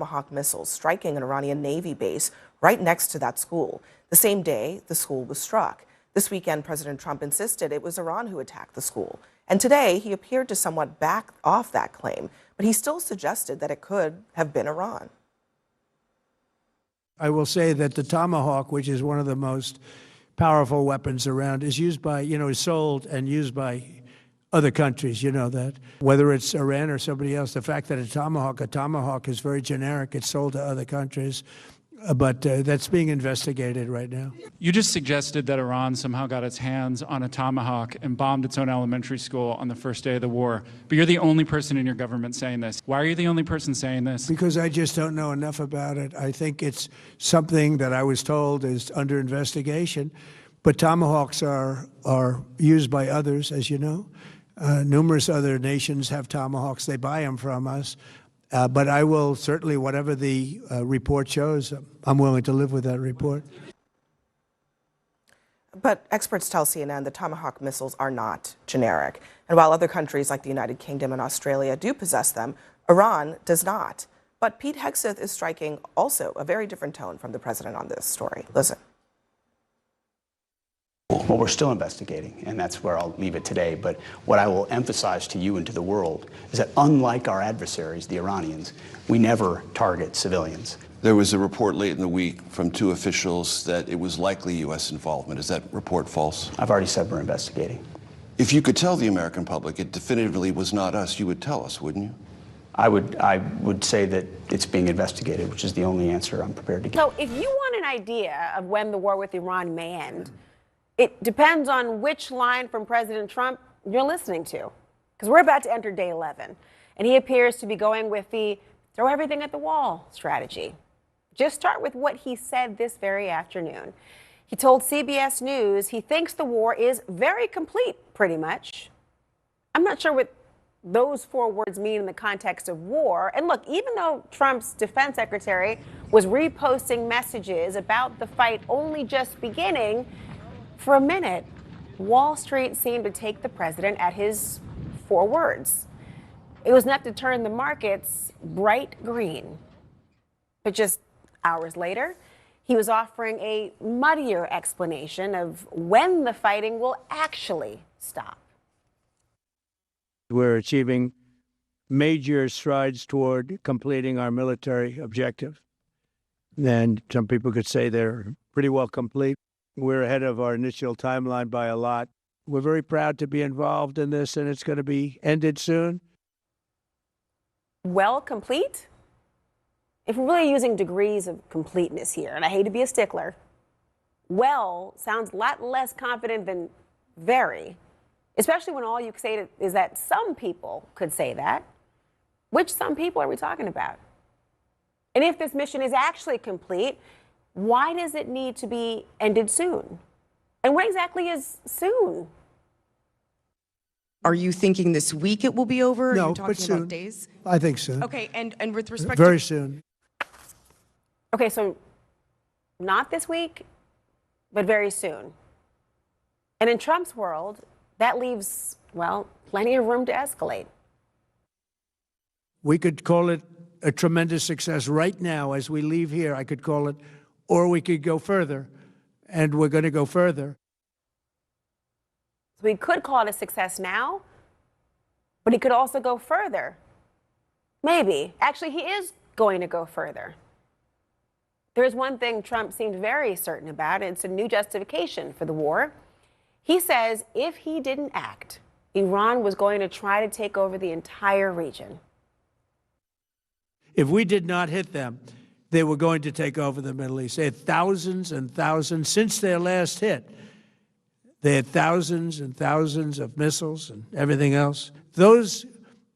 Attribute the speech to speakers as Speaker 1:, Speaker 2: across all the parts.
Speaker 1: Tomahawk missiles striking an Iranian Navy base right next to that school, the same day the school was struck. This weekend, President Trump insisted it was Iran who attacked the school. And today, he appeared to somewhat back off that claim, but he still suggested that it could have been Iran.
Speaker 2: I will say that the Tomahawk, which is one of the most powerful weapons around, is used by, is sold and used by other countries, that. Whether it's Iran or somebody else, the fact that a Tomahawk is very generic. It's sold to other countries. But that's being investigated right now.
Speaker 3: You just suggested that Iran somehow got its hands on a Tomahawk and bombed its own elementary school on the first day of the war. But you're the only person in your government saying this. Why are you the only person saying this?
Speaker 2: Because I just don't know enough about it. I think it's something that I was told is under investigation. But Tomahawks are used by others, as you know. Numerous other nations have Tomahawks. They buy them from us. But I will certainly, whatever the report shows, I'm willing to live with that report.
Speaker 1: But experts tell CNN the Tomahawk missiles are not generic. And while other countries like the United Kingdom and Australia do possess them, Iran does not. But Pete Hegseth is striking also a very different tone from the president on this story. Listen.
Speaker 4: Well, we're still investigating, and that's where I'll leave it today. But what I will emphasize to you and to the world is that unlike our adversaries, the Iranians, we never target civilians.
Speaker 5: There was a report late in the week from 2 officials that it was likely U.S. involvement. Is that report false?
Speaker 4: I've already said we're investigating.
Speaker 5: If you could tell the American public it definitively was not us, you would tell us, wouldn't you?
Speaker 4: I would say that it's being investigated, which is the only answer I'm prepared to give.
Speaker 6: So if you want an idea of when the war with Iran may end, it depends on which line from President Trump you're listening to, because we're about to enter day 11, and he appears to be going with the throw everything at the wall strategy. Just start with what he said this very afternoon. He told CBS News he thinks the war is very complete, pretty much. I'm not sure what those 4 words mean in the context of war. And look, even though Trump's defense secretary was reposting messages about the fight only just beginning, for a minute, Wall Street seemed to take the president at his 4 words. It was enough to turn the markets bright green. But just hours later, he was offering a muddier explanation of when the fighting will actually stop.
Speaker 2: We're achieving major strides toward completing our military objective. And some people could say they're pretty well complete. We're ahead of our initial timeline by a lot. We're very proud to be involved in this, and it's going to be ended soon.
Speaker 6: Well, complete? If we're really using degrees of completeness here, and I hate to be a stickler, well sounds a lot less confident than very, especially when all you say is that some people could say that. Which some people are we talking about? And if this mission is actually complete, why does it need to be ended soon? And what exactly is soon?
Speaker 7: Are you thinking this week it will be over?
Speaker 2: No,
Speaker 7: Are you talking
Speaker 2: but soon.
Speaker 7: about days?
Speaker 2: I think soon.
Speaker 7: Okay, and with respect
Speaker 2: Very soon.
Speaker 6: Okay, so not this week, but very soon. And in Trump's world, that leaves, well, plenty of room to escalate.
Speaker 2: We could call it a tremendous success right now as we leave here. I could call it, or we could go further, and we're going to go further.
Speaker 6: So we could call it a success now, but he could also go further. Maybe. Actually, he is going to go further. There's one thing Trump seemed very certain about, and it's a new justification for the war. He says if he didn't act, Iran was going to try to take over the entire region.
Speaker 2: If we did not hit them, they were going to take over the Middle East. They had thousands and thousands since their last hit. They had thousands and thousands of missiles and everything else. Those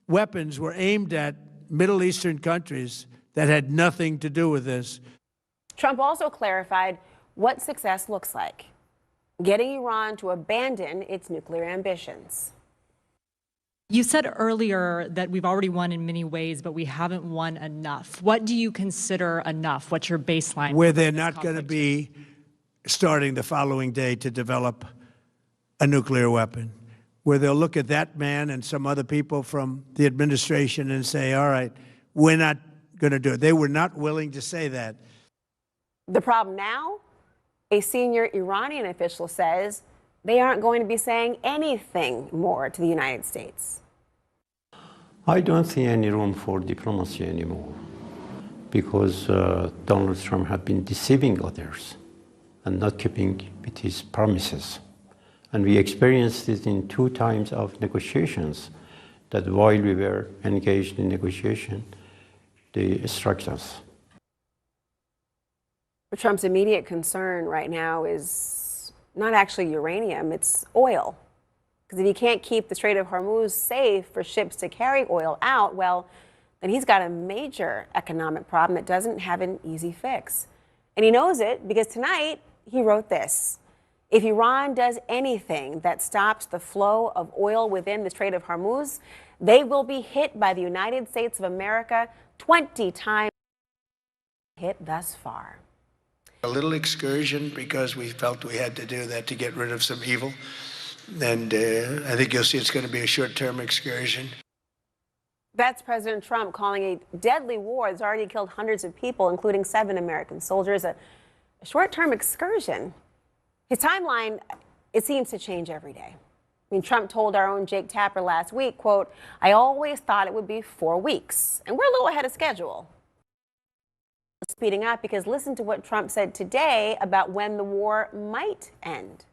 Speaker 2: weapons were aimed at Middle Eastern countries that had nothing to do with this.
Speaker 6: Trump also clarified what success looks like, getting Iran to abandon its nuclear ambitions.
Speaker 8: You said earlier that we've already won in many ways, but we haven't won enough. What do you consider enough? What's your baseline?
Speaker 2: Where they're not going to be starting the following day to develop a nuclear weapon, where they'll look at that man and some other people from the administration and say, all right, we're not going to do it. They were not willing to say that.
Speaker 6: The problem now, a senior Iranian official says they aren't going to be saying anything more to the United States.
Speaker 9: I don't see any room for diplomacy anymore because Donald Trump has been deceiving others and not keeping with his promises. And we experienced it in 2 times of negotiations, that while we were engaged in negotiation, they struck us.
Speaker 6: But Trump's immediate concern right now is not actually uranium, it's oil. Because if he can't keep the Strait of Hormuz safe for ships to carry oil out, well, then he's got a major economic problem that doesn't have an easy fix. And he knows it because tonight he wrote this. If Iran does anything that stops the flow of oil within the Strait of Hormuz, they will be hit by the United States of America 20 times hit thus far.
Speaker 2: A little excursion because we felt we had to do that to get rid of some evil. And I think you'll see it's going to be a short-term excursion.
Speaker 6: That's President Trump calling a deadly war that's already killed hundreds of people, including 7 American soldiers, a short-term excursion. His timeline, it seems to change every day. I mean, Trump told our own Jake Tapper last week, quote, "I always thought it would be 4 weeks." And we're a little ahead of schedule. Speeding up because listen to what Trump said today about when the war might end.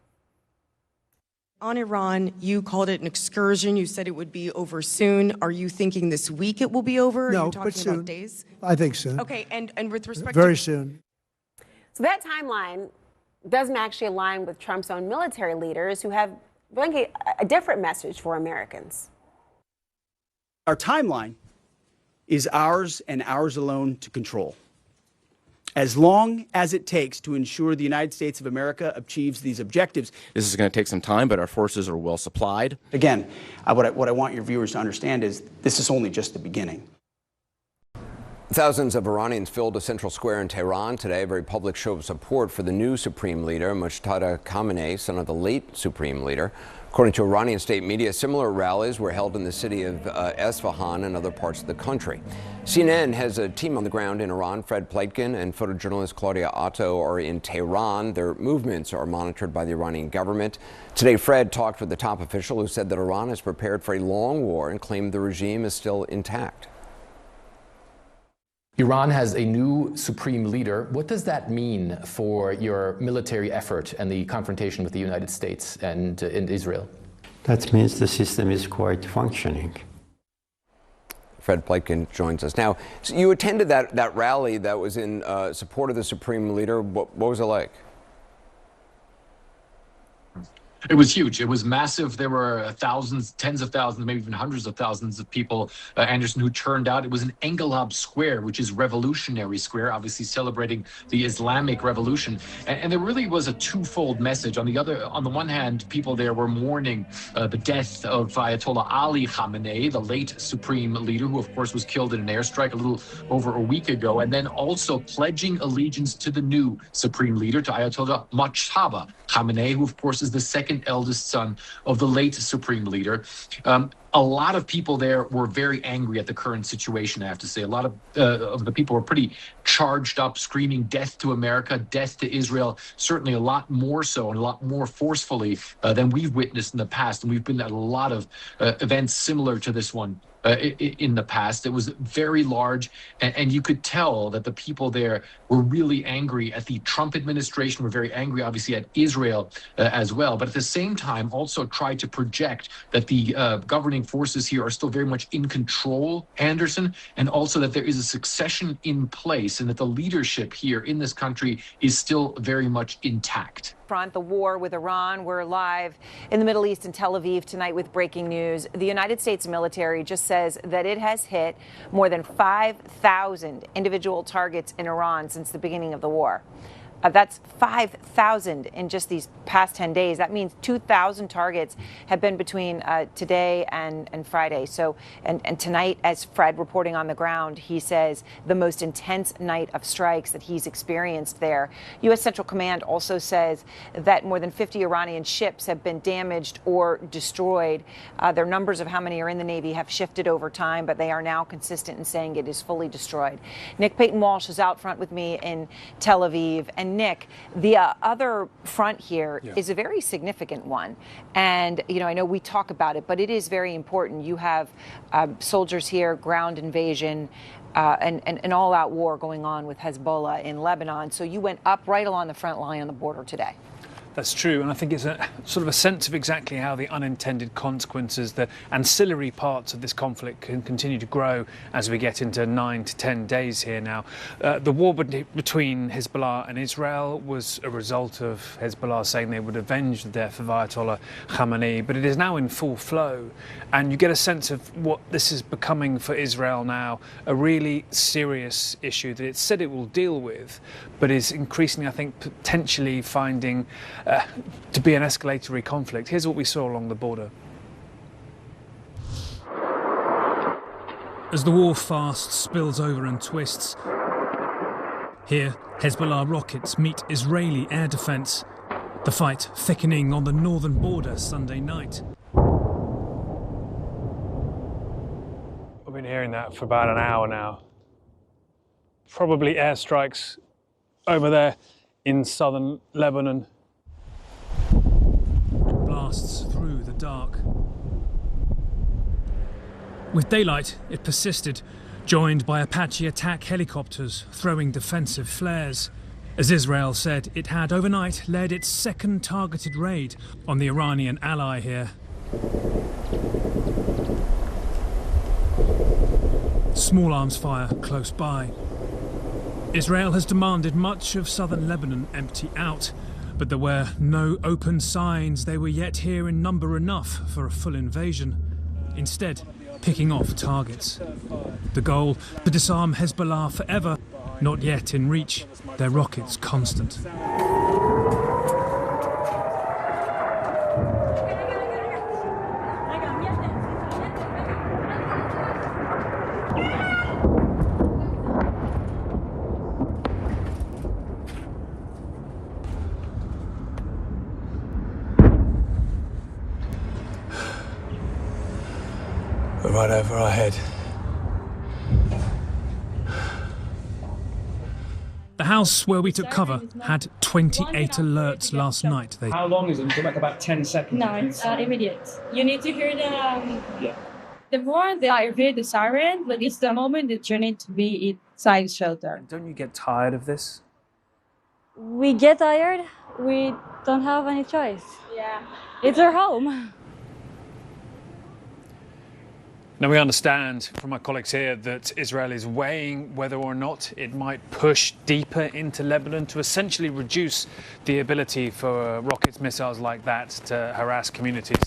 Speaker 7: On Iran, you called it an excursion. You said it would be over soon. Are you thinking this week it will be over? Are
Speaker 2: No,
Speaker 7: you talking
Speaker 2: but soon.
Speaker 7: about days?
Speaker 2: I think soon.
Speaker 7: Okay, and with respect
Speaker 2: Very
Speaker 7: to
Speaker 2: soon.
Speaker 6: So that timeline doesn't actually align with Trump's own military leaders who have a different message for Americans.
Speaker 4: Our timeline is ours and ours alone to control. As long as it takes to ensure the United States of America achieves these objectives.
Speaker 10: This is going to take some time, but our forces are well supplied.
Speaker 4: Again, what I want your viewers to understand is this is only just the beginning.
Speaker 11: Thousands of Iranians filled a central square in Tehran today, a very public show of support for the new supreme leader, Mojtaba Khamenei, son of the late supreme leader. According to Iranian state media, similar rallies were held in the city of Esfahan and other parts of the country. CNN has a team on the ground in Iran. Fred Pleitkin and photojournalist Claudia Otto are in Tehran. Their movements are monitored by the Iranian government. Today, Fred talked with the top official who said that Iran is prepared for a long war and claimed the regime is still intact.
Speaker 12: Iran has a new supreme leader. What does that mean for your military effort and the confrontation with the United States and Israel?
Speaker 9: That means the system is quite functioning.
Speaker 11: Fred Pleitkin joins us now. So you attended that rally that was in support of the supreme leader. What was it like?
Speaker 13: It was huge. It was massive. There were thousands, tens of thousands, maybe even hundreds of thousands of people, Anderson, who turned out. It was in Engelab Square, which is Revolutionary Square, obviously celebrating the Islamic Revolution. And there really was a twofold message. On the one hand, people there were mourning the death of Ayatollah Ali Khamenei, the late supreme leader, who of course was killed in an airstrike a little over a week ago, and then also pledging allegiance to the new supreme leader, to Ayatollah Mojtaba Khamenei, who of course is the second eldest son of the late supreme leader. A lot of people there were very angry at the current situation, I have to say. A lot of the people were pretty charged up, screaming death to America, death to Israel, certainly a lot more so and a lot more forcefully than we've witnessed in the past. And we've been at a lot of events similar to this one in the past. It was very large, and you could tell that the people there were really angry at the Trump administration, were very angry, obviously, at Israel as well. But at the same time, also tried to project that the governing forces here are still very much in control, Anderson, and also that there is a succession in place and that the leadership here in this country is still very much intact.
Speaker 14: The war with Iran. We're live in the Middle East in Tel Aviv tonight with breaking news. The United States military just says that it has hit more than 5,000 individual targets in Iran since the beginning of the war. That's 5,000 in just these past 10 days. That means 2,000 targets have been between today and Friday. So, and tonight, as Fred reporting on the ground, he says the most intense night of strikes that he's experienced there. U.S. Central Command also says that more than 50 Iranian ships have been damaged or destroyed. Their numbers of how many are in the Navy have shifted over time, but they are now consistent in saying it is fully destroyed. Nick Payton-Walsh is out front with me in Tel Aviv. And Nick, the other front here is a very significant one. And, you know, I know we talk about it, but it is very important. You have soldiers here, ground invasion, and an all-out war going on with Hezbollah in Lebanon. So you went up right along the front line on the border today.
Speaker 15: That's true, and I think it's a sort of a sense of exactly how the unintended consequences, the ancillary parts of this conflict can continue to grow as we get into 9 to 10 days here now. The war between Hezbollah and Israel was a result of Hezbollah saying they would avenge the death of Ayatollah Khamenei, but it is now in full flow, and you get a sense of what this is becoming for Israel now, a really serious issue that it said it will deal with, but is increasingly, I think, potentially finding to be an escalatory conflict. Here's what we saw along the border.
Speaker 16: As the war fast spills over and twists, here Hezbollah rockets meet Israeli air defence, the fight thickening on the northern border Sunday night.
Speaker 15: I've been hearing that for about an hour now. Probably airstrikes over there in southern Lebanon.
Speaker 16: Blasts through the dark. With daylight, it persisted, joined by Apache attack helicopters throwing defensive flares. As Israel said, it had overnight led its second targeted raid on the Iranian ally here. Small arms fire close by. Israel has demanded much of southern Lebanon empty out, but there were no open signs they were yet here in number enough for a full invasion. Instead, picking off targets. The goal, to disarm Hezbollah forever, not yet in reach, their rockets constant.
Speaker 2: Right over our head.
Speaker 16: The house where we took cover had 28 alerts last night.
Speaker 15: How long is it? It's like about 10 seconds.
Speaker 17: No, it's immediate. You need to hear the more I hear the siren, but it's the moment that you need to be inside shelter.
Speaker 15: Don't you get tired of this?
Speaker 17: We get tired. We don't have any choice. Yeah. It's our home.
Speaker 15: Now, we understand from my colleagues here that Israel is weighing whether or not it might push deeper into Lebanon to essentially reduce the ability for rockets, missiles like that to harass communities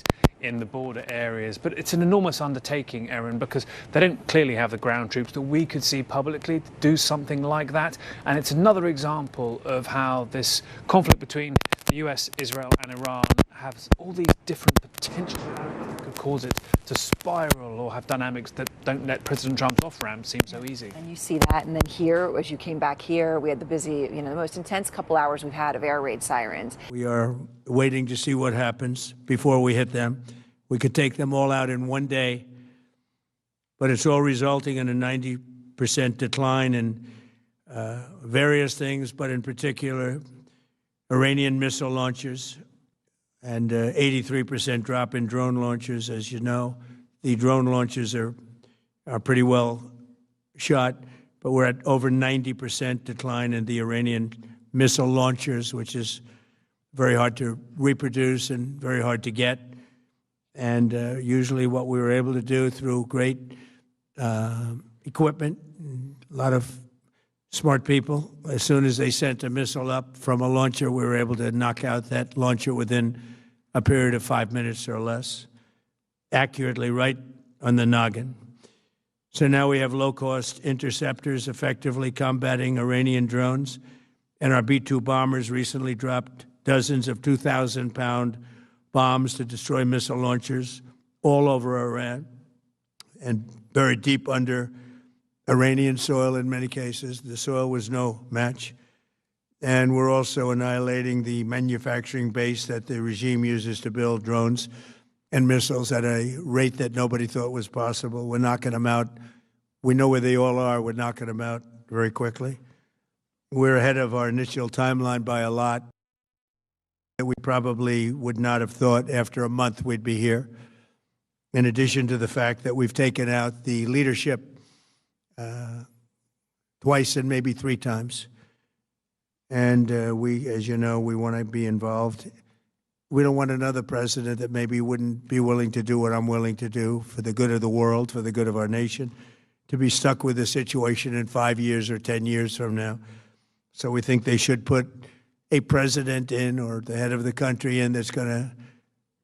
Speaker 15: in the border areas. But it's an enormous undertaking, Erin, because they don't clearly have the ground troops that we could see publicly to do something like that. And it's another example of how this conflict between the US, Israel and Iran has all these different potential that could cause it to spiral or have dynamics that don't let President Trump's off-ramp seem so easy.
Speaker 14: And you see that, and then here, as you came back here, we had the busy, the most intense couple hours we've had of air raid sirens.
Speaker 2: We are waiting to see what happens before we hit them. We could take them all out in one day, but it's all resulting in a 90% decline in various things, but in particular, Iranian missile launchers, and 83% drop in drone launchers. As you know, the drone launchers are pretty well shot, but we're at over 90% decline in the Iranian missile launchers, which is very hard to reproduce and very hard to get. And usually what we were able to do through great equipment, a lot of smart people, as soon as they sent a missile up from a launcher, we were able to knock out that launcher within a period of 5 minutes or less, accurately right on the noggin. So now we have low-cost interceptors effectively combating Iranian drones, And our B-2 bombers recently dropped dozens of 2,000-pound bombs to destroy missile launchers all over Iran and buried deep under Iranian soil in many cases. The soil was no match. And we're also annihilating the manufacturing base that the regime uses to build drones and missiles at a rate that nobody thought was possible. We're knocking them out. We know where they all are. We're knocking them out very quickly. We're ahead of our initial timeline by a lot. We probably would not have thought after a month we'd be here. In addition to the fact that we've taken out the leadership twice and maybe 3 times. And we, as you know, we want to be involved. We don't want another president that maybe wouldn't be willing to do what I'm willing to do for the good of the world, for the good of our nation, to be stuck with the situation in 5 years or 10 years from now. So we think they should put a president in, or the head of the country in, that's going to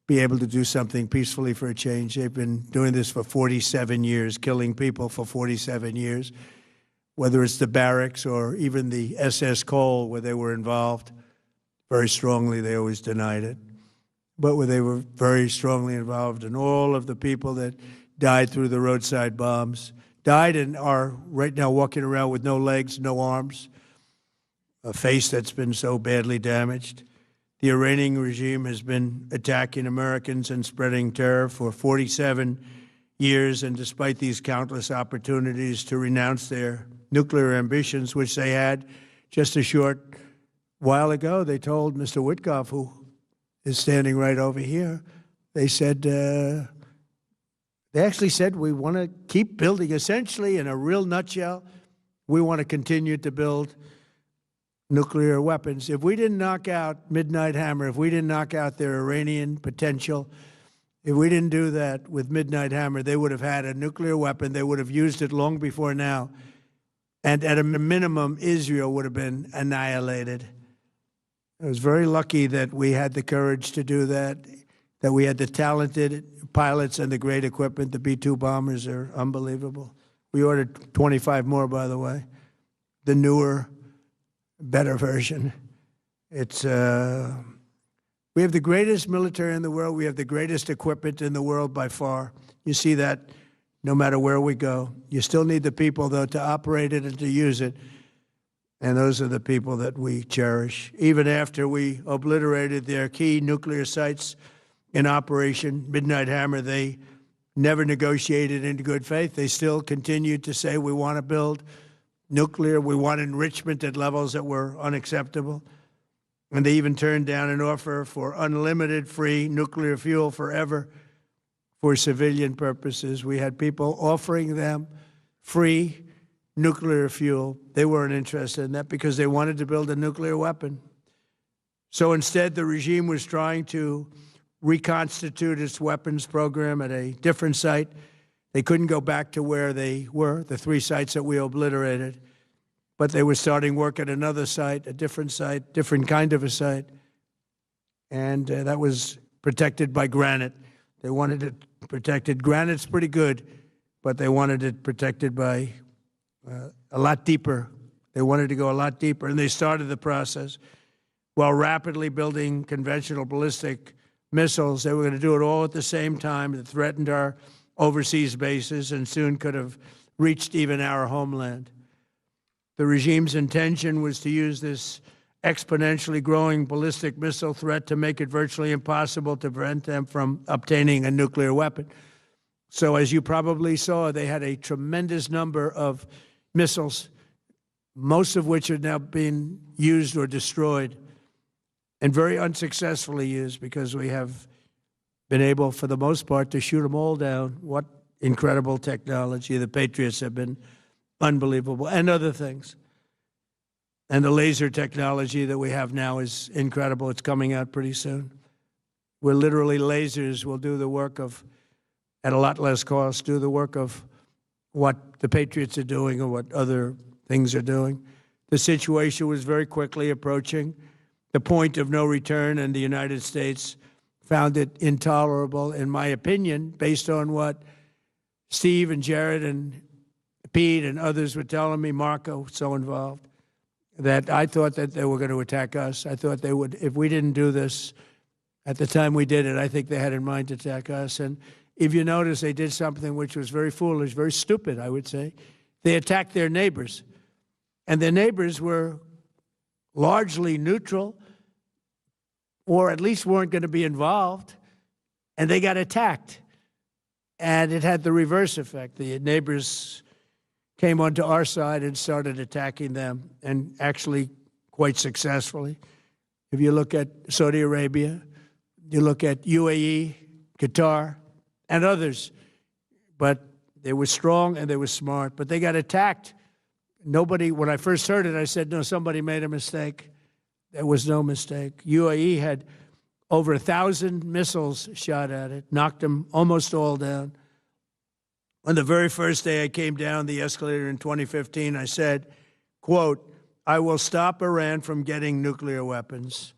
Speaker 2: be able to do something peacefully for a change. They've been doing this for 47 years, killing people for 47 years, whether it's the barracks or even the SS Cole where they were involved. Very strongly, they always denied it. But where they were very strongly involved, and all of the people that died through the roadside bombs, died and are right now walking around with no legs, no arms, a face that's been so badly damaged. The Iranian regime has been attacking Americans and spreading terror for 47 years, and despite these countless opportunities to renounce their nuclear ambitions, which they had just a short while ago, they told Mr. Witkoff, who is standing right over here, they said, they actually said, we want to keep building. Essentially, in a real nutshell, we want to continue to build nuclear weapons. If we didn't knock out Midnight Hammer, if we didn't knock out their Iranian potential, if we didn't do that with Midnight Hammer, they would have had a nuclear weapon. They would have used it long before now. And at a minimum, Israel would have been annihilated. I was very lucky that we had the courage to do that, that we had the talented pilots and the great equipment. The B-2 bombers are unbelievable. We ordered 25 more, by the way. The newer, better version. It's we have the greatest military in the world. We have the greatest equipment in the world by far. You see that no matter where we go. You still need the people, though, to operate it and to use it. And those are the people that we cherish. Even after we obliterated their key nuclear sites in Operation Midnight Hammer, they never negotiated into good faith. They still continued to say, we want to build nuclear. We want enrichment at levels that were unacceptable. And they even turned down an offer for unlimited free nuclear fuel forever for civilian purposes. We had people offering them free nuclear fuel. They weren't interested in that because they wanted to build a nuclear weapon. So instead, the regime was trying to reconstitute its weapons program at a different site. They couldn't go back to where they were, the 3 sites that we obliterated, but they were starting work at another site, a different site, different kind of a site, and that was protected by granite. They wanted it protected. Granite's pretty good, but they wanted it protected by a lot deeper. They wanted to go a lot deeper, and they started the process while rapidly building conventional ballistic missiles. They were going to do it all at the same time. It threatened our overseas bases and soon could have reached even our homeland. The regime's intention was to use this exponentially growing ballistic missile threat to make it virtually impossible to prevent them from obtaining a nuclear weapon. So as you probably saw, they had a tremendous number of missiles, most of which are now being used or destroyed, and very unsuccessfully used because we have been able, for the most part, to shoot them all down. What incredible technology. The Patriots have been unbelievable, and other things. And the laser technology that we have now is incredible. It's coming out pretty soon. Where literally lasers will do the work of, at a lot less cost, do the work of what the Patriots are doing or what other things are doing. The situation was very quickly approaching the point of no return, and the United States found it intolerable, in my opinion, based on what Steve and Jared and Pete and others were telling me, Marco, so involved. that I thought that they were going to attack us. I thought they would, if we didn't do this at the time we did it, I think they had in mind to attack us. And if you notice, they did something which was very foolish, very stupid, I would say. They attacked their neighbors. And their neighbors were largely neutral, or at least weren't going to be involved, and they got attacked. And it had the reverse effect. The neighbors came onto our side and started attacking them, and actually quite successfully. If you look at Saudi Arabia, you look at UAE, Qatar, and others, but they were strong and they were smart, but they got attacked. Nobody, when I first heard it, I said, no, somebody made a mistake. There was no mistake. UAE had over 1,000 missiles shot at it, knocked them almost all down. On the very first day I came down the escalator in 2015, I said, quote, I will stop Iran from getting nuclear weapons,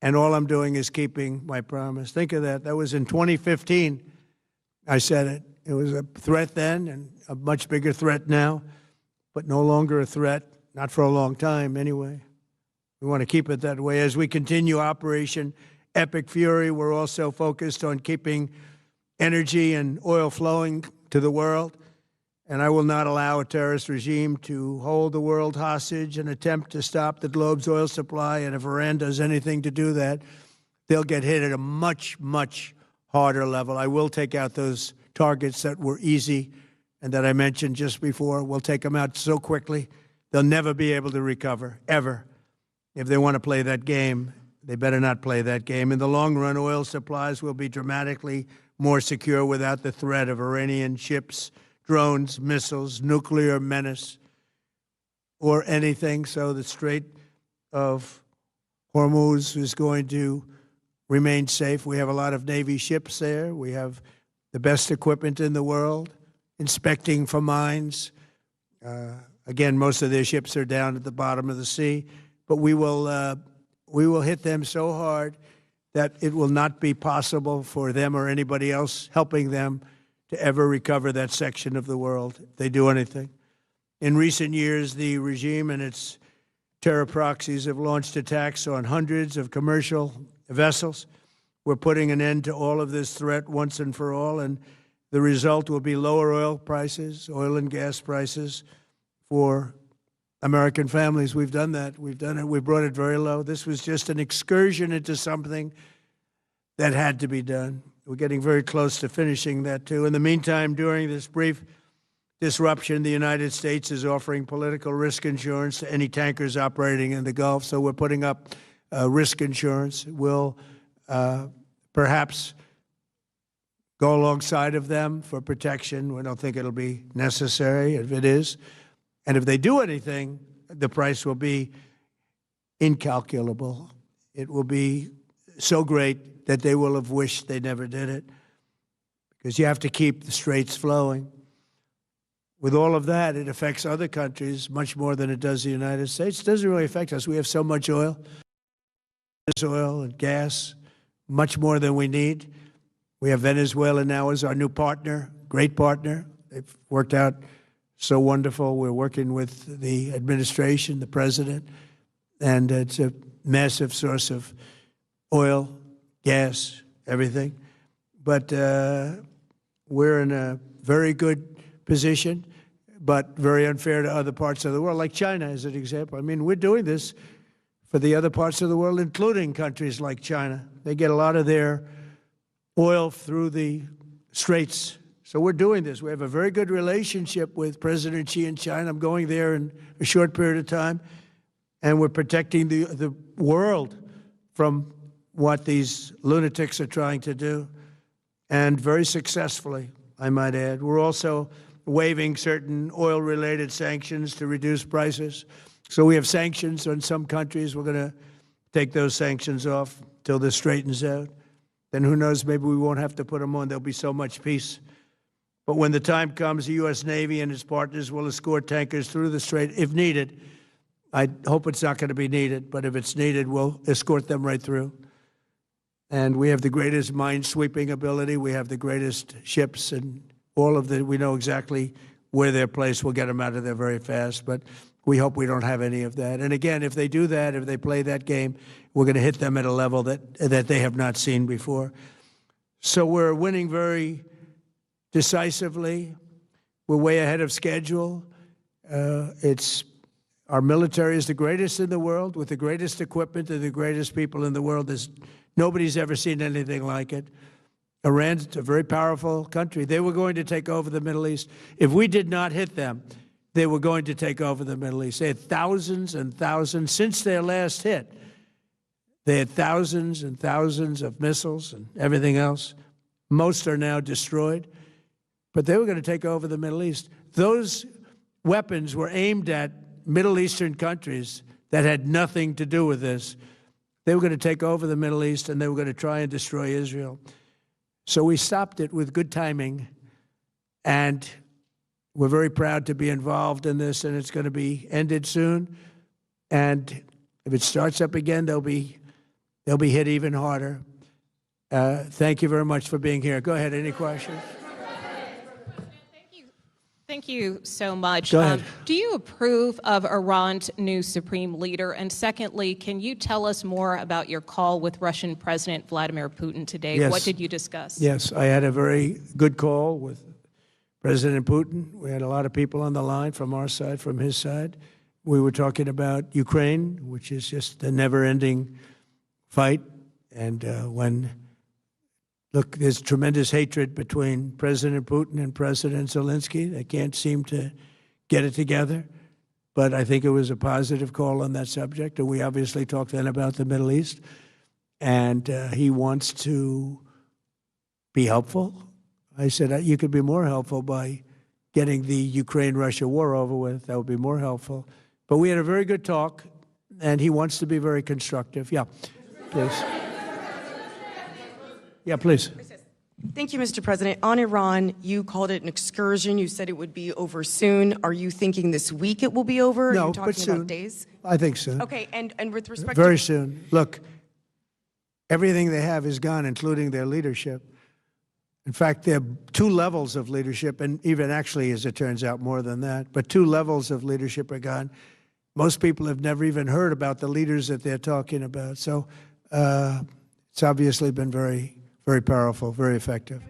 Speaker 2: and all I'm doing is keeping my promise. Think of that. That was in 2015. I said it. It was a threat then and a much bigger threat now, but no longer a threat, not for a long time anyway. We want to keep it that way. As we continue Operation Epic Fury, we're also focused on keeping energy and oil flowing to the world, and I will not allow a terrorist regime to hold the world hostage and attempt to stop the globe's oil supply. And if Iran does anything to do that, they'll get hit at a much, much harder level. I will take out those targets that were easy and that I mentioned just before. We'll take them out so quickly, they'll never be able to recover, ever. If they want to play that game, they better not play that game. In the long run, oil supplies will be dramatically more secure without the threat of Iranian ships, drones, missiles, nuclear menace, or anything. So the Strait of Hormuz is going to remain safe. We have a lot of Navy ships there. We have the best equipment in the world, inspecting for mines. Again, most of their ships are down at the bottom of the sea, but we will hit them so hard that it will not be possible for them or anybody else helping them to ever recover that section of the world if they do anything. In recent years, the regime and its terror proxies have launched attacks on hundreds of commercial vessels. We're putting an end to all of this threat once and for all, and the result will be lower oil prices, oil and gas prices for American families. We've done that. We've done it. We brought it very low. This was just an excursion into something that had to be done. We're getting very close to finishing that, too. In the meantime, during this brief disruption, the United States is offering political risk insurance to any tankers operating in the Gulf. So we're putting up risk insurance. We'll perhaps go alongside of them for protection. We don't think it'll be necessary if it is. And if they do anything, the price will be incalculable. It will be so great that they will have wished they never did it, because you have to keep the straits flowing. With all of that, it affects other countries much more than it does the United States. It doesn't really affect us. We have so much oil and gas, much more than we need. We have Venezuela now as our new partner, great partner. They've worked out so wonderful. We're working with the administration, the president, and it's a massive source of oil, gas, everything. But we're in a very good position, but very unfair to other parts of the world, like China as an example. I mean, we're doing this for the other parts of the world, including countries like China. They get a lot of their oil through the straits. So we're doing this. We have a very good relationship with President Xi in China. I'm going there in a short period of time, and we're protecting the world from what these lunatics are trying to do, and very successfully, I might add. We're also waiving certain oil-related sanctions to reduce prices. So we have sanctions on some countries. We're going to take those sanctions off till this straightens out. Then who knows, maybe we won't have to put them on. There'll be so much peace. But when the time comes, the U.S. Navy and its partners will escort tankers through the strait if needed. I hope it's not going to be needed, but if it's needed, we'll escort them right through. And we have the greatest mine-sweeping ability. We have the greatest ships, and all of the, we know exactly where they're placed. We'll get them out of there very fast. But We hope we don't have any of that. And again, if they do that, if they play that game, we're going to hit them at a level that they have not seen before. So we're winning very decisively. We're way ahead of schedule. Our military is the greatest in the world, with the greatest equipment and the greatest people in the world. Nobody's ever seen anything like it. Iran's a very powerful country. They were going to take over the Middle East. If we did not hit them, they were going to take over the Middle East. They had thousands and thousands. Since their last hit, they had thousands and thousands of missiles and everything else. Most are now destroyed. But they were going to take over the Middle East. Those weapons were aimed at Middle Eastern countries that had nothing to do with this. They were going to take over the Middle East, and they were going to try and destroy Israel. So we stopped it with good timing, and we're very proud to be involved in this, and it's going to be ended soon. And if it starts up again, they'll be hit even harder. Thank you very much for being here. Go ahead. Any questions?
Speaker 18: Thank you so much.
Speaker 2: Go ahead.
Speaker 18: Do you approve of Iran's new supreme leader? And secondly, can you tell us more about your call with Russian President Vladimir Putin today?
Speaker 2: Yes.
Speaker 18: What did you discuss?
Speaker 2: Yes, I had a very good call with President Putin. We had a lot of people on the line from our side, from his side. We were talking about Ukraine, which is just a never-ending fight. And look, there's tremendous hatred between President Putin and President Zelensky. They can't seem to get it together. But I think it was a positive call on that subject. And we obviously talked then about the Middle East. And he wants to be helpful. I said, you could be more helpful by getting the Ukraine-Russia war over with. That would be more helpful. But we had a very good talk, and he wants to be very constructive. Yeah, please. Yeah, please.
Speaker 7: Thank you, Mr. President. On Iran, you called it an excursion. You said it would be over soon. Are you thinking this week it will be over?
Speaker 2: No,
Speaker 7: Are you talking
Speaker 2: but soon.
Speaker 7: about days?
Speaker 2: I think soon.
Speaker 7: Okay, and with respect
Speaker 2: Very
Speaker 7: to...
Speaker 2: soon. Look, everything they have is gone, including their leadership. In fact, there are two levels of leadership, and even actually, as it turns out, more than that. But two levels of leadership are gone. Most people have never even heard about the leaders that they're talking about. So it's obviously been very, very powerful, very effective.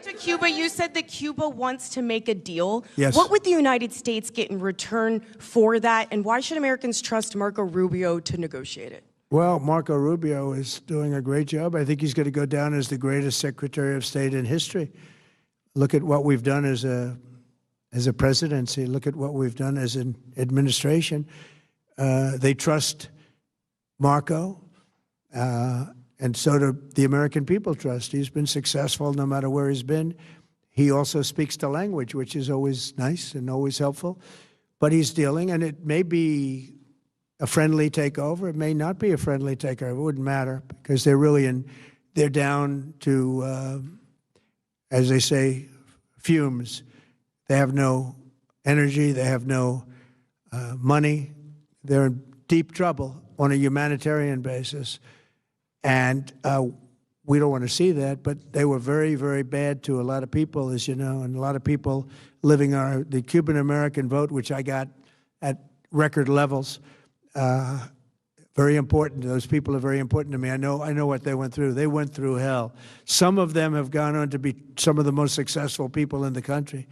Speaker 7: To Cuba, you said that Cuba wants to make a deal.
Speaker 2: Yes.
Speaker 7: What would the United States get in return for that, and why should Americans trust Marco Rubio to negotiate it?
Speaker 2: Well, Marco Rubio is doing a great job. I think he's going to go down as the greatest Secretary of State in history. Look at what we've done as a presidency. Look at what we've done as an administration. They trust Marco, and so do the American people trust. He's been successful no matter where he's been. He also speaks the language, which is always nice and always helpful. But he's dealing, and it may be a friendly takeover. It may not be a friendly takeover. It wouldn't matter, because they're really they're down to, as they say, fumes. They have no energy. They have no money. They're in deep trouble on a humanitarian basis. And we don't want to see that, but they were very, very bad to a lot of people, as you know, and a lot of people living the Cuban-American vote, which I got at record levels. Very important. Those people are very important to me. I know what they went through. They went through hell. Some of them have gone on to be some of the most successful people in the country.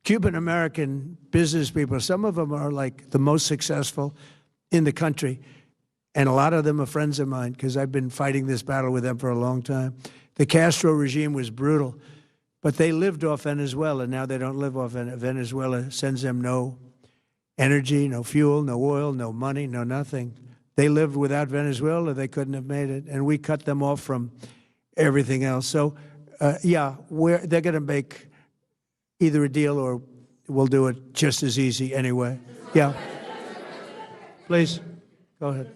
Speaker 2: Cuban-American business people, some of them are like the most successful in the country. And a lot of them are friends of mine, because I've been fighting this battle with them for a long time. The Castro regime was brutal, but they lived off Venezuela. Now they don't live off Venezuela. Sends them no energy, no fuel, no oil, no money, no nothing. They lived without Venezuela. They couldn't have made it. And we cut them off from everything else. So, yeah, they're going to make either a deal or we'll do it just as easy anyway. Yeah. Please, go ahead.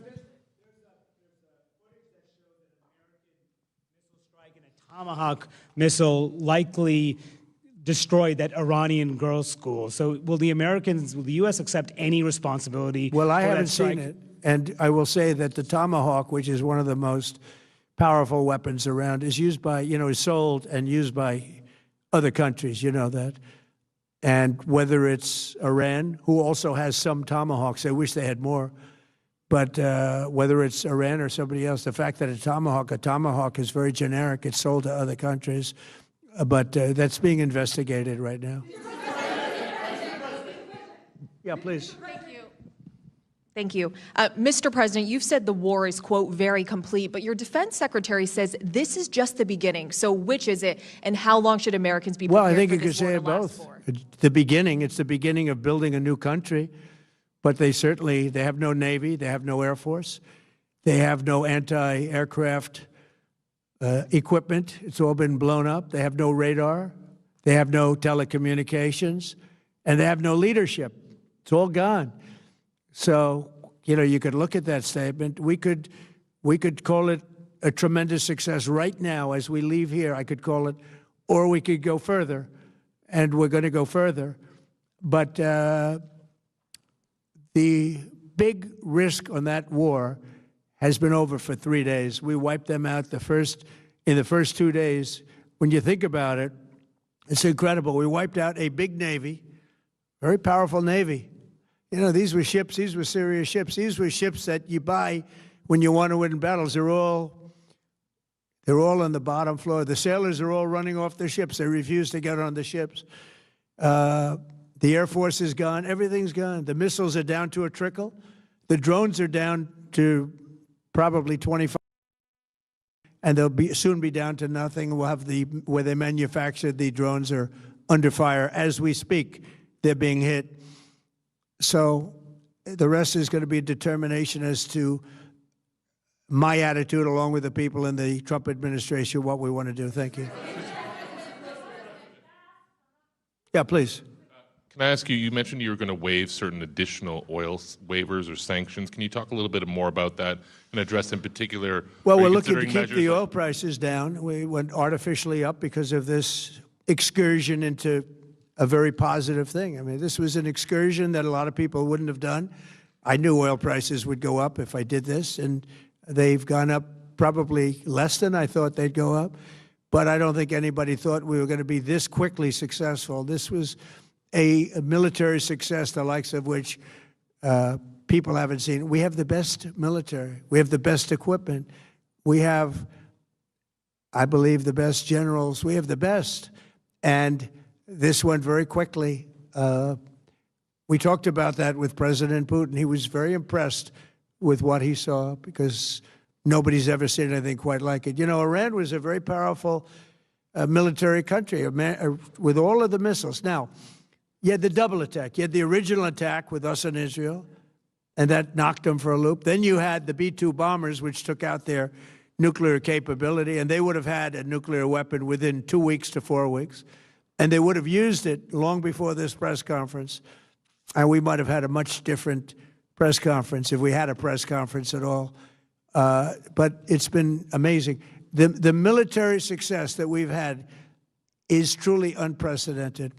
Speaker 19: Tomahawk missile likely destroyed that Iranian girls' school. So will the U.S. accept any responsibility?
Speaker 2: Well, I
Speaker 19: for
Speaker 2: haven't
Speaker 19: that strike?
Speaker 2: seen it. And I will say that the Tomahawk, which is one of the most powerful weapons around, is used by, is sold and used by other countries. You know that. And whether it's Iran, who also has some Tomahawks, I wish they had more, but whether it's Iran or somebody else, the fact that a Tomahawk is very generic. It's sold to other countries, but that's being investigated right now. Yeah, please.
Speaker 20: Thank you. Mr. President, you've said the war is, quote, very complete, but your defense secretary says this is just the beginning. So which is it, and how long should Americans be prepared
Speaker 2: Well, I think
Speaker 20: for
Speaker 2: you could
Speaker 20: this war
Speaker 2: say
Speaker 20: to
Speaker 2: it
Speaker 20: last
Speaker 2: both.
Speaker 20: for?
Speaker 2: It's the beginning of building a new country, but they have no Navy, they have no Air Force, they have no anti-aircraft equipment. It's all been blown up. They have no radar, they have no telecommunications, and they have no leadership. It's all gone. So, you could look at that statement. We could call it a tremendous success right now as we leave here. I could call it, or we could go further, and we're going to go further. But the big risk on that war has been over for 3 days. We wiped them out in the first 2 days. When you think about it, it's incredible. We wiped out a big Navy, very powerful Navy. These were ships. These were serious ships. These were ships that you buy when you want to win battles. They're all on the bottom floor. The sailors are all running off their ships. They refuse to get on the ships. The Air Force is gone. Everything's gone. The missiles are down to a trickle. The drones are down to probably 25, and they'll soon be down to nothing. We'll have where they manufactured the drones are under fire as we speak. They're being hit. So the rest is going to be determination as to my attitude, along with the people in the Trump administration, what we want to do. Thank you. Yeah, please.
Speaker 21: Can I ask you, you mentioned you were going to waive certain additional oil waivers or sanctions. Can you talk a little bit more about that and address in particular?
Speaker 2: Well, we're looking to keep the oil prices down. We went artificially up because of this excursion into a very positive thing. I mean, this was an excursion that a lot of people wouldn't have done. I knew oil prices would go up if I did this, and they've gone up probably less than I thought they'd go up. But I don't think anybody thought we were going to be this quickly successful. This was a military success, the likes of which people haven't seen. We have the best military. We have the best equipment. We have, I believe, the best generals. We have the best. And this went very quickly. We talked about that with President Putin. He was very impressed with what he saw because nobody's ever seen anything quite like it. Iran was a very powerful military country with all of the missiles. Now, you had the double attack. You had the original attack with us and Israel, and that knocked them for a loop. Then you had the B-2 bombers, which took out their nuclear capability, and they would have had a nuclear weapon within 2 weeks to 4 weeks. And they would have used it long before this press conference. And we might have had a much different press conference if we had a press conference at all. But it's been amazing. The military success that we've had is truly unprecedented.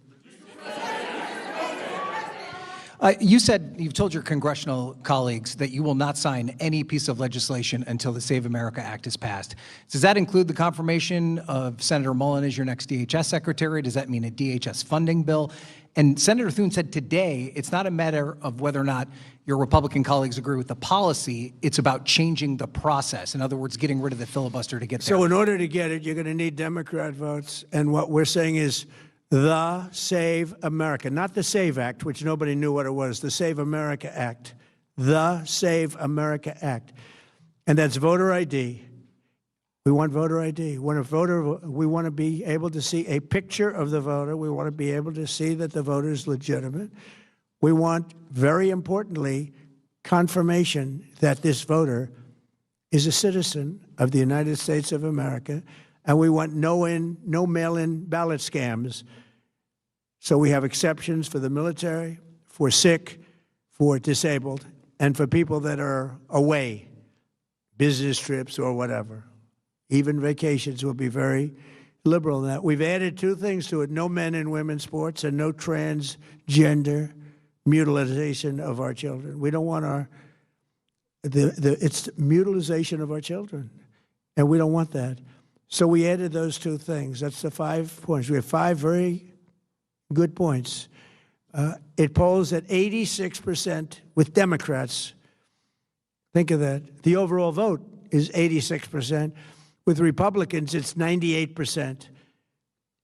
Speaker 22: You've told your congressional colleagues that you will not sign any piece of legislation until the Save America Act is passed. Does that include the confirmation of Senator Mullen as your next DHS secretary? Does that mean a DHS funding bill? And Senator Thune said today it's not a matter of whether or not your Republican colleagues agree with the policy, it's about changing the process. In other words, getting rid of the filibuster to get there.
Speaker 2: So in order to get it, you're going to need Democrat votes. And what we're saying is the Save America, not the SAVE Act, which nobody knew what it was, the Save America Act, the Save America Act. And that's voter ID. We want voter ID. When a voter, we want to be able to see a picture of the voter. We want to be able to see that the voter is legitimate. We want, very importantly, confirmation that this voter is a citizen of the United States of America. And we want no mail-in ballot scams. So we have exceptions for the military, for sick, for disabled, and for people that are away, business trips or whatever. Even vacations will be very liberal in that. We've added 2 things to it: no men and women's sports and no transgender mutilization of our children. We don't want it's mutilization of our children, and we don't want that. So we added those 2 things. That's the 5 points. We have 5 very good points. It polls at 86% with Democrats. Think of that. The overall vote is 86%. With Republicans, it's 98%.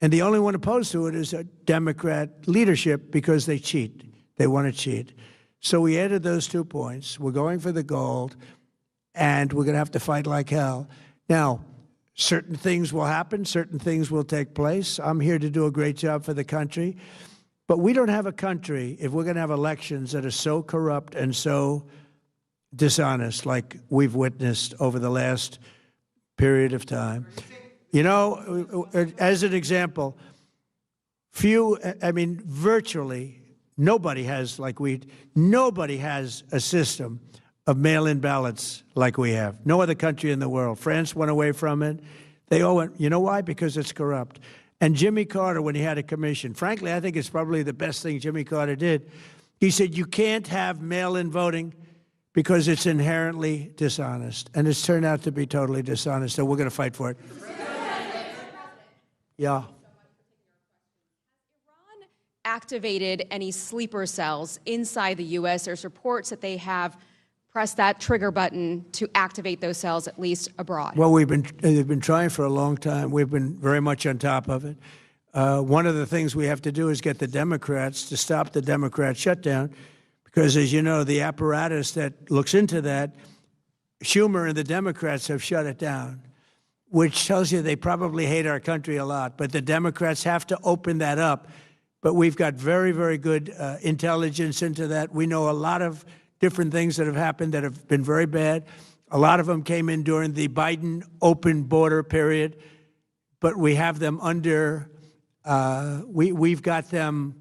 Speaker 2: And the only one opposed to it is a Democrat leadership because they cheat. They want to cheat. So we added those 2 points. We're going for the gold, and we're going to have to fight like hell. Now, certain things will happen. Certain things will take place. I'm here to do a great job for the country. But we don't have a country, if we're going to have elections that are so corrupt and so dishonest like we've witnessed over the last period of time. You know, as an example, virtually nobody has nobody has a system of mail-in ballots like we have. No other country in the world. France went away from it. They all went, you know why? Because it's corrupt. And Jimmy Carter, when he had a commission, frankly, I think it's probably the best thing Jimmy Carter did. He said, you can't have mail-in voting because it's inherently dishonest. And it's turned out to be totally dishonest, so we're going to fight for it. Yeah.
Speaker 20: Activated any sleeper cells inside the U.S. There's reports that they have pressed that trigger button to activate those cells, at least abroad.
Speaker 2: Well, they've been trying for a long time. We've been very much on top of it. One of the things we have to do is get the Democrats to stop the Democrat shutdown, because, as you know, the apparatus that looks into that, Schumer and the Democrats have shut it down, which tells you they probably hate our country a lot. But the Democrats have to open that up. But we've got very, very good intelligence into that. We know a lot of different things that have happened that have been very bad. A lot of them came in during the Biden open border period, but we have them under, we've got them,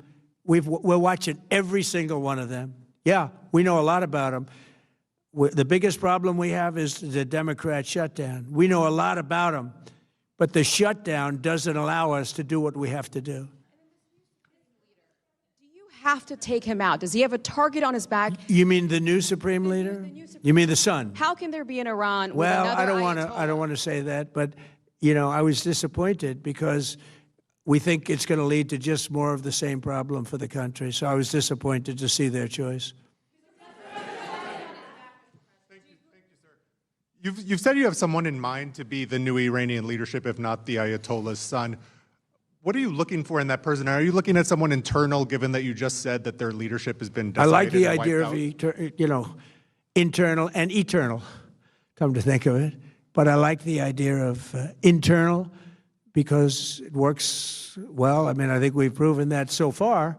Speaker 2: we're watching every single one of them. Yeah, we know a lot about them. The biggest problem we have is the Democrat shutdown. We know a lot about them, but the shutdown doesn't allow us to do what we have to do.
Speaker 20: Have to take him out. Does he have a target on his back?
Speaker 2: You mean the new Supreme Leader? You mean the son?
Speaker 20: How can there be an Iran with
Speaker 2: well,
Speaker 20: another
Speaker 2: I don't want to say that, but you know, I was disappointed because we think it's going to lead to just more of the same problem for the country. So I was disappointed to see their choice.
Speaker 1: You've said you have someone in mind to be the new Iranian leadership, if not the Ayatollah's son. What are you looking for in that person? Are you looking at someone internal, given that you just said that their leadership has been decided?
Speaker 2: I like the
Speaker 1: and
Speaker 2: idea of, internal and eternal, come to think of it. But I like the idea of internal because it works well. I mean, I think we've proven that so far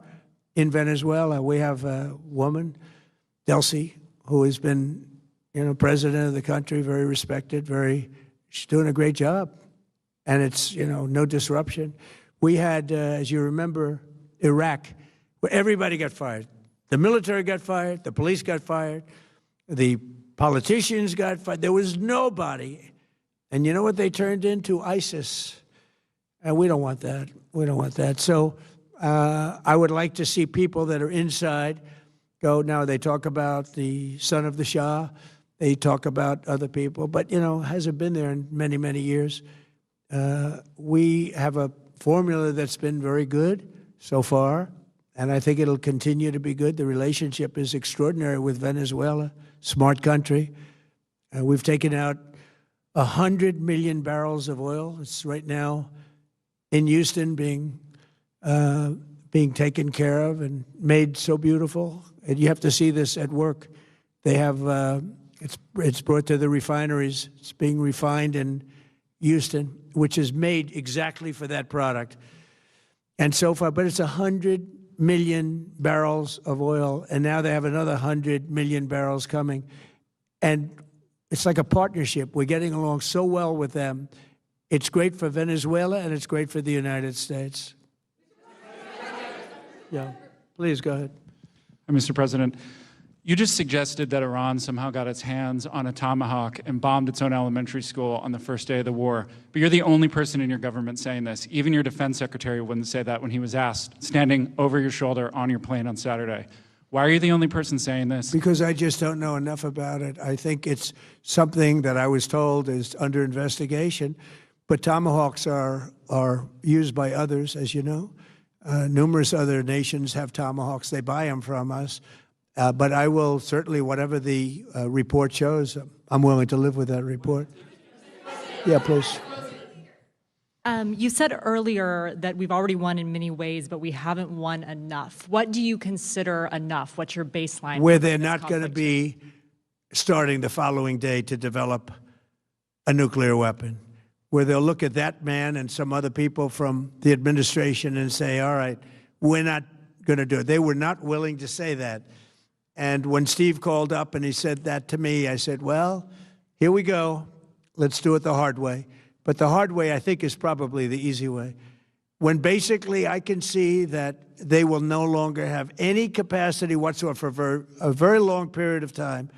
Speaker 2: in Venezuela. We have a woman, Delcy, who has been, president of the country, very respected, she's doing a great job. And it's, no disruption. We had, as you remember, Iraq, where everybody got fired. The military got fired, the police got fired, the politicians got fired. There was nobody. And you know what they turned into? ISIS. And we don't want that. We don't want that. So I would like to see people that are inside go. Now, they talk about the son of the Shah. They talk about other people. But, hasn't been there in many, many years. We have a formula that's been very good so far, and I think it'll continue to be good. The relationship is extraordinary with Venezuela, smart country. We've taken out 100 million barrels of oil. It's right now in Houston being taken care of and made so beautiful. And you have to see this at work. They have, it's brought to the refineries. It's being refined in Houston, which is made exactly for that product. And so far, but it's 100 million barrels of oil, and now they have another 100 million barrels coming. And it's like a partnership. We're getting along so well with them. It's great for Venezuela, and it's great for the United States. Yeah, please go ahead.
Speaker 3: Mr. President, you just suggested that Iran somehow got its hands on a Tomahawk and bombed its own elementary school on the first day of the war. But you're the only person in your government saying this. Even your defense secretary wouldn't say that when he was asked, standing over your shoulder on your plane on Saturday. Why are you the only person saying this?
Speaker 2: Because I just don't know enough about it. I think it's something that I was told is under investigation. But Tomahawks are used by others, as you know. Numerous other nations have Tomahawks. They buy them from us. But I will certainly, whatever the report shows, I'm willing to live with that report. Yeah, please.
Speaker 5: You said earlier that we've already won in many ways, but we haven't won enough. What do you consider enough? What's your baseline?
Speaker 2: Where they're not going to be starting the following day to develop a nuclear weapon. Where they'll look at that man and some other people from the administration and say, all right, we're not going to do it. They were not willing to say that. And when Steve called up and he said that to me, I said, well, here we go. Let's do it the hard way. But the hard way, I think, is probably the easy way. When basically I can see that they will no longer have any capacity whatsoever for a very long period of time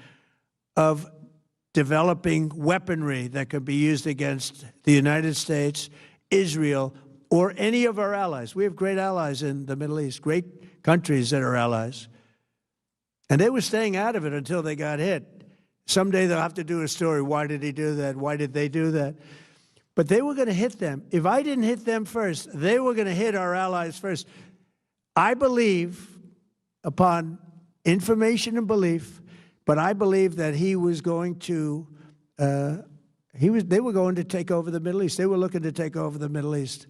Speaker 2: of developing weaponry that could be used against the United States, Israel, or any of our allies. We have great allies in the Middle East, great countries that are allies. And they were staying out of it until they got hit. Someday they'll have to do a story. Why did he do that? Why did they do that? But they were going to hit them. If I didn't hit them first, they were going to hit our allies first. I believe, upon information and belief, but I believe that he was going to, they were going to take over the Middle East. They were looking to take over the Middle East.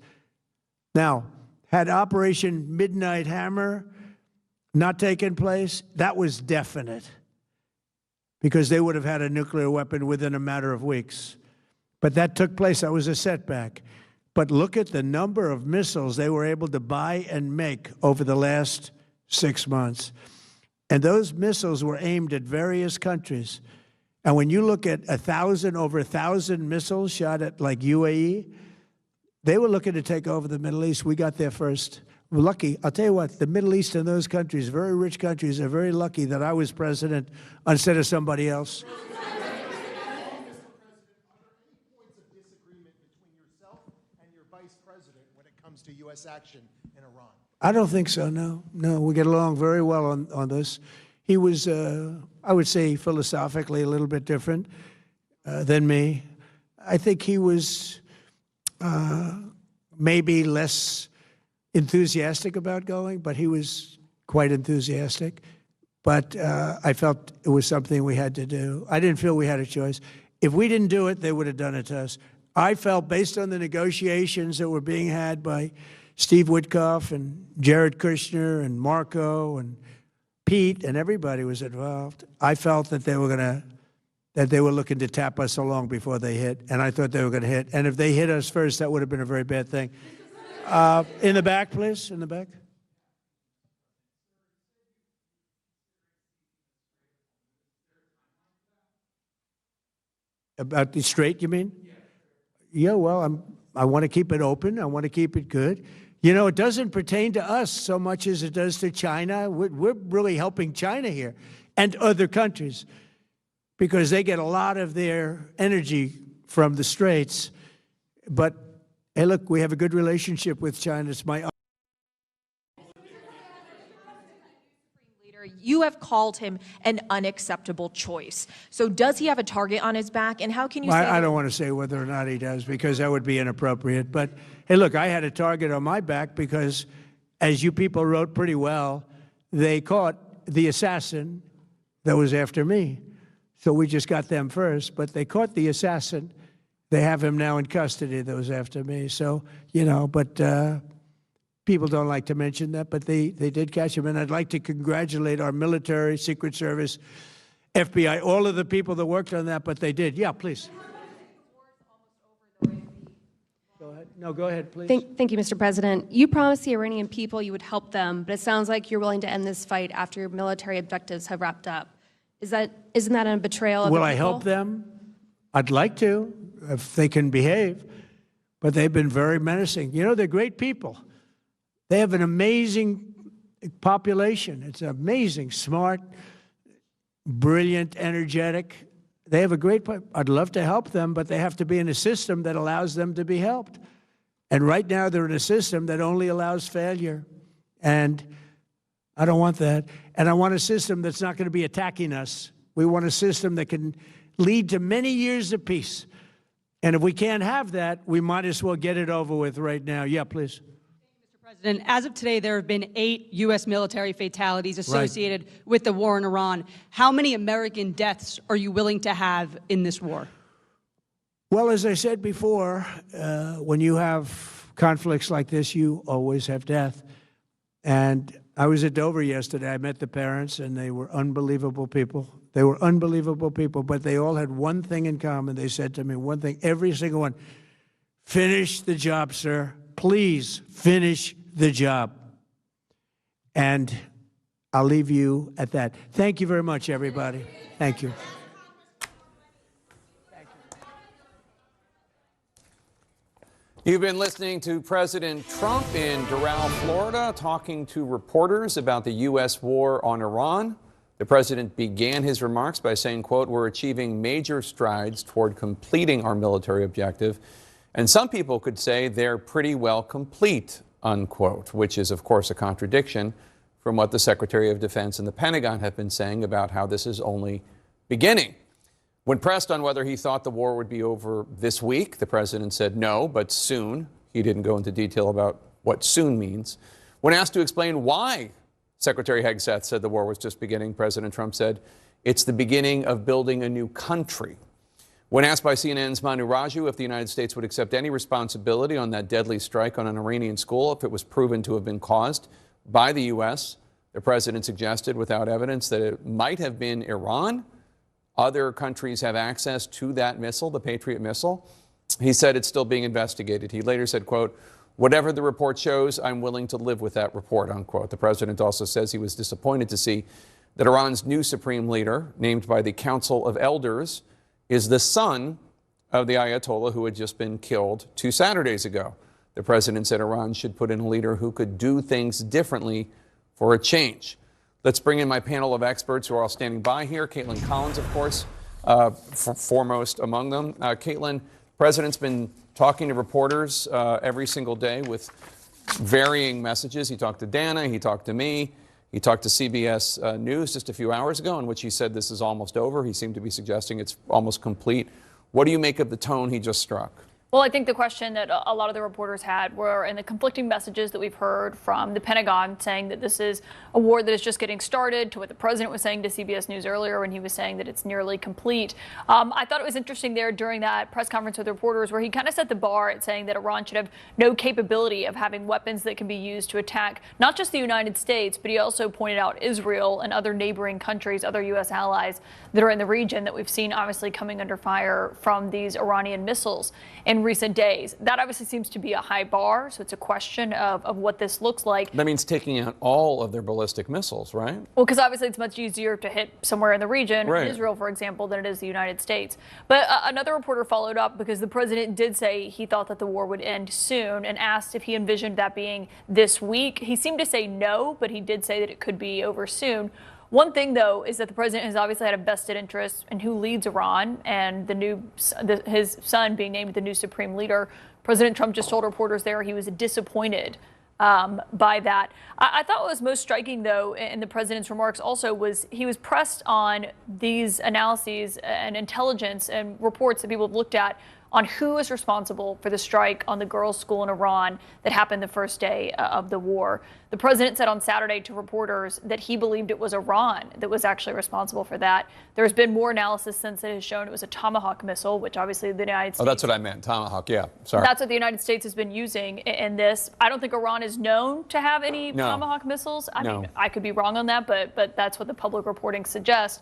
Speaker 2: Now, had Operation Midnight Hammer not taken place, that was definite, because they would have had a nuclear weapon within a matter of weeks. But that took place. That was a setback. But look at the number of missiles they were able to buy and make over the last 6 months. And those missiles were aimed at various countries. And when you look at over 1,000 missiles shot at like UAE, they were looking to take over the Middle East. We got there first. We're lucky. I'll tell you what, the Middle East and those countries, very rich countries, are very lucky that I was president instead of somebody else.
Speaker 8: To U.S. action in Iran?
Speaker 2: I don't think so, no. No, we get along very well on this. He was, I would say, philosophically a little bit different than me. I think he was maybe less enthusiastic about going, but he was quite enthusiastic. But I felt it was something we had to do. I didn't feel we had a choice. If we didn't do it, they would have done it to us. I felt, based on the negotiations that were being had by Steve Witkoff and Jared Kushner and Marco and Pete, and everybody was involved, I felt that they were looking to tap us along before they hit, and I thought they were going to hit. And if they hit us first, that would have been a very bad thing. In the back, please, in the back. About the Strait, you mean? Yeah, well, I want to keep it open. I want to keep it good. You know, it doesn't pertain to us so much as it does to China. We're really helping China here and other countries because they get a lot of their energy from the Straits. But, hey, look, we have a good relationship with China. It's my
Speaker 20: You have called him an unacceptable choice. So does he have a target on his back? And how can you say
Speaker 2: I don't want to say whether or not he does, because that would be inappropriate. But, hey, look, I had a target on my back because, as you people wrote pretty well, they caught the assassin that was after me. So we just got them first. But they caught the assassin. They have him now in custody that was after me. So, you know, but people don't like to mention that, but they did catch him. And I'd like to congratulate our military, Secret Service, FBI, all of the people that worked on that, but they did. Yeah, please. Go ahead. No, go ahead, please.
Speaker 23: Thank you, Mr. President. You promised the Iranian people you would help them, but it sounds like you're willing to end this fight after your military objectives have wrapped up. Isn't that a betrayal of the people?
Speaker 2: Will I help them? I'd like to, if they can behave, but they've been very menacing. You know, they're great people. They have an amazing population. It's amazing, smart, brilliant, energetic. They have a great, I'd love to help them, but they have to be in a system that allows them to be helped. And right now they're in a system that only allows failure. And I don't want that. And I want a system that's not going to be attacking us. We want a system that can lead to many years of peace. And if we can't have that, we might as well get it over with right now. Yeah, please.
Speaker 4: President, as of today, there have been 8 U.S. military fatalities associated with the war in Iran. How many American deaths are you willing to have in this war?
Speaker 2: Well, as I said before, when you have conflicts like this, you always have death. And I was at Dover yesterday. I met the parents, and they were unbelievable people. They were unbelievable people, but they all had one thing in common. They said to me one thing, every single one: finish the job, sir. Please finish the job. And I'll leave you at that. Thank you very much, everybody. Thank you.
Speaker 6: You've been listening to President Trump in Doral, Florida, talking to reporters about the U.S. war on Iran. The president began his remarks by saying, quote, "We're achieving major strides toward completing our military objective. And some people could say they're pretty well complete," unquote, which is, of course, a contradiction from what the Secretary of Defense and the Pentagon have been saying about how this is only beginning. When pressed on whether he thought the war would be over this week, the president said no, but soon. He didn't go into detail about what soon means. When asked to explain why Secretary Hegseth said the war was just beginning, President Trump said, "It's the beginning of building a new country." When asked by CNN's Manu Raju if the United States would accept any responsibility on that deadly strike on an Iranian school if it was proven to have been caused by the U.S., the president suggested without evidence that it might have been Iran. Other countries have access to that missile, the Patriot missile. He said it's still being investigated. He later said, quote, "Whatever the report shows, I'm willing to live with that report," unquote. The president also says he was disappointed to see that Iran's new supreme leader, named by the Council of Elders, is the son of the Ayatollah who had just been killed 2 Saturdays ago. The president said Iran should put in a leader who could do things differently for a change. Let's bring in my panel of experts who are all standing by here. Caitlin Collins, of course, foremost among them. Caitlin, the president's been talking to reporters every single day with varying messages. He talked to Dana, he talked to me, he talked to CBS News just a few hours ago, in which he said this is almost over. He seemed to be suggesting it's almost complete. What do you make of the tone he just struck?
Speaker 10: Well, I think the question that a lot of the reporters had were in the conflicting messages that we've heard from the Pentagon saying that this is a war that is just getting started, to what the president was saying to CBS News earlier when he was saying that it's nearly complete. I thought it was interesting there during that press conference with reporters where he kind of set the bar at saying that Iran should have no capability of having weapons that can be used to attack not just the United States, but he also pointed out Israel and other neighboring countries, other U.S. allies that are in the region that we've seen obviously coming under fire from these Iranian missiles in recent days. That obviously seems to be a high bar, so it's a question of what this looks like.
Speaker 6: That means taking out all of their ballistic missiles, right?
Speaker 10: Well, because obviously it's much easier to hit somewhere in the region,
Speaker 6: Right.
Speaker 10: Israel, for example, than it is the United States. But another reporter followed up because the president did say he thought that the war would end soon and asked if he envisioned that being this week. He seemed to say no, but he did say that it could be over soon. One thing, though, is that the president has obviously had a vested interest in who leads Iran, and his son being named the new supreme leader. President Trump just told reporters there he was disappointed by that. I thought what was most striking, though, in the president's remarks also was he was pressed on these analyses and intelligence and reports that people have looked at on who is responsible for the strike on the girls' school in Iran that happened the first day of the war. The president said on Saturday to reporters that he believed it was Iran that was actually responsible for that. There's been more analysis since that has shown it was a Tomahawk missile, which obviously the United States...
Speaker 6: Oh, that's what I meant. Tomahawk, yeah. Sorry.
Speaker 10: That's what the United States has been using in this. I don't think Iran is known to have any Tomahawk missiles. I mean, I could be wrong on that, but that's what the public reporting suggests.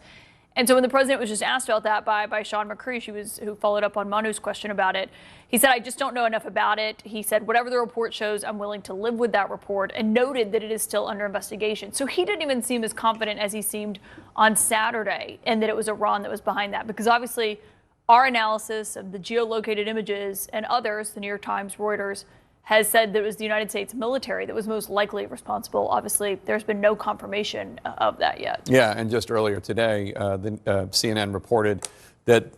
Speaker 10: And so when the president was just asked about that by Sean McCree, who followed up on Manu's question about it, he said, "I just don't know enough about it." He said, "Whatever the report shows, I'm willing to live with that report," and noted that it is still under investigation. So he didn't even seem as confident as he seemed on Saturday, and that it was Iran that was behind that. Because obviously our analysis of the geolocated images and others, the New York Times, Reuters, has said that it was the United States military that was most likely responsible. Obviously, there's been no confirmation of that yet.
Speaker 6: Yeah, and just earlier today, CNN reported that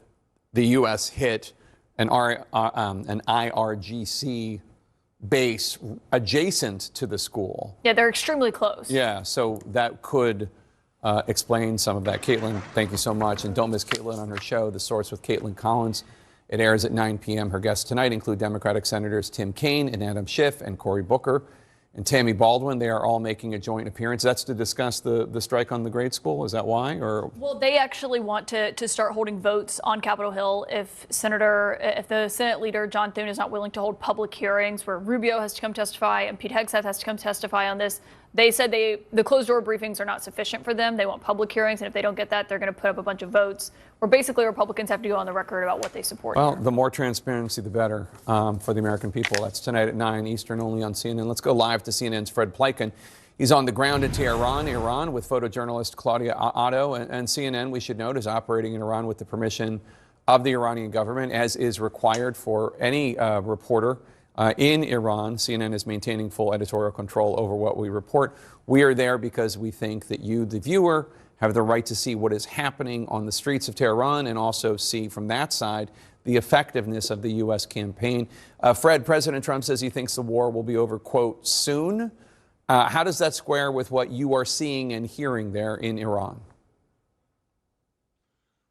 Speaker 6: the U.S. hit an IRGC base adjacent to the school.
Speaker 10: Yeah, they're extremely close.
Speaker 6: Yeah, so that could explain some of that. Caitlin, thank you so much. And don't miss Caitlin on her show, The Source with Caitlin Collins. It airs at 9 p.m. Her guests tonight include Democratic Senators Tim Kaine and Adam Schiff and Cory Booker. and Tammy Baldwin. They are all making a joint appearance. That's to discuss the strike on the grade school. Is that why? Or
Speaker 10: well, they actually want to start holding votes on Capitol Hill if the Senate leader John Thune is not willing to hold public hearings where Rubio has to come testify and Pete Hegseth has to come testify on this. They said the closed door briefings are not sufficient for them. They want public hearings, and if they don't get that, they're going to put up a bunch of votes where basically Republicans have to go on the record about what they support.
Speaker 6: Well, the more transparency, the better for the American people. That's tonight at 9 Eastern, only on CNN. Let's go live to CNN's Fred Pleitgen. He's on the ground in Tehran, Iran, with photojournalist Claudia Otto. And CNN, we should note, is operating in Iran with the permission of the Iranian government, as is required for any reporter in Iran. CNN is maintaining full editorial control over what we report. We are there because we think that you, the viewer, have the right to see what is happening on the streets of Tehran and also see from that side the effectiveness of the U.S. campaign. Fred, President Trump says he thinks the war will be over, quote, soon. How does that square with what you are seeing and hearing there in Iran?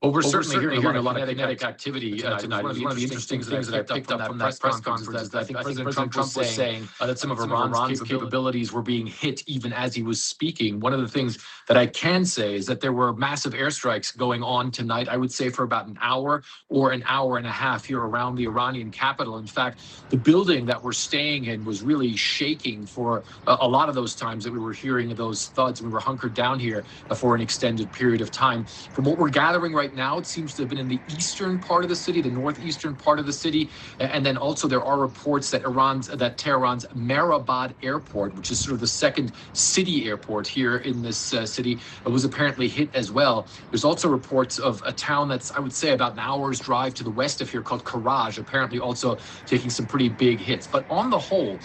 Speaker 13: Well, we're certainly hearing a lot of kinetic activity tonight. One of the interesting things that I picked up from that press conference is that I think President Trump was saying that some of Iran's capabilities were being hit even as he was speaking. One of the things that I can say is that there were massive airstrikes going on tonight, I would say for about an hour or an hour and a half here around the Iranian capital. In fact, the building that we're staying in was really shaking for a lot of those times that we were hearing those thuds. We were hunkered down here for an extended period of time. From what we're gathering right now, it seems to have been in the eastern part of the city, the northeastern part of the city, and then also there are reports that Tehran's Mehrabad airport, which is sort of the second city airport here in this city, was apparently hit as well. There's also reports of a town that's, I would say, about an hour's drive to the west of here called Karaj, apparently also taking some pretty big hits. But on the whole,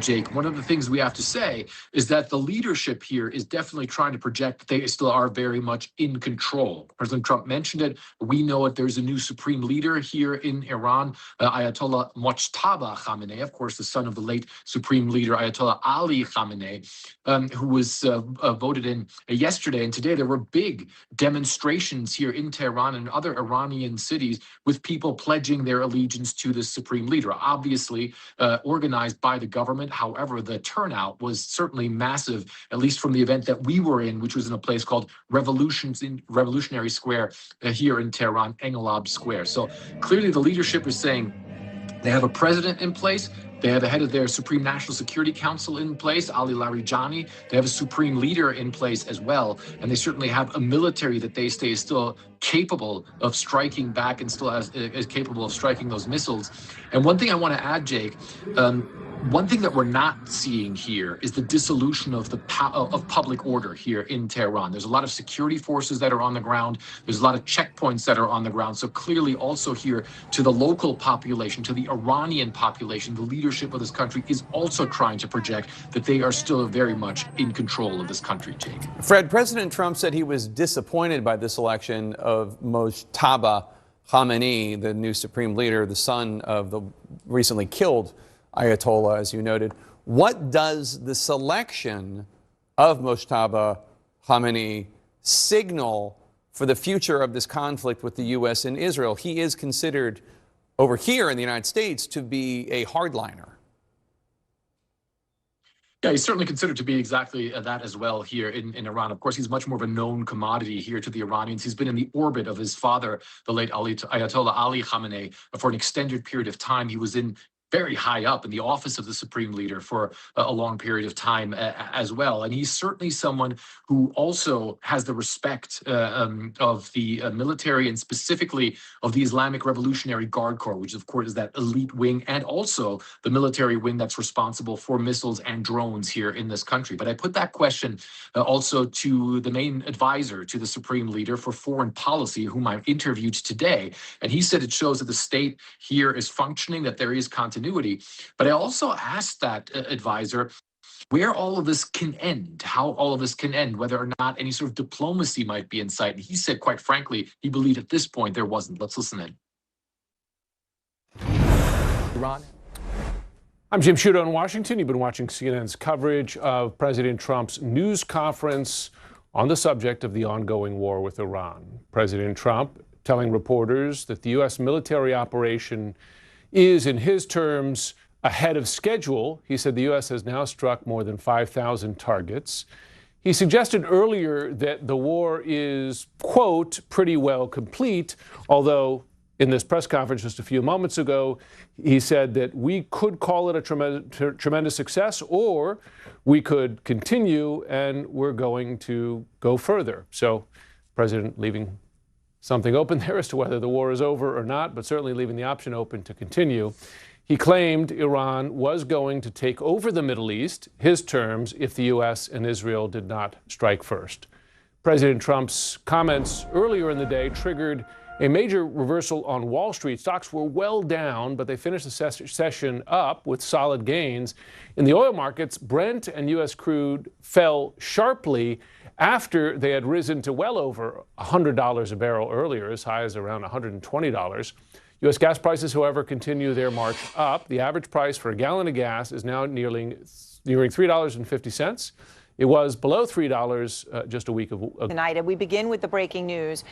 Speaker 13: Jake, one of the things we have to say is that the leadership here is definitely trying to project that they still are very much in control. President Trump mentioned it. We know it. There's a new supreme leader here in Iran, Ayatollah Mojtaba Khamenei, of course, the son of the late supreme leader Ayatollah Ali Khamenei, who was voted in yesterday. And today there were big demonstrations here in Tehran and other Iranian cities with people pledging their allegiance to the supreme leader, obviously organized by the government. However, the turnout was certainly massive, at least from the event that we were in, which was in a place called Revolutionary Square here in Tehran, Engelab Square. So clearly the leadership is saying they have a president in place. They have the head of their Supreme National Security Council in place, Ali Larijani. They have a supreme leader in place as well. And they certainly have a military that they say is still capable of striking back and still is capable of striking those missiles. And one thing I want to add, Jake, one thing that we're not seeing here is the dissolution of of public order here in Tehran. There's a lot of security forces that are on the ground. There's a lot of checkpoints that are on the ground. So clearly also here to the local population, to the Iranian population, the leadership of this country is also trying to project that they are still very much in control of this country, Jake.
Speaker 6: Fred, President Trump said he was disappointed by this election of Mojtaba Khamenei, the new supreme leader, the son of the recently killed Ayatollah, as you noted. What does the selection of Mojtaba Khamenei signal for the future of this conflict with the U.S. and Israel? He is considered over here in the United States to be a hardliner.
Speaker 13: Yeah, he's certainly considered to be exactly that as well here in Iran. Of course, he's much more of a known commodity here to the Iranians. He's been in the orbit of his father, the late Ayatollah Ali Khamenei, for an extended period of time. He was in very high up in the office of the supreme leader for a long period of time as well. And he's certainly someone who also has the respect of the military and specifically of the Islamic Revolutionary Guard Corps, which of course is that elite wing, and also the military wing that's responsible for missiles and drones here in this country. But I put that question also to the main advisor to the supreme leader for foreign policy, whom I interviewed today. And he said it shows that the state here is functioning, that there is continuity. But I also asked that advisor where all of this can end, how all of this can end, whether or not any sort of diplomacy might be in sight. And he said, quite frankly, he believed at this point there wasn't. Let's listen in.
Speaker 9: Iran. I'm Jim Sciutto in Washington. You've been watching CNN's coverage of President Trump's news conference on the subject of the ongoing war with Iran. President Trump telling reporters that the U.S. military operation is, in his terms, ahead of schedule. He said the U.S. has now struck more than 5,000 targets. He suggested earlier that the war is, quote, pretty well complete, although in this press conference just a few moments ago, he said that we could call it a tremendous success, or we could continue and we're going to go further. So, President leaving something open there as to whether the war is over or not, but certainly leaving the option open to continue. He claimed Iran was going to take over the Middle East, his terms, if the U.S. and Israel did not strike first. President Trump's comments earlier in the day triggered a major reversal on Wall Street. Stocks were well down, but they finished the session up with solid gains. In the oil markets, Brent and U.S. crude fell sharply after they had risen to well over $100 a barrel earlier, as high as around $120. U.S. gas prices, however, continue their march up. The average price for a gallon of gas is now nearing $3.50. It was below $3 just a week ago.
Speaker 14: Tonight, and we begin with the breaking news.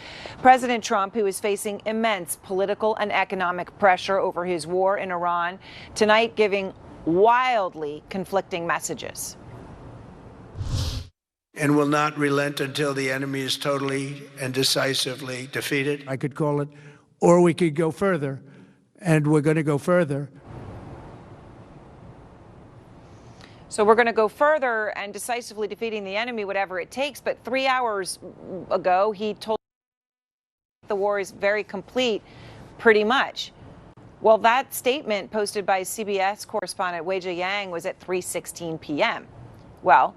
Speaker 14: President Trump, who is facing immense political and economic pressure over his war in Iran, tonight giving wildly conflicting messages.
Speaker 2: And will not relent until the enemy is totally and decisively defeated. I could call it, or we could go further, and we're going to go further.
Speaker 14: So we're going to go further and decisively defeating the enemy, whatever it takes. But 3 hours ago, he told the war is very complete, pretty much. Well, that statement posted by CBS correspondent Weijia Yang was at 3:16 p.m. Well,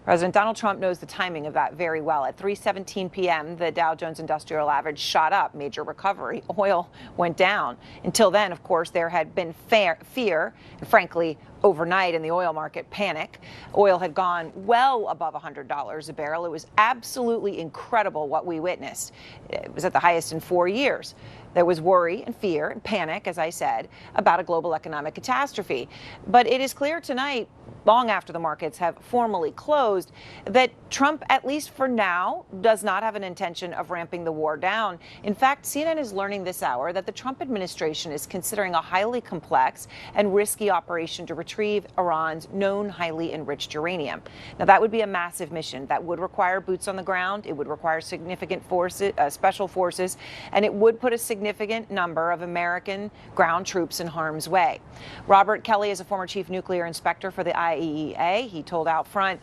Speaker 14: President Donald Trump knows the timing of that very well. At 3:17 p.m., the Dow Jones Industrial Average shot up, major recovery. Oil went down. Until then, of course, there had been fear, and frankly, overnight in the oil market, panic. Oil had gone well above $100 a barrel. It was absolutely incredible what we witnessed. It was at the highest in 4 years. There was worry and fear and panic, as I said, about a global economic catastrophe. But it is clear tonight, long after the markets have formally closed, that Trump, at least for now, does not have an intention of ramping the war down. In fact, CNN is learning this hour that the Trump administration is considering a highly complex and risky operation to retrieve Iran's known highly enriched uranium. Now, that would be a massive mission. That would require boots on the ground. It would require significant forces, special forces, and it would put a significant number of American ground troops in harm's way. Robert Kelly is a former chief nuclear inspector for the IAEA. He told out front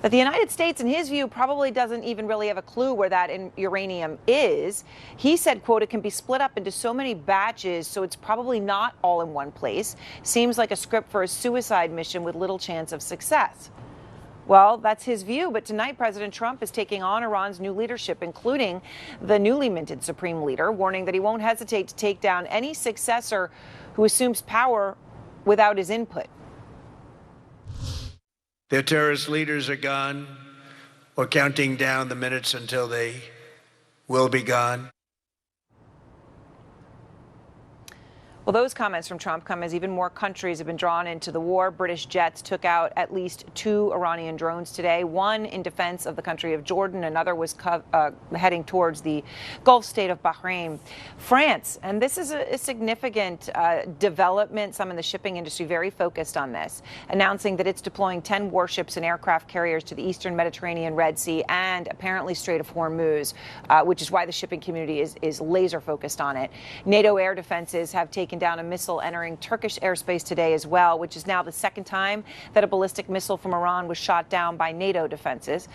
Speaker 14: that the United States, in his view, probably doesn't even really have a clue where that uranium is. He said, quote, it can be split up into so many batches, so it's probably not all in one place. Seems like a script for a suicide mission with little chance of success. Well, that's his view, but tonight President Trump is taking on Iran's new leadership, including the newly minted supreme leader, warning that he won't hesitate to take down any successor who assumes power without his input.
Speaker 2: Their terrorist leaders are gone, or counting down the minutes until they will be gone.
Speaker 14: Well, those comments from Trump come as even more countries have been drawn into the war. British jets took out at least 2 Iranian drones today, one in defense of the country of Jordan. Another was heading towards the Gulf state of Bahrain. France, and this is a significant development, some in the shipping industry very focused on this, announcing that it's deploying 10 warships and aircraft carriers to the eastern Mediterranean, Red Sea, and apparently Strait of Hormuz, which is why the shipping community is laser focused on it. NATO air defenses have taken down a missile entering Turkish airspace today as well, which is now the second time that a ballistic missile from Iran was shot down by NATO defenses.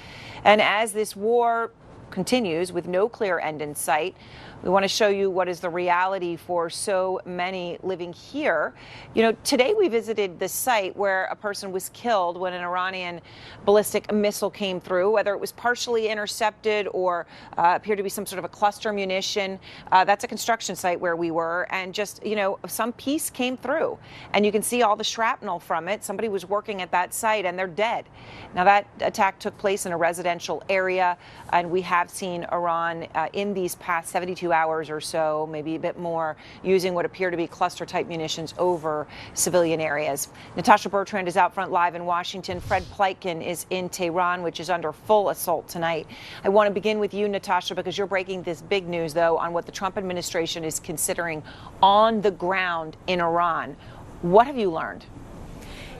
Speaker 14: And as this war continues with no clear end in sight, we want to show you what is the reality for so many living here. You know, today we visited the site where a person was killed when an Iranian ballistic missile came through, whether it was partially intercepted or appeared to be some sort of a cluster munition. That's a construction site where we were, and just, you know, some piece came through, and you can see all the shrapnel from it. Somebody was working at that site, and they're dead. Now, that attack took place in a residential area, and we have seen Iran in these past 72 hours or so, maybe a bit more, using what appear to be cluster-type munitions over civilian areas. Natasha Bertrand is out front live in Washington. Fred Pleitgen is in Tehran, which is under full assault tonight. I want to begin with you, Natasha, because you're breaking this big news, though, on what the Trump administration is considering on the ground in Iran. What have you learned?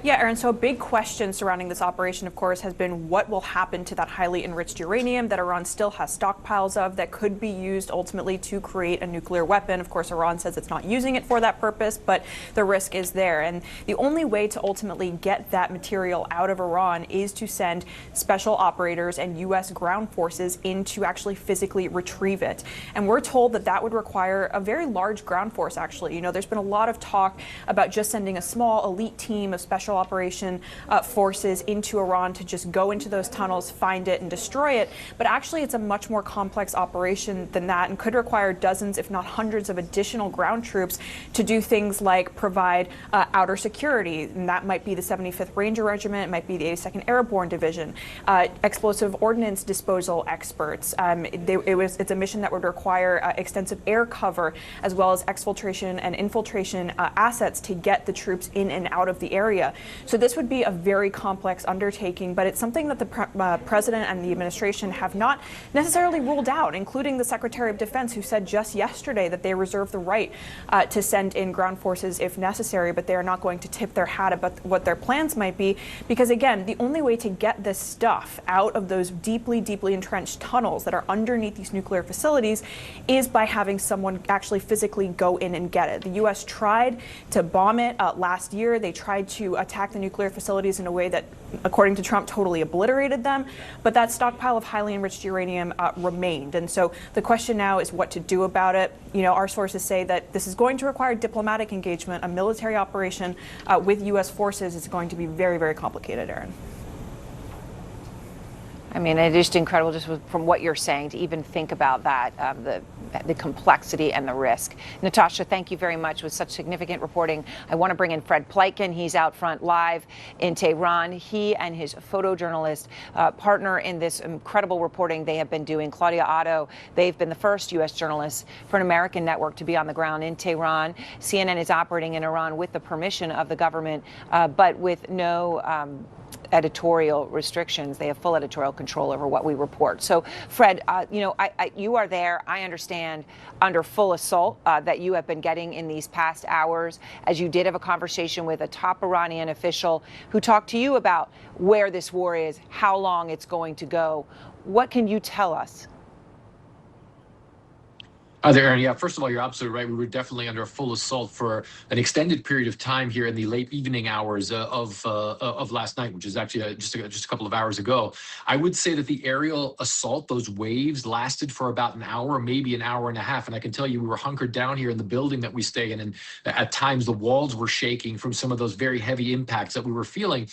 Speaker 11: Yeah, Aaron, so a big question surrounding this operation, of course, has been what will happen to that highly enriched uranium that Iran still has stockpiles of that could be used ultimately to create a nuclear weapon. Of course, Iran says it's not using it for that purpose, but the risk is there. And the only way to ultimately get that material out of Iran is to send special operators and U.S. ground forces in to actually physically retrieve it. And we're told that that would require a very large ground force, actually. You know, there's been a lot of talk about just sending a small elite team of special operation forces into Iran to just go into those tunnels, find it, and destroy it. But actually, it's a much more complex operation than that and could require dozens, if not hundreds, of additional ground troops to do things like provide outer security. And that might be the 75th Ranger Regiment, it might be the 82nd Airborne Division, explosive ordnance disposal experts. It's a mission that would require extensive air cover as well as exfiltration and infiltration assets to get the troops in and out of the area. So this would be a very complex undertaking, but it's something that the president and the administration have not necessarily ruled out, including the Secretary of Defense, who said just yesterday that they reserve the right to send in ground forces if necessary, but they are not going to tip their hat about what their plans might be, because again, the only way to get this stuff out of those deeply, deeply entrenched tunnels that are underneath these nuclear facilities is by having someone actually physically go in and get it. The U.S. tried to bomb it last year. They tried to attack the nuclear facilities in a way that, according to Trump, totally obliterated them. But that stockpile of highly enriched uranium remained. And so the question now is what to do about it. You know, our sources say that this is going to require diplomatic engagement. A military operation with U.S. forces is going to be very, very complicated, Aaron.
Speaker 14: I mean, it's just incredible just from what you're saying to even think about that, the complexity and the risk. Natasha, thank you very much with such significant reporting. I want to bring in Fred Pleitgen. He's out front live in Tehran. He and his photojournalist partner in this incredible reporting they have been doing, Claudia Otto. They've been the first U.S. journalists for an American network to be on the ground in Tehran. CNN is operating in Iran with the permission of the government, but with no editorial restrictions. They have full editorial control over what we report. So, Fred, you are there. I understand under full assault that you have been getting in these past hours, as you did have a conversation with a top Iranian official who talked to you about where this war is, how long it's going to go. What can you tell us?
Speaker 13: Hi there, Aaron. Yeah, first of all, you're absolutely right. We were definitely under full assault for an extended period of time here in the late evening hours of last night, which is actually just a couple of hours ago. I would say that the aerial assault, those waves, lasted for about an hour, maybe an hour and a half. And I can tell you, we were hunkered down here in the building that we stay in, and at times the walls were shaking from some of those very heavy impacts that we were feeling.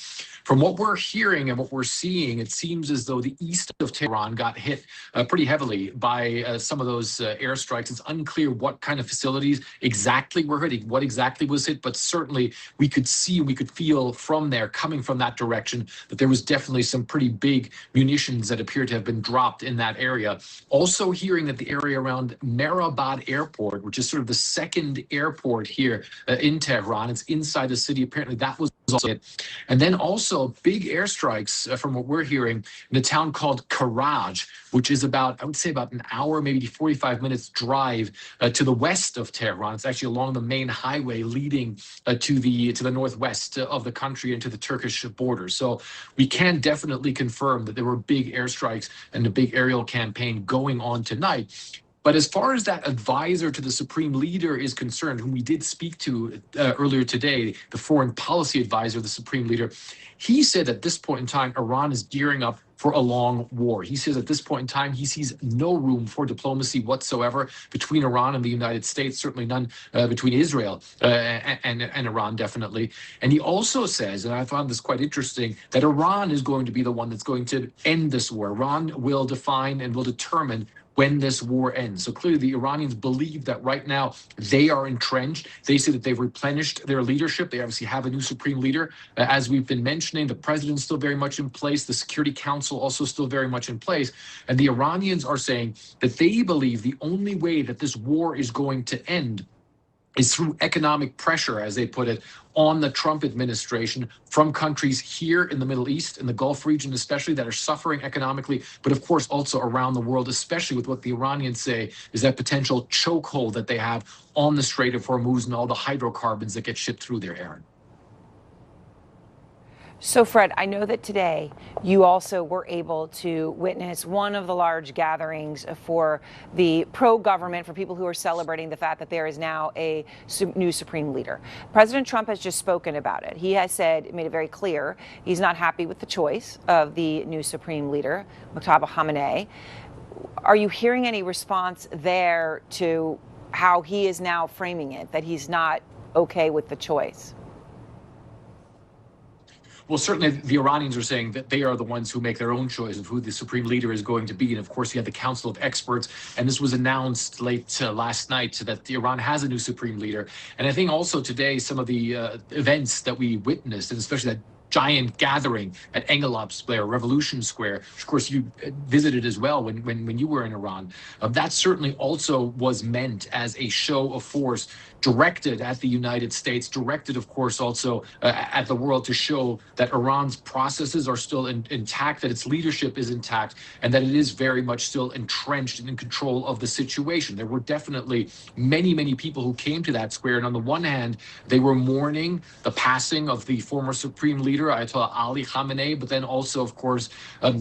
Speaker 13: From what we're hearing and what we're seeing, it seems as though the east of Tehran got hit pretty heavily by some of those airstrikes. It's unclear what kind of facilities exactly were hit, what exactly was hit, but certainly we could see, we could feel from there, coming from that direction, that there was definitely some pretty big munitions that appeared to have been dropped in that area. Also hearing that the area around Mehrabad Airport, which is sort of the second airport here in Tehran, it's inside the city, apparently that was also hit. And then also big airstrikes from what we're hearing in a town called Karaj, which is about, I would say about an hour, maybe 45 minutes drive to the west of Tehran. It's actually along the main highway leading to the northwest of the country and to the Turkish border. So we can definitely confirm that there were big airstrikes and a big aerial campaign going on tonight. But as far as that advisor to the supreme leader is concerned, whom we did speak to earlier today, the foreign policy advisor of the supreme leader, he said at this point in time, Iran is gearing up for a long war. He says at this point in time, he sees no room for diplomacy whatsoever between Iran and the United States, certainly none between Israel and Iran, definitely. And he also says, and I found this quite interesting, that Iran is going to be the one that's going to end this war. Iran will define and will determine when this war ends. So clearly the Iranians believe that right now they are entrenched. They say that they've replenished their leadership. They obviously have a new supreme leader. As we've been mentioning, the president's still very much in place. The Security Council also still very much in place. And the Iranians are saying that they believe the only way that this war is going to end is through economic pressure, as they put it, on the Trump administration from countries here in the Middle East, in the Gulf region especially, that are suffering economically, but of course also around the world, especially with what the Iranians say is that potential chokehold that they have on the Strait of Hormuz and all the hydrocarbons that get shipped through there, Aaron.
Speaker 14: So, Fred, I know that today you also were able to witness one of the large gatherings for the pro-government, for people who are celebrating the fact that there is now a new supreme leader. President Trump has just spoken about it. He has said, made it very clear, he's not happy with the choice of the new supreme leader, Mojtaba Khamenei. Are you hearing any response there to how he is now framing it, that he's not okay with the choice?
Speaker 13: Well, certainly the Iranians are saying that they are the ones who make their own choice of who the supreme leader is going to be. And of course, you have the Council of Experts. And this was announced late last night that Iran has a new supreme leader. And I think also today, some of the events that we witnessed, and especially that giant gathering at Engelab Square, Revolution Square, which of course you visited as well when you were in Iran. That certainly also was meant as a show of force directed at the United States, directed, of course, also at the world to show that Iran's processes are still intact, that its leadership is intact, and that it is very much still entrenched and in control of the situation. There were definitely many, many people who came to that square. And on the one hand, they were mourning the passing of the former supreme leader, Ayatollah Ali Khamenei, but then also, of course,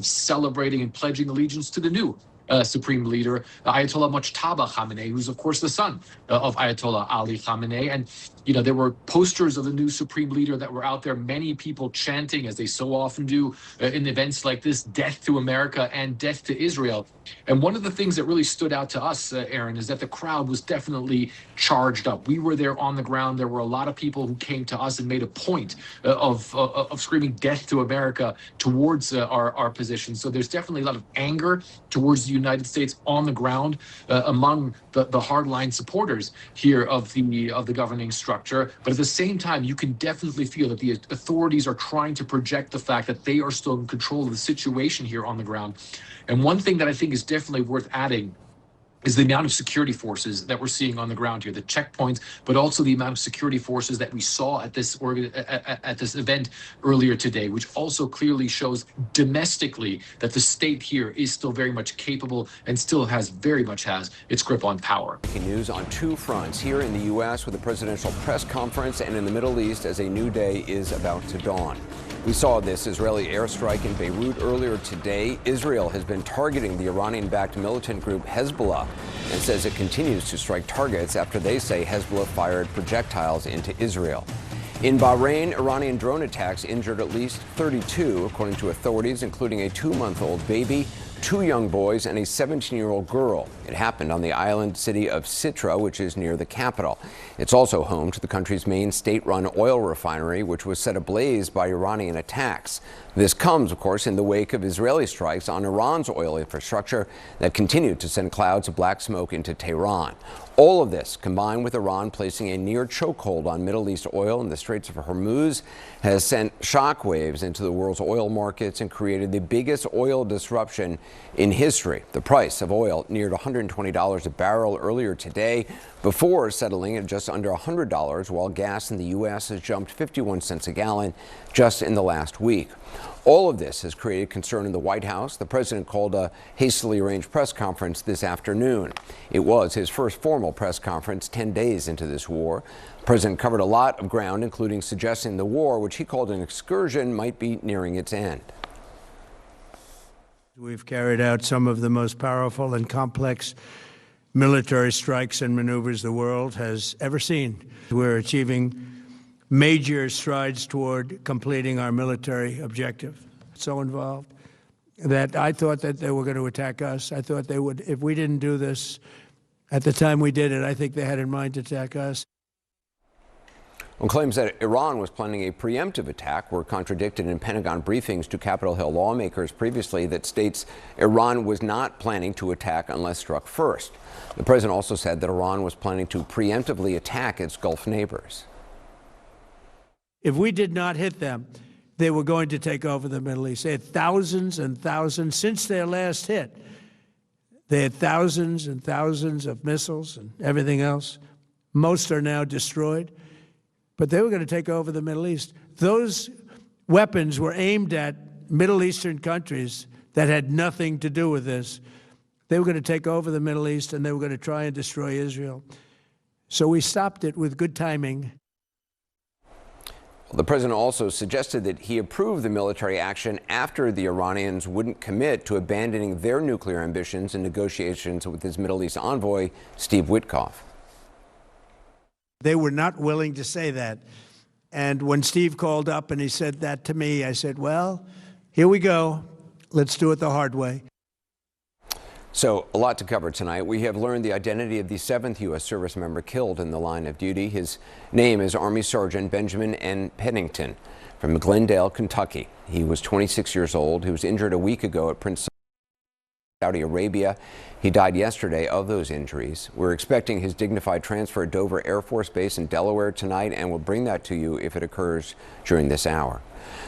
Speaker 13: celebrating and pledging allegiance to the new supreme leader, Ayatollah Mojtaba Khamenei, who's of course the son of Ayatollah Ali Khamenei. And you know, there were posters of the new supreme leader that were out there, many people chanting, as they so often do in events like this, death to America and death to Israel. And one of the things that really stood out to us, Aaron, is that the crowd was definitely charged up. We were there on the ground. There were a lot of people who came to us and made a point of screaming death to America towards our position. So there's definitely a lot of anger towards the United States on the ground among the hardline supporters here of the governing structure. But at the same time, you can definitely feel that the authorities are trying to project the fact that they are still in control of the situation here on the ground. And one thing that I think is definitely worth adding is the amount of security forces that we're seeing on the ground here, the checkpoints, but also the amount of security forces that we saw at this event earlier today, which also clearly shows domestically that the state here is still very much capable and still very much has its grip on power.
Speaker 12: News on two fronts, here in the U.S. with a presidential press conference, and in the Middle East as a new day is about to dawn. We saw this Israeli airstrike in Beirut earlier today. Israel has been targeting the Iranian-backed militant group Hezbollah and says it continues to strike targets after they say Hezbollah fired projectiles into Israel. In Bahrain, Iranian drone attacks injured at least 32, according to authorities, including a 2-month-old baby, 2 young boys, and a 17-year-old girl. It happened on the island city of Sitra, which is near the capital. It's also home to the country's main state-run oil refinery, which was set ablaze by Iranian attacks. This comes, of course, in the wake of Israeli strikes on Iran's oil infrastructure that continued to send clouds of black smoke into Tehran. All of this, combined with Iran placing a near chokehold on Middle East oil in the Straits of Hormuz, has sent shockwaves into the world's oil markets and created the biggest oil disruption in history. The price of oil neared $120 a barrel earlier today, before settling at just under $100, while gas in the U.S. has jumped 51 cents a gallon just in the last week. All of this has created concern in the White House. The president called a hastily arranged press conference this afternoon. It was his first formal press conference 10 days into this war. The president covered a lot of ground, including suggesting the war, which he called an excursion, might be nearing its end.
Speaker 2: We've carried out some of the most powerful and complex military strikes and maneuvers the world has ever seen. We're achieving major strides toward completing our military objective. So involved that I thought that they were going to attack us. I thought they would, if we didn't do this at the time we did it, I think they had in mind to attack us.
Speaker 12: Well, claims that Iran was planning a preemptive attack were contradicted in Pentagon briefings to Capitol Hill lawmakers previously that states Iran was not planning to attack unless struck first. The president also said that Iran was planning to preemptively attack its Gulf neighbors.
Speaker 2: If we did not hit them, they were going to take over the Middle East. They had thousands and thousands since their last hit. They had thousands and thousands of missiles and everything else. Most are now destroyed. But they were going to take over the Middle East. Those weapons were aimed at Middle Eastern countries that had nothing to do with this. They were going to take over the Middle East, and they were going to try and destroy Israel. So we stopped it with good timing.
Speaker 12: The president also suggested that he approved the military action after the Iranians wouldn't commit to abandoning their nuclear ambitions in negotiations with his Middle East envoy, Steve Witkoff.
Speaker 2: They were not willing to say that. And when Steve called up and he said that to me, I said, well, here we go. Let's do it the hard way.
Speaker 12: So, a lot to cover tonight. We have learned the identity of the 7th U.S. service member killed in the line of duty. His name is Army Sergeant Benjamin N. Pennington from Glendale, Kentucky. He was 26 years old. He was injured a week ago at Prince Saudi Arabia. He died yesterday of those injuries. We're expecting his dignified transfer at Dover Air Force Base in Delaware tonight, and we'll bring that to you if it occurs during this hour.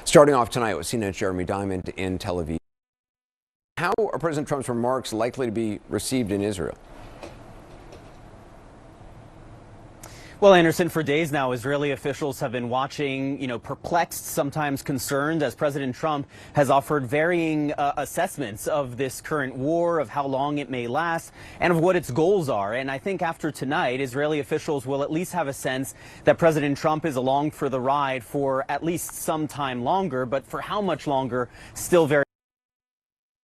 Speaker 12: Starting off tonight with CNN's Jeremy Diamond in Tel Aviv. How are President Trump's remarks likely to be received in Israel?
Speaker 15: Well, Anderson, for days now, Israeli officials have been watching, perplexed, sometimes concerned, as President Trump has offered varying assessments of this current war, of how long it may last, and of what its goals are. And I think after tonight, Israeli officials will at least have a sense that President Trump is along for the ride for at least some time longer, but for how much longer, still very.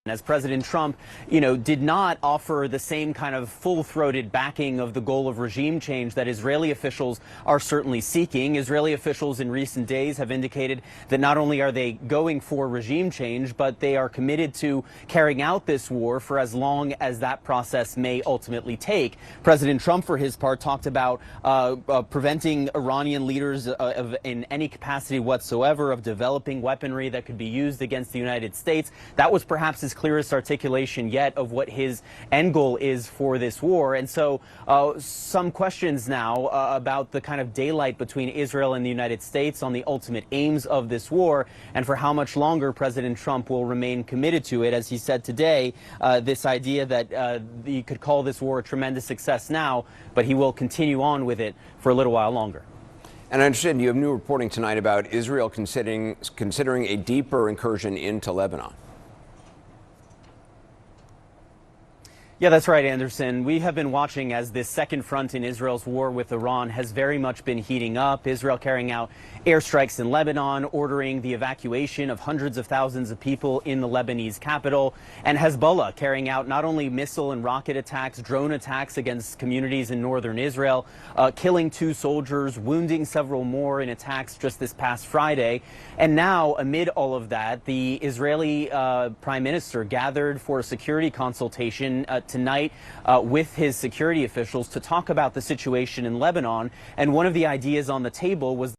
Speaker 15: As President Trump, did not offer the same kind of full-throated backing of the goal of regime change that Israeli officials are certainly seeking. Israeli officials in recent days have indicated that not only are they going for regime change, but they are committed to carrying out this war for as long as that process may ultimately take. President Trump, for his part, talked about preventing Iranian leaders in any capacity whatsoever of developing weaponry that could be used against the United States. That was perhaps his clearest articulation yet of what his end goal is for this war. And so some questions now about the kind of daylight between Israel and the United States on the ultimate aims of this war and for how much longer President Trump will remain committed to it. As he said today, this idea that he could call this war a tremendous success now, but he will continue on with it for a little while longer.
Speaker 12: And I understand you have new reporting tonight about Israel considering a deeper incursion into Lebanon.
Speaker 15: Yeah, that's right, Anderson. We have been watching as this second front in Israel's war with Iran has very much been heating up. Israel carrying out airstrikes in Lebanon, ordering the evacuation of hundreds of thousands of people in the Lebanese capital, and Hezbollah carrying out not only missile and rocket attacks, drone attacks against communities in northern Israel, killing 2 soldiers, wounding several more in attacks just this past Friday. And now, amid all of that, the Israeli Prime Minister gathered for a security consultation tonight with his security officials to talk about the situation in Lebanon. And one of the ideas on the table was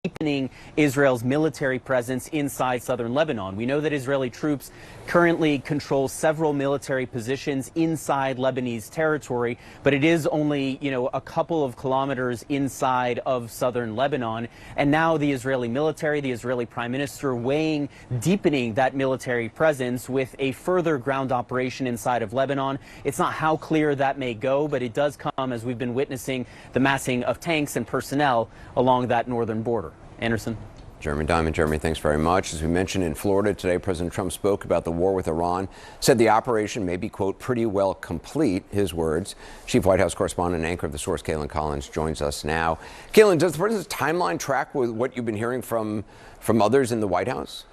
Speaker 15: deepening Israel's military presence inside southern Lebanon. We know that Israeli troops currently control several military positions inside Lebanese territory, but it is only, a couple of kilometers inside of southern Lebanon. And now the Israeli military, the Israeli Prime Minister, weighing deepening that military presence with a further ground operation inside of Lebanon. It's not how clear that may go, but it does come as we've been witnessing the massing of tanks and personnel along that northern border. Anderson.
Speaker 12: Jeremy Diamond. Jeremy, thanks very much. As we mentioned in Florida today, President Trump spoke about the war with Iran, said the operation may be, quote, pretty well complete, his words. Chief White House correspondent and anchor of The Source, Kaitlan Collins, joins us now. Kaitlan, does the president's timeline track with what you've been hearing from others in the White House?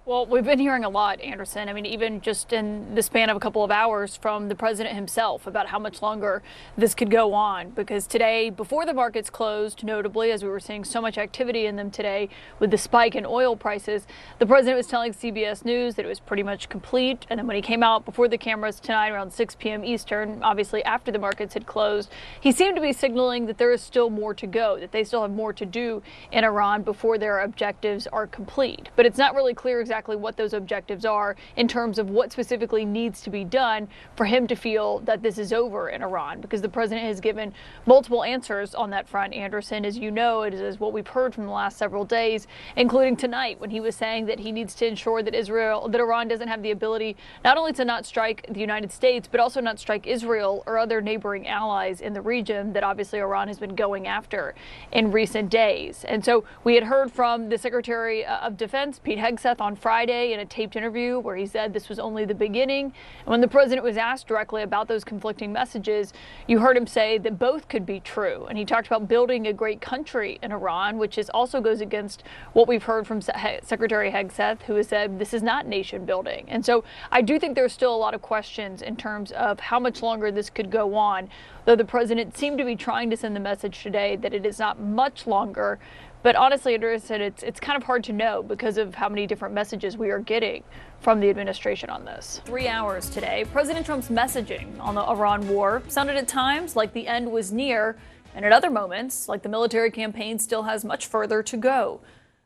Speaker 10: Well, we've been hearing a lot, Anderson. I mean, even just in the span of a couple of hours from the president himself about how much longer this could go on. Because today, before the markets closed, notably, as we were seeing so much activity in them today with the spike in oil prices, the president was telling CBS News that it was pretty much complete. And then when he came out before the cameras tonight around 6 p.m. Eastern, obviously after the markets had closed, he seemed to be signaling that there is still more to go, that they still have more to do in Iran before their objectives are complete. But it's not really clear exactly exactly what those objectives are in terms of what specifically needs to be done for him to feel that this is over in Iran, because the president has given multiple answers on that front, Anderson. As you know, it is what we've heard from the last several days, including tonight when he was saying that he needs to ensure that Iran doesn't have the ability not only to not strike the United States, but also not strike Israel or other neighboring allies in the region that obviously Iran has been going after in recent days. And so we had heard from the Secretary of Defense, Pete Hegseth, on Friday in a taped interview where he said this was only the beginning. And when the president was asked directly about those conflicting messages, you heard him say that both could be true. And he talked about building a great country in Iran, which also goes against what we've heard from Secretary Hegseth, who has said this is not nation building. And so I do think there's still a lot of questions in terms of how much longer this could go on, though the president seemed to be trying to send the message today that it is not much longer. But honestly, Anderson, it's kind of hard to know because of how many different messages we are getting from the administration on this. 3 hours today, President Trump's messaging on the Iran war sounded at times like the end was near, and at other moments, like the military campaign still has much further to go.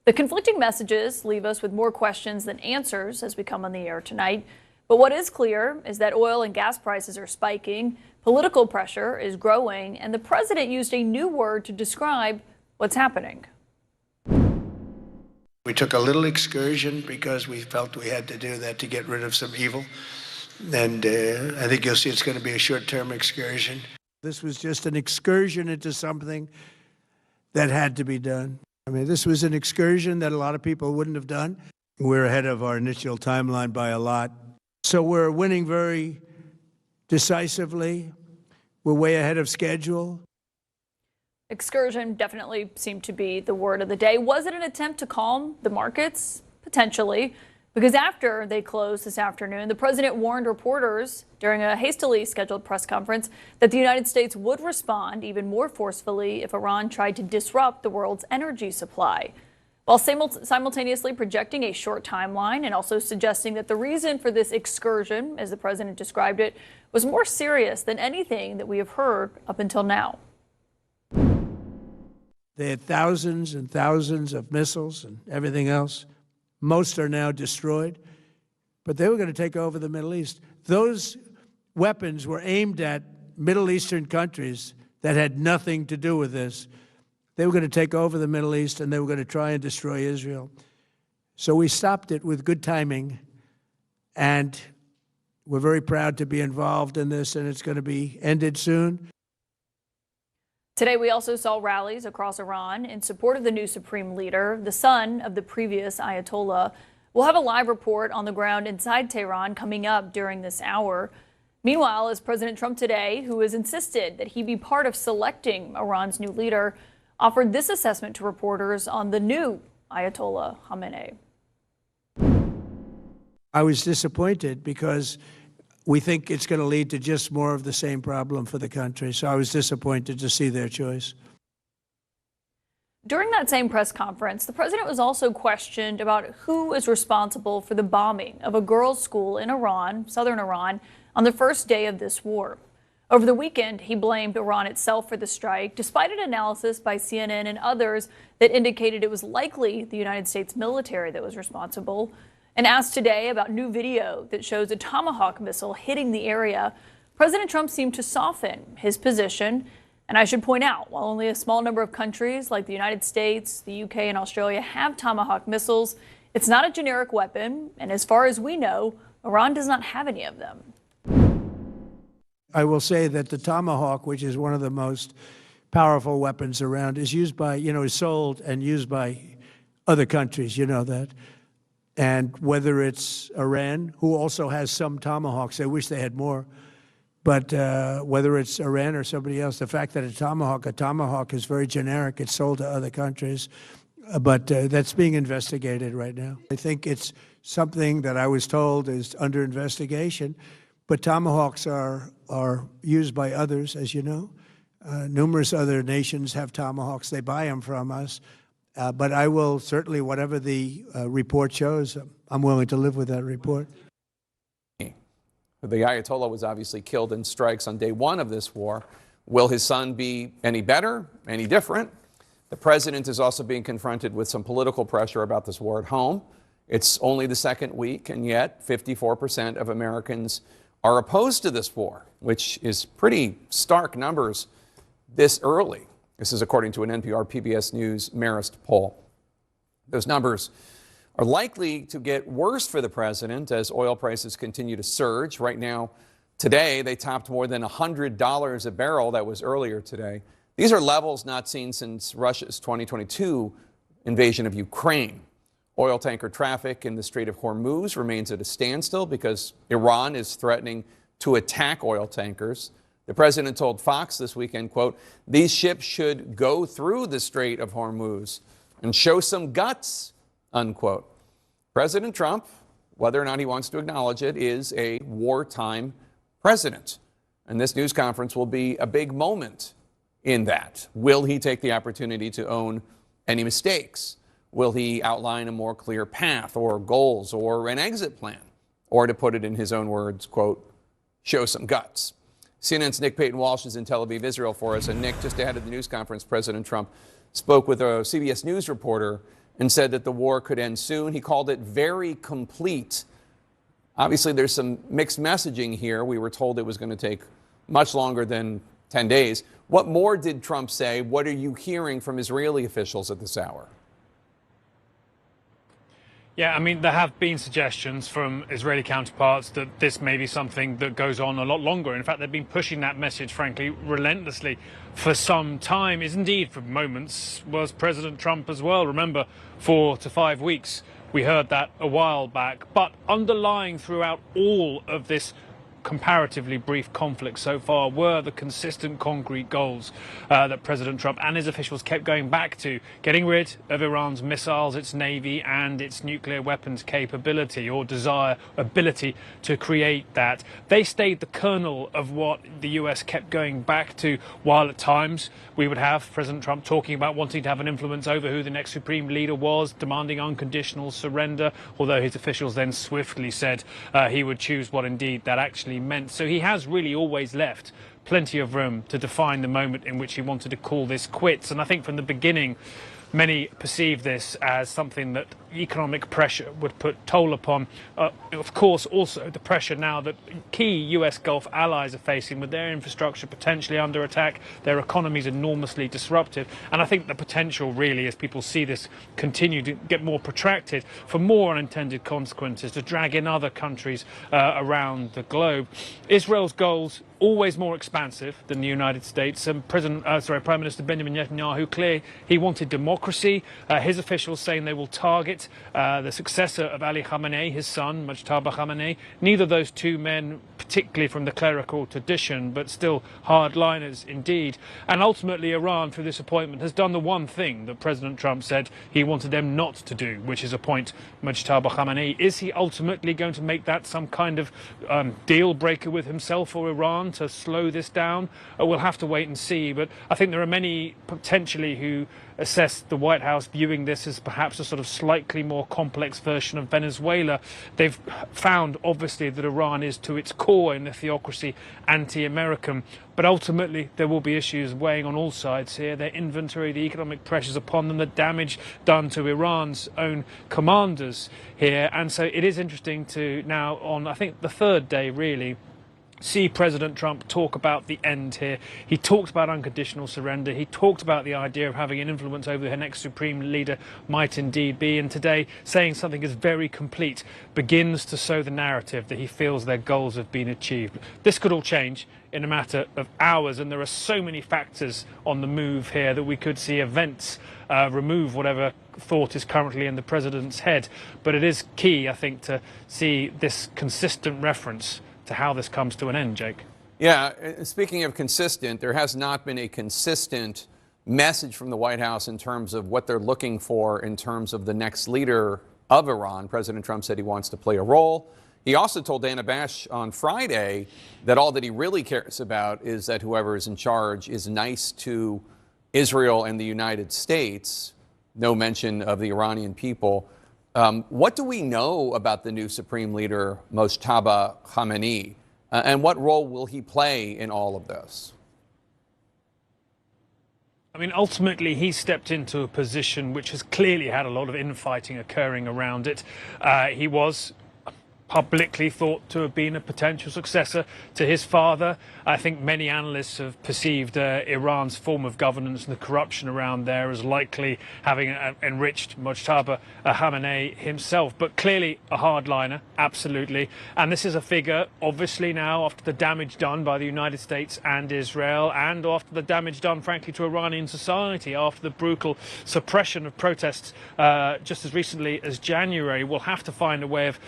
Speaker 10: The conflicting messages leave us with more questions than answers as we come on the air tonight. But what is clear is that oil and gas prices are spiking, political pressure is growing, and the president used a new word to describe what's happening.
Speaker 2: We took a little excursion because we felt we had to do that to get rid of some evil. And I think you'll see it's going to be a short-term excursion. This was just an excursion into something that had to be done. I mean, this was an excursion that a lot of people wouldn't have done. We're ahead of our initial timeline by a lot. So we're winning very decisively. We're way ahead of schedule.
Speaker 10: Excursion definitely seemed to be the word of the day. Was it an attempt to calm the markets? Potentially, because after they closed this afternoon, the president warned reporters during a hastily scheduled press conference that the United States would respond even more forcefully if Iran tried to disrupt the world's energy supply, while simultaneously projecting a short timeline and also suggesting that the reason for this excursion, as the president described it, was more serious than anything that we have heard up until now.
Speaker 2: They had thousands and thousands of missiles and everything else. Most are now destroyed, but they were going to take over the Middle East. Those weapons were aimed at Middle Eastern countries that had nothing to do with this. They were going to take over the Middle East, and they were going to try and destroy Israel. So we stopped it with good timing, and we're very proud to be involved in this, and it's going to be ended soon.
Speaker 10: Today, we also saw rallies across Iran in support of the new supreme leader, the son of the previous Ayatollah. We'll have a live report on the ground inside Tehran coming up during this hour. Meanwhile, as President Trump today, who has insisted that he be part of selecting Iran's new leader, offered this assessment to reporters on the new Ayatollah Khamenei.
Speaker 2: I was disappointed because we think it's going to lead to just more of the same problem for the country. So I was disappointed to see their choice.
Speaker 10: During that same press conference, the president was also questioned about who is responsible for the bombing of a girls' school in Iran, southern Iran, on the first day of this war. Over the weekend, he blamed Iran itself for the strike, despite an analysis by CNN and others that indicated it was likely the United States military that was responsible. And asked today about new video that shows a Tomahawk missile hitting the area, President Trump seemed to soften his position. And I should point out, while only a small number of countries like the United States, the UK, and Australia have Tomahawk missiles, it's not a generic weapon. And as far as we know, Iran does not have any of them.
Speaker 2: I will say that the Tomahawk, which is one of the most powerful weapons around, is used by, is sold and used by other countries. You know that. And whether it's Iran, who also has some Tomahawks, I wish they had more, but whether it's Iran or somebody else, the fact that a Tomahawk is very generic. It's sold to other countries, but that's being investigated right now. I think it's something that I was told is under investigation, but Tomahawks are used by others, as you know. Numerous other nations have Tomahawks. They buy them from us. But I will certainly, whatever the report shows, I'm willing to live with that report.
Speaker 6: The Ayatollah was obviously killed in strikes on day one of this war. Will his son be any better, any different? The president is also being confronted with some political pressure about this war at home. It's only the second week, and yet 54% of Americans are opposed to this war, which is pretty stark numbers this early. This is according to an NPR PBS News Marist poll. Those numbers are likely to get worse for the president as oil prices continue to surge. Right now, today, they topped more than $100 a barrel. That was earlier today. These are levels not seen since Russia's 2022 invasion of Ukraine. Oil tanker traffic in the Strait of Hormuz remains at a standstill because Iran is threatening to attack oil tankers. The president told Fox this weekend, quote, "These ships should go through the Strait of Hormuz and show some guts," unquote. President Trump, whether or not he wants to acknowledge it, is a wartime president. And this news conference will be a big moment in that. Will he take the opportunity to own any mistakes? Will he outline a more clear path or goals or an exit plan? Or to put it in his own words, quote, show some guts. CNN's Nick Payton-Walsh is in Tel Aviv, Israel for us. And Nick, just ahead of the news conference, President Trump spoke with a CBS News reporter and said that the war could end soon. He called it very complete. Obviously, there's some mixed messaging here. We were told it was going to take much longer than 10 days. What more did Trump say? What are you hearing from Israeli officials at this hour?
Speaker 16: Yeah, I mean, there have been suggestions from Israeli counterparts that this may be something that goes on a lot longer. In fact, they've been pushing that message, frankly, relentlessly for some time. Is indeed, for moments, was President Trump as well. Remember, 4 to 5 weeks. We heard that a while back. But underlying throughout all of this comparatively brief conflict so far were the consistent concrete goals that President Trump and his officials kept going back to: getting rid of Iran's missiles, its navy, and its nuclear weapons capability or ability to create that. They stayed the kernel of what the US kept going back to, while at times we would have President Trump talking about wanting to have an influence over who the next supreme leader was, demanding unconditional surrender, although his officials then swiftly said he would choose what indeed that actually meant. So he has really always left plenty of room to define the moment in which he wanted to call this quits. And I think from the beginning, many perceived this as something that economic pressure would put toll upon. Of course, also the pressure now that key US Gulf allies are facing with their infrastructure potentially under attack, their economies enormously disrupted. And I think the potential really, as people see this continue to get more protracted, for more unintended consequences to drag in other countries around the globe. Israel's goals always more expansive than the United States. And Prime Minister Benjamin Netanyahu clear he wanted democracy. His officials saying they will target the successor of Ali Khamenei, his son, Mojtaba Khamenei. Neither of those two men, particularly from the clerical tradition, but still hardliners indeed. And ultimately, Iran, through this appointment, has done the one thing that President Trump said he wanted them not to do, which is appoint Mojtaba Khamenei. Is he ultimately going to make that some kind of deal breaker with himself or Iran to slow this down? We'll have to wait and see. But I think there are many potentially who assess the White House viewing this as perhaps a sort of slightly more complex version of Venezuela. They've found, obviously, that Iran is to its core in the theocracy anti-American. But ultimately, there will be issues weighing on all sides here. Their inventory, the economic pressures upon them, the damage done to Iran's own commanders here. And so it is interesting to now, on I think the third day really, see President Trump talk about the end here. He talked about unconditional surrender. He talked about the idea of having an influence over who the next supreme leader might indeed be. And today, saying something is very complete, begins to sow the narrative that he feels their goals have been achieved. This could all change in a matter of hours, and there are so many factors on the move here that we could see events remove whatever thought is currently in the president's head. But it is key, I think, to see this consistent reference to how this comes to an end, Jake.
Speaker 6: Yeah, speaking of consistent, there has not been a consistent message from the White House in terms of what they're looking for in terms of the next leader of Iran. President Trump said he wants to play a role. He also told Dana Bash on Friday that all that he really cares about is that whoever is in charge is nice to Israel and the United States. No mention of the Iranian people. What do we know about the new supreme leader, Mojtaba Khamenei, and what role will he play in all of this?
Speaker 16: I mean, ultimately, he stepped into a position which has clearly had a lot of infighting occurring around it. He was publicly thought to have been a potential successor to his father. I think many analysts have perceived Iran's form of governance and the corruption around there as likely having enriched Mojtaba Khamenei himself, but clearly a hardliner, absolutely. And this is a figure, obviously now, after the damage done by the United States and Israel, and after the damage done, frankly, to Iranian society after the brutal suppression of protests just as recently as January, will have to find a way of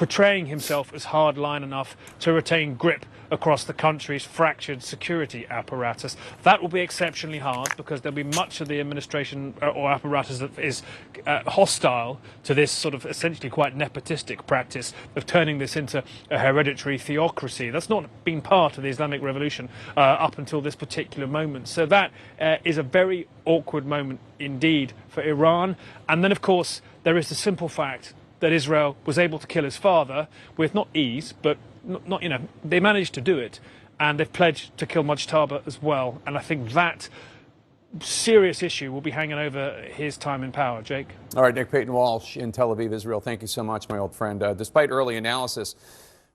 Speaker 16: portraying himself as hardline enough to retain grip across the country's fractured security apparatus. That will be exceptionally hard because there'll be much of the administration or apparatus that is hostile to this sort of essentially quite nepotistic practice of turning this into a hereditary theocracy. That's not been part of the Islamic Revolution up until this particular moment. So that is a very awkward moment indeed for Iran. And then, of course, there is the simple fact that Israel was able to kill his father with not ease, but not they managed to do it, and they've pledged to kill Mojtaba as well. And I think that serious issue will be hanging over his time in power. Jake.
Speaker 6: All right, Nick Payton-Walsh in Tel Aviv, Israel. Thank you so much, my old friend. Despite early analysis,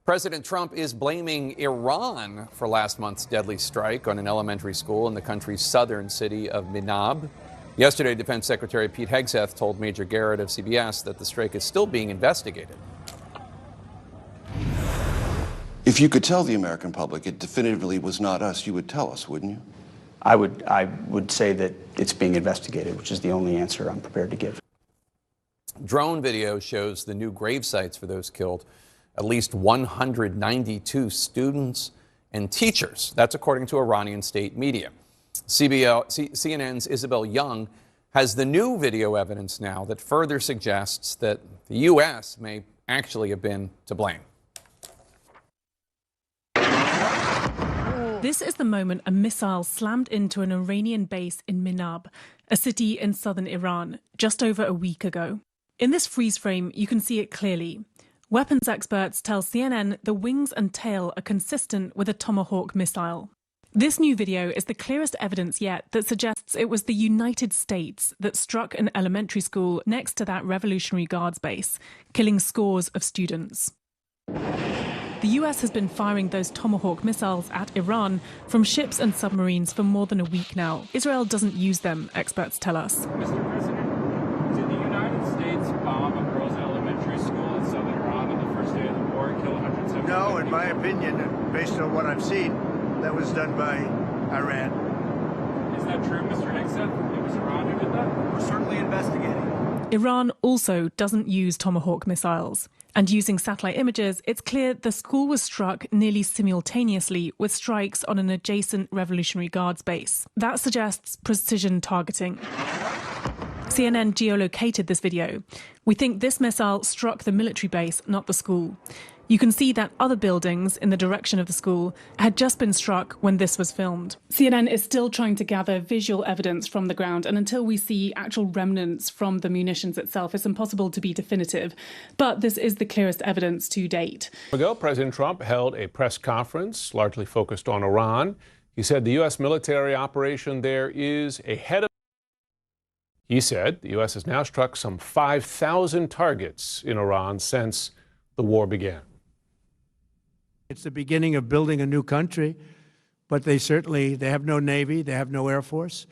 Speaker 6: President Trump is blaming Iran for last month's deadly strike on an elementary school in the country's southern city of Minab. Yesterday, Defense Secretary Pete Hegseth told Major Garrett of CBS that the strike is still being investigated.
Speaker 7: If you could tell the American public it definitively was not us, you would tell us, wouldn't you?
Speaker 17: I would say that it's being investigated, which is the only answer I'm prepared to give.
Speaker 6: Drone video shows the new grave sites for those killed, at least 192 students and teachers. That's according to Iranian state media. CNN's Isabel Young has the new video evidence now that further suggests that the U.S. may actually have been to blame.
Speaker 18: This is the moment a missile slammed into an Iranian base in Minab, a city in southern Iran, just over a week ago. In this freeze frame, you can see it clearly. Weapons experts tell CNN the wings and tail are consistent with a Tomahawk missile. This new video is the clearest evidence yet that suggests it was the United States that struck an elementary school next to that Revolutionary Guards base, killing scores of students. The US has been firing those Tomahawk missiles at Iran from ships and submarines for more than a week now. Israel doesn't use them, experts tell us.
Speaker 3: Mr. President, did the United States bomb a girls' elementary school in southern Iran on the first day of the war and kill 170
Speaker 2: No, in
Speaker 3: people?
Speaker 2: my opinion, and based on what I've seen, that was done by Iran.
Speaker 3: Is that true, Mr. Hegseth? It was Iran who did that?
Speaker 2: We're certainly investigating.
Speaker 18: Iran also doesn't use Tomahawk missiles. And using satellite images, it's clear the school was struck nearly simultaneously with strikes on an adjacent Revolutionary Guards base. That suggests precision targeting. CNN geolocated this video. We think this missile struck the military base, not the school. You can see that other buildings in the direction of the school had just been struck when this was filmed. CNN is still trying to gather visual evidence from the ground, and until we see actual remnants from the munitions itself, it's impossible to be definitive. But this is the clearest evidence to date.
Speaker 9: Ago, President Trump held a press conference largely focused on Iran. He said the U.S. military operation there is ahead of. He said the U.S. has now struck some 5,000 targets in Iran since the war began.
Speaker 2: It's the beginning of building a new country, but they have no Navy, they have no Air Force,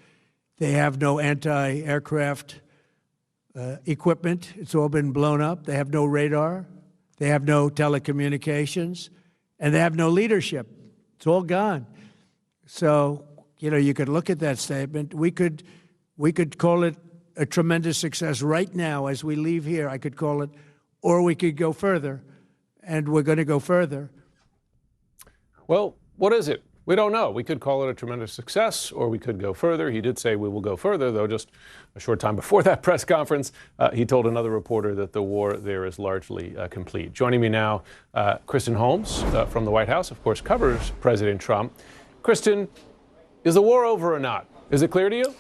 Speaker 2: they have no anti-aircraft equipment. It's all been blown up. They have no radar, they have no telecommunications, and they have no leadership. It's all gone. So, you could look at that statement. We could call it a tremendous success right now as we leave here. I could call it, or we could go further, and we're going to go further.
Speaker 9: Well, what is it? We don't know. We could call it a tremendous success, or we could go further. He did say we will go further, though just a short time before that press conference, he told another reporter that the war there is largely complete. Joining me now, Kristen Holmes from the White House, of course, covers President Trump. Kristen, is the war over or not? Is it clear to you?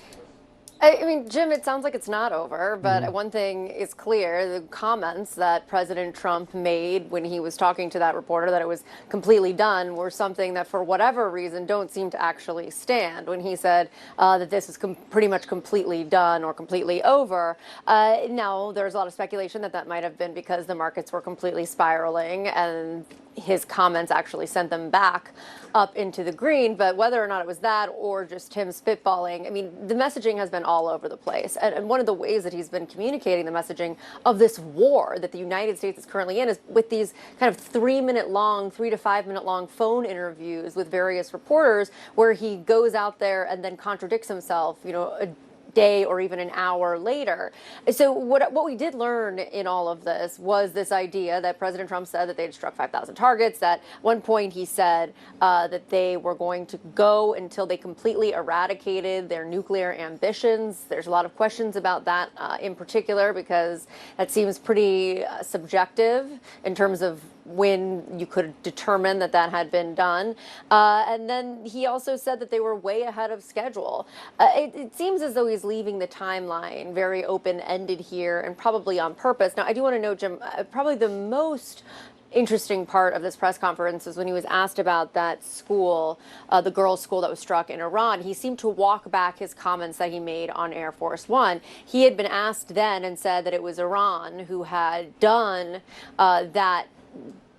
Speaker 19: I mean, Jim, it sounds like it's not over, but one thing is clear, the comments that President Trump made when he was talking to that reporter that it was completely done were something that, for whatever reason, don't seem to actually stand. When he said that this is pretty much completely done or completely over, now there's a lot of speculation that that might have been because the markets were completely spiraling and his comments actually sent them back up into the green. But whether or not it was that or just him spitballing, I mean, the messaging has been all over the place. And one of the ways that he's been communicating the messaging of this war that the United States is currently in is with these kind of 3 to 5 minute long phone interviews with various reporters where he goes out there and then contradicts himself, a day or even an hour later. So what we did learn in all of this was this idea that President Trump said that they'd struck 5,000 targets. At one point he said that they were going to go until they completely eradicated their nuclear ambitions. There's a lot of questions about that in particular because that seems pretty subjective in terms of when you could determine that that had been done. And then he also said that they were way ahead of schedule. It seems as though he's leaving the timeline very open-ended here and probably on purpose. Now, I do want to note, Jim, probably the most interesting part of this press conference is when he was asked about that school, the girls' school that was struck in Iran. He seemed to walk back his comments that he made on Air Force One. He had been asked then and said that it was Iran who had done that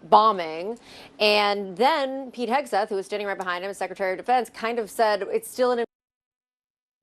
Speaker 19: bombing. And then Pete Hegseth, who was standing right behind him, Secretary of Defense, kind of said it's still an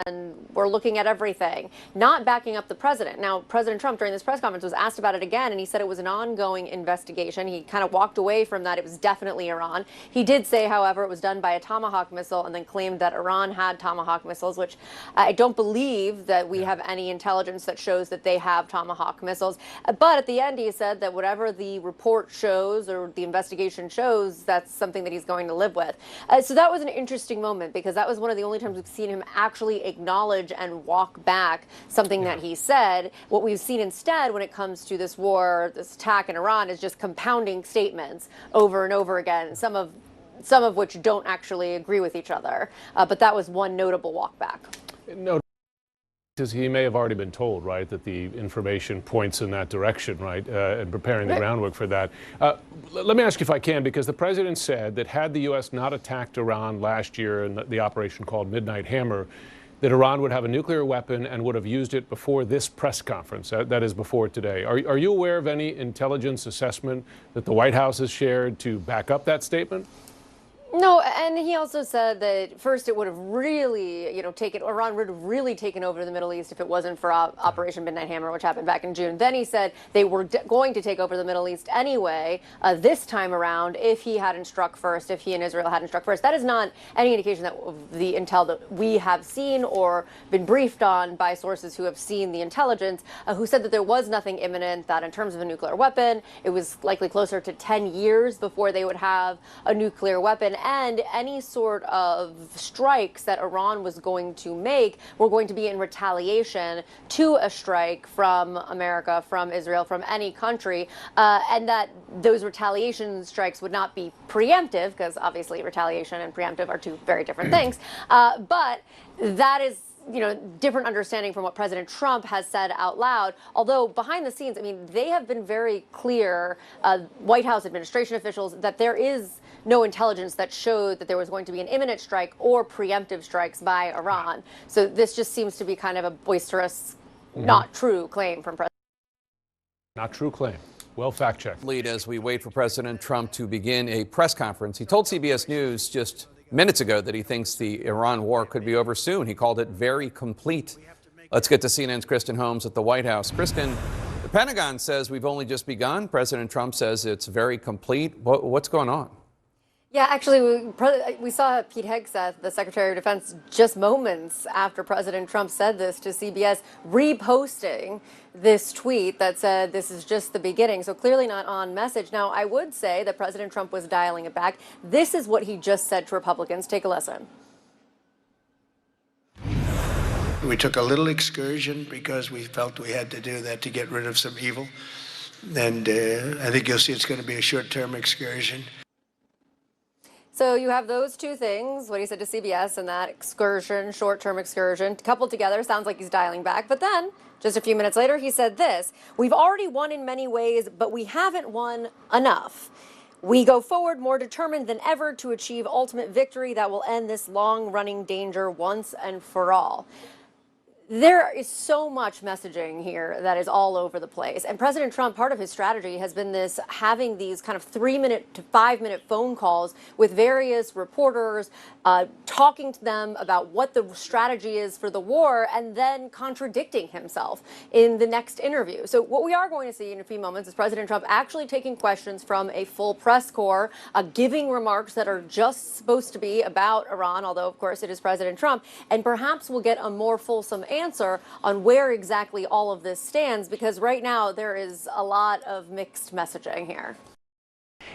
Speaker 19: and we're looking at everything, not backing up the president. Now, President Trump during this press conference was asked about it again, and he said it was an ongoing investigation. He kind of walked away from that. It was definitely Iran. He did say, however, it was done by a Tomahawk missile and then claimed that Iran had Tomahawk missiles, which I don't believe that we have any intelligence that shows that they have Tomahawk missiles. But at the end, he said that whatever the report shows or the investigation shows, that's something that he's going to live with. So that was an interesting moment because that was one of the only times we've seen him actually acknowledge and walk back something that he said. What we've seen instead when it comes to this war, this attack in Iran, is just compounding statements over and over again, some of which don't actually agree with each other. But that was one notable walk back.
Speaker 9: No, because he may have already been told, right, that the information points in that direction, right, and preparing the groundwork for that. Let me ask you if I can, because the president said that had the U.S. not attacked Iran last year in the operation called Midnight Hammer, that Iran would have a nuclear weapon and would have used it before this press conference, that is before today. Are you aware of any intelligence assessment that the White House has shared to back up that statement?
Speaker 19: No, and he also said that first it would have really, Iran would have really taken over the Middle East if it wasn't for Operation Midnight Hammer, which happened back in June. Then he said they were going to take over the Middle East anyway, this time around, if he hadn't struck first, if he and Israel hadn't struck first. That is not any indication that the intel that we have seen or been briefed on by sources who have seen the intelligence, who said that there was nothing imminent, that in terms of a nuclear weapon, it was likely closer to 10 years before they would have a nuclear weapon. And any sort of strikes that Iran was going to make were going to be in retaliation to a strike from America, from Israel, from any country, and that those retaliation strikes would not be preemptive, because obviously retaliation and preemptive are two very different things. But that is different understanding from what President Trump has said out loud. Although behind the scenes, I mean, they have been very clear, White House administration officials, that there is no intelligence that showed that there was going to be an imminent strike or preemptive strikes by Iran. So this just seems to be kind of a boisterous, not true claim from President.
Speaker 9: Not true claim. Well fact-checked.
Speaker 6: Lead as we wait for President Trump to begin a press conference. He told CBS News just minutes ago that he thinks the Iran war could be over soon. He called it very complete. Let's get to CNN's Kristen Holmes at the White House. Kristen, the Pentagon says we've only just begun. President Trump says it's very complete. What's going on?
Speaker 19: Yeah, actually, we saw Pete Hegseth, the Secretary of Defense, just moments after President Trump said this to CBS, reposting this tweet that said this is just the beginning. So clearly not on message. Now, I would say that President Trump was dialing it back. This is what he just said to Republicans. Take a listen.
Speaker 2: We took a little excursion because we felt we had to do that to get rid of some evil. And I think you'll see it's going to be a short-term excursion.
Speaker 19: So you have those two things, what he said to CBS and that excursion, short-term excursion, coupled together, sounds like he's dialing back. But then, just a few minutes later, he said this: "We've already won in many ways, but we haven't won enough. We go forward more determined than ever to achieve ultimate victory that will end this long-running danger once and for all." There is so much messaging here that is all over the place. And President Trump, part of his strategy has been this, having these kind of 3-minute to 5-minute phone calls with various reporters, talking to them about what the strategy is for the war, and then contradicting himself in the next interview. So what we are going to see in a few moments is President Trump actually taking questions from a full press corps, giving remarks that are just supposed to be about Iran, although, of course, it is President Trump, and perhaps we'll get a more fulsome answer on where exactly all of this stands, because right now there is a lot of mixed messaging here.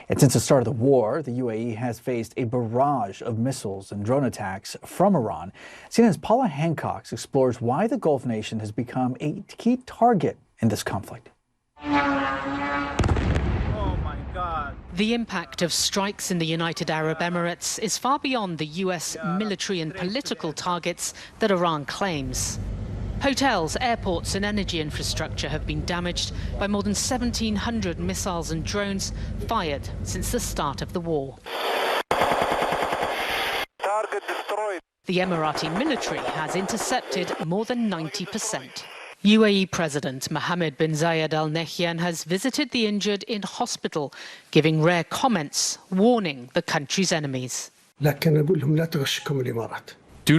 Speaker 1: And since the start of the war, the UAE has faced a barrage of missiles and drone attacks from Iran. CNN's Paula Hancock explores why the Gulf nation has become a key target in this conflict.
Speaker 21: The impact of strikes in the United Arab Emirates is far beyond the U.S. military and political targets that Iran claims. Hotels, airports and energy infrastructure have been damaged by more than 1,700 missiles and drones fired since the start of the war.
Speaker 22: Target destroyed.
Speaker 21: The Emirati military has intercepted more than 90%. UAE President Mohammed bin Zayed Al Nahyan has visited the injured in hospital, giving rare comments, warning the country's enemies.
Speaker 24: Do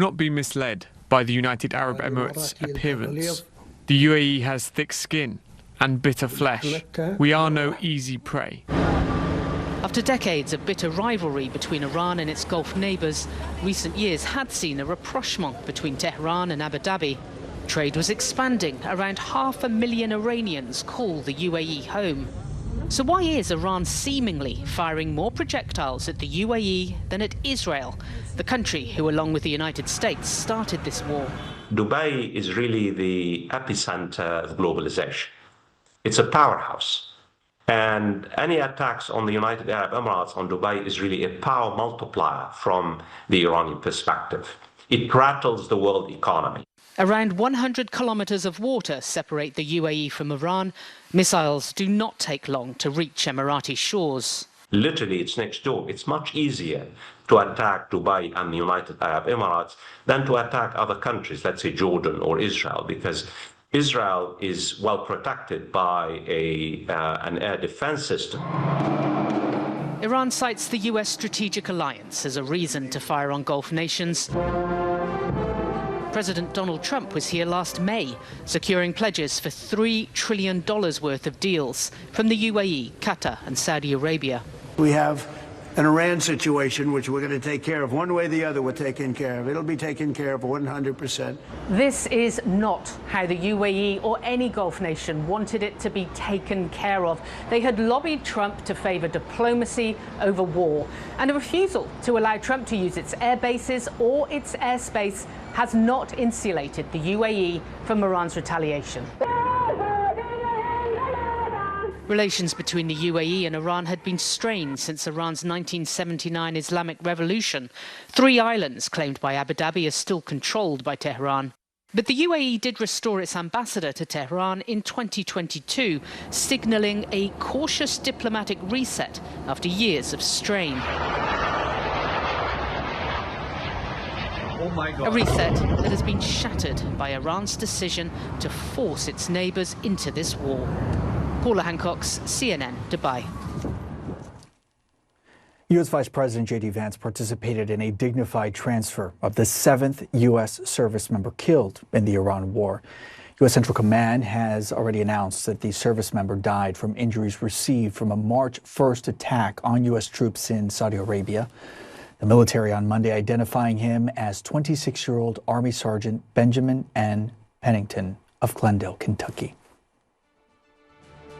Speaker 24: not be misled by the United Arab Emirates' appearance. The UAE has thick skin and bitter flesh. We are no easy prey.
Speaker 21: After decades of bitter rivalry between Iran and its Gulf neighbours, recent years had seen a rapprochement between Tehran and Abu Dhabi. Trade was expanding. Around 500,000 Iranians call the UAE home. So why is Iran seemingly firing more projectiles at the UAE than at Israel, the country who, along with the United States, started this war?
Speaker 25: Dubai is really the epicenter of globalization. It's a powerhouse. And any attacks on the United Arab Emirates, on Dubai, is really a power multiplier from the Iranian perspective. It rattles the world economy.
Speaker 21: Around 100 kilometers of water separate the UAE from Iran. Missiles do not take long to reach Emirati shores.
Speaker 25: Literally, it's next door. It's much easier to attack Dubai and the United Arab Emirates than to attack other countries, let's say Jordan or Israel, because Israel is well protected by an air defense system.
Speaker 21: Iran cites the US strategic alliance as a reason to fire on Gulf nations. President Donald Trump was here last May, securing pledges for $3 trillion worth of deals from the UAE, Qatar and Saudi Arabia.
Speaker 2: We have an Iran situation which we're going to take care of. One way or the other, we're taking care of. It'll be taken care of 100%.
Speaker 21: This is not how the UAE or any Gulf nation wanted it to be taken care of. They had lobbied Trump to favor diplomacy over war, and a refusal to allow Trump to use its air bases or its airspace has not insulated the UAE from Iran's retaliation. Relations between the UAE and Iran had been strained since Iran's 1979 Islamic Revolution. 3 islands claimed by Abu Dhabi are still controlled by Tehran. But the UAE did restore its ambassador to Tehran in 2022, signalling a cautious diplomatic reset after years of strain. A reset that has been shattered by Iran's decision to force its neighbours into this war. Paula Hancock's CNN, Dubai.
Speaker 1: U.S. Vice President J.D. Vance participated in a dignified transfer of the 7th U.S. service member killed in the Iran war. U.S. Central Command has already announced that the service member died from injuries received from a March 1st attack on U.S. troops in Saudi Arabia. The military on Monday identifying him as 26-year-old Army Sergeant Benjamin N. Pennington of Glendale, Kentucky.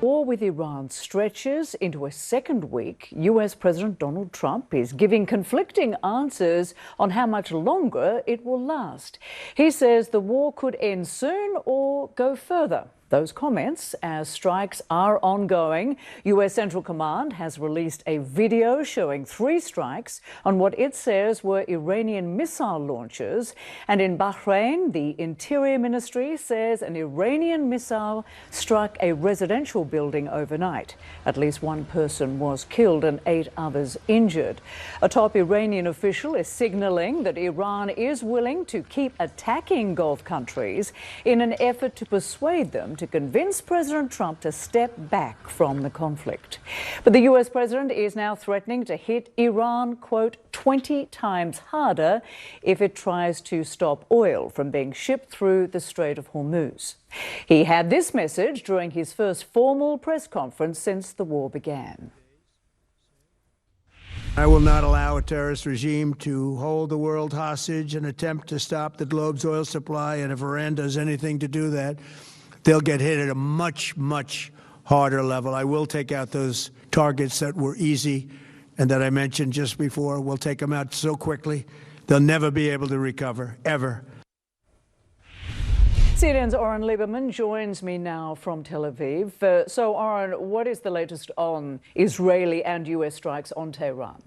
Speaker 26: War with Iran stretches into a second week. U.S. President Donald Trump is giving conflicting answers on how much longer it will last. He says the war could end soon or go further. those comments as strikes are ongoing. U.S. Central Command has released a video showing 3 strikes on what it says were Iranian missile launchers. And in Bahrain, the Interior Ministry says an Iranian missile struck a residential building overnight. At least 1 person was killed and 8 others injured. A top Iranian official is signaling that Iran is willing to keep attacking Gulf countries in an effort to persuade them to convince President Trump to step back from the conflict. But the U.S. president is now threatening to hit Iran, quote, 20 times harder if it tries to stop oil from being shipped through the Strait of Hormuz. He had this message during his first formal press conference since the war began.
Speaker 2: I will not allow a terrorist regime to hold the world hostage and attempt to stop the globe's oil supply. And if Iran does anything to do that, they'll get hit at a much, much harder level. I will take out those targets that were easy and that I mentioned just before. We'll take them out so quickly, they'll never be able to recover, ever.
Speaker 26: CNN's Oren Lieberman joins me now from Tel Aviv. So, Oren, what is the latest on Israeli and U.S. strikes on Tehran?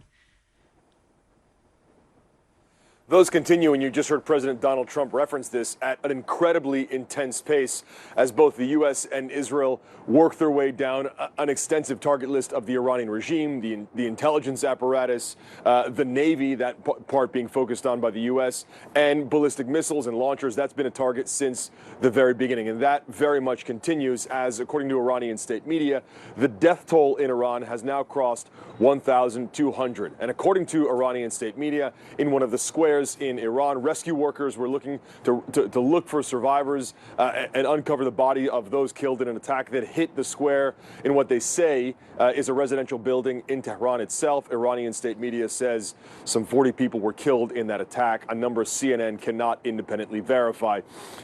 Speaker 4: Those continue, and you just heard President Donald Trump reference this at an incredibly intense pace as both the U.S. and Israel work their way down an extensive target list of the Iranian regime, the intelligence apparatus, the Navy, that part being focused on by the U.S., and ballistic missiles and launchers. That's been a target since the very beginning, and that very much continues as, according to Iranian state media, the death toll in Iran has now crossed 1,200. And according to Iranian state media, in one of the squares in Iran, rescue workers were looking to look for survivors and uncover the body of those killed in an attack that hit the square in what they say is a residential building in Tehran itself. Iranian state media says some 40 people were killed in that attack. A number CNN cannot independently verify.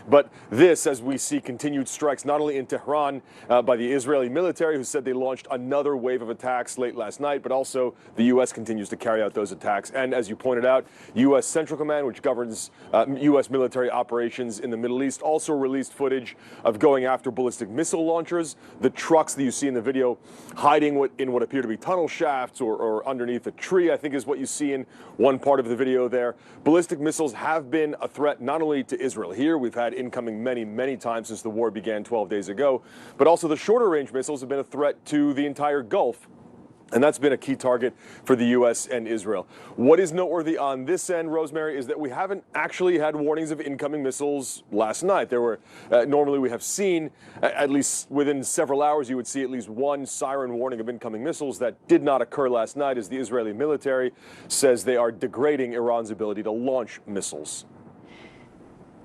Speaker 4: But this, as we see continued strikes not only in Tehran by the Israeli military, who said they launched another wave of attacks late last night, but also the U.S. continues to carry out those attacks. And as you pointed out, U.S. Central Command, which governs U.S. military operations in the Middle East, also released footage of going after ballistic missile launchers. The trucks that you see in the video hiding in what appear to be tunnel shafts or underneath a tree, I think is what you see in one part of the video there. Ballistic missiles have been a threat not only to Israel here, we've had incoming many, many times since the war began 12 days ago, but also the shorter range missiles have been a threat to the entire Gulf. And that's been a key target for the U.S. and Israel. What is noteworthy on this end, Rosemary, is that we haven't actually had warnings of incoming missiles last night. There were, normally we have seen, at least within several hours, you would see at least one siren warning of incoming missiles. That did not occur last night as the Israeli military says they are degrading Iran's ability to launch missiles.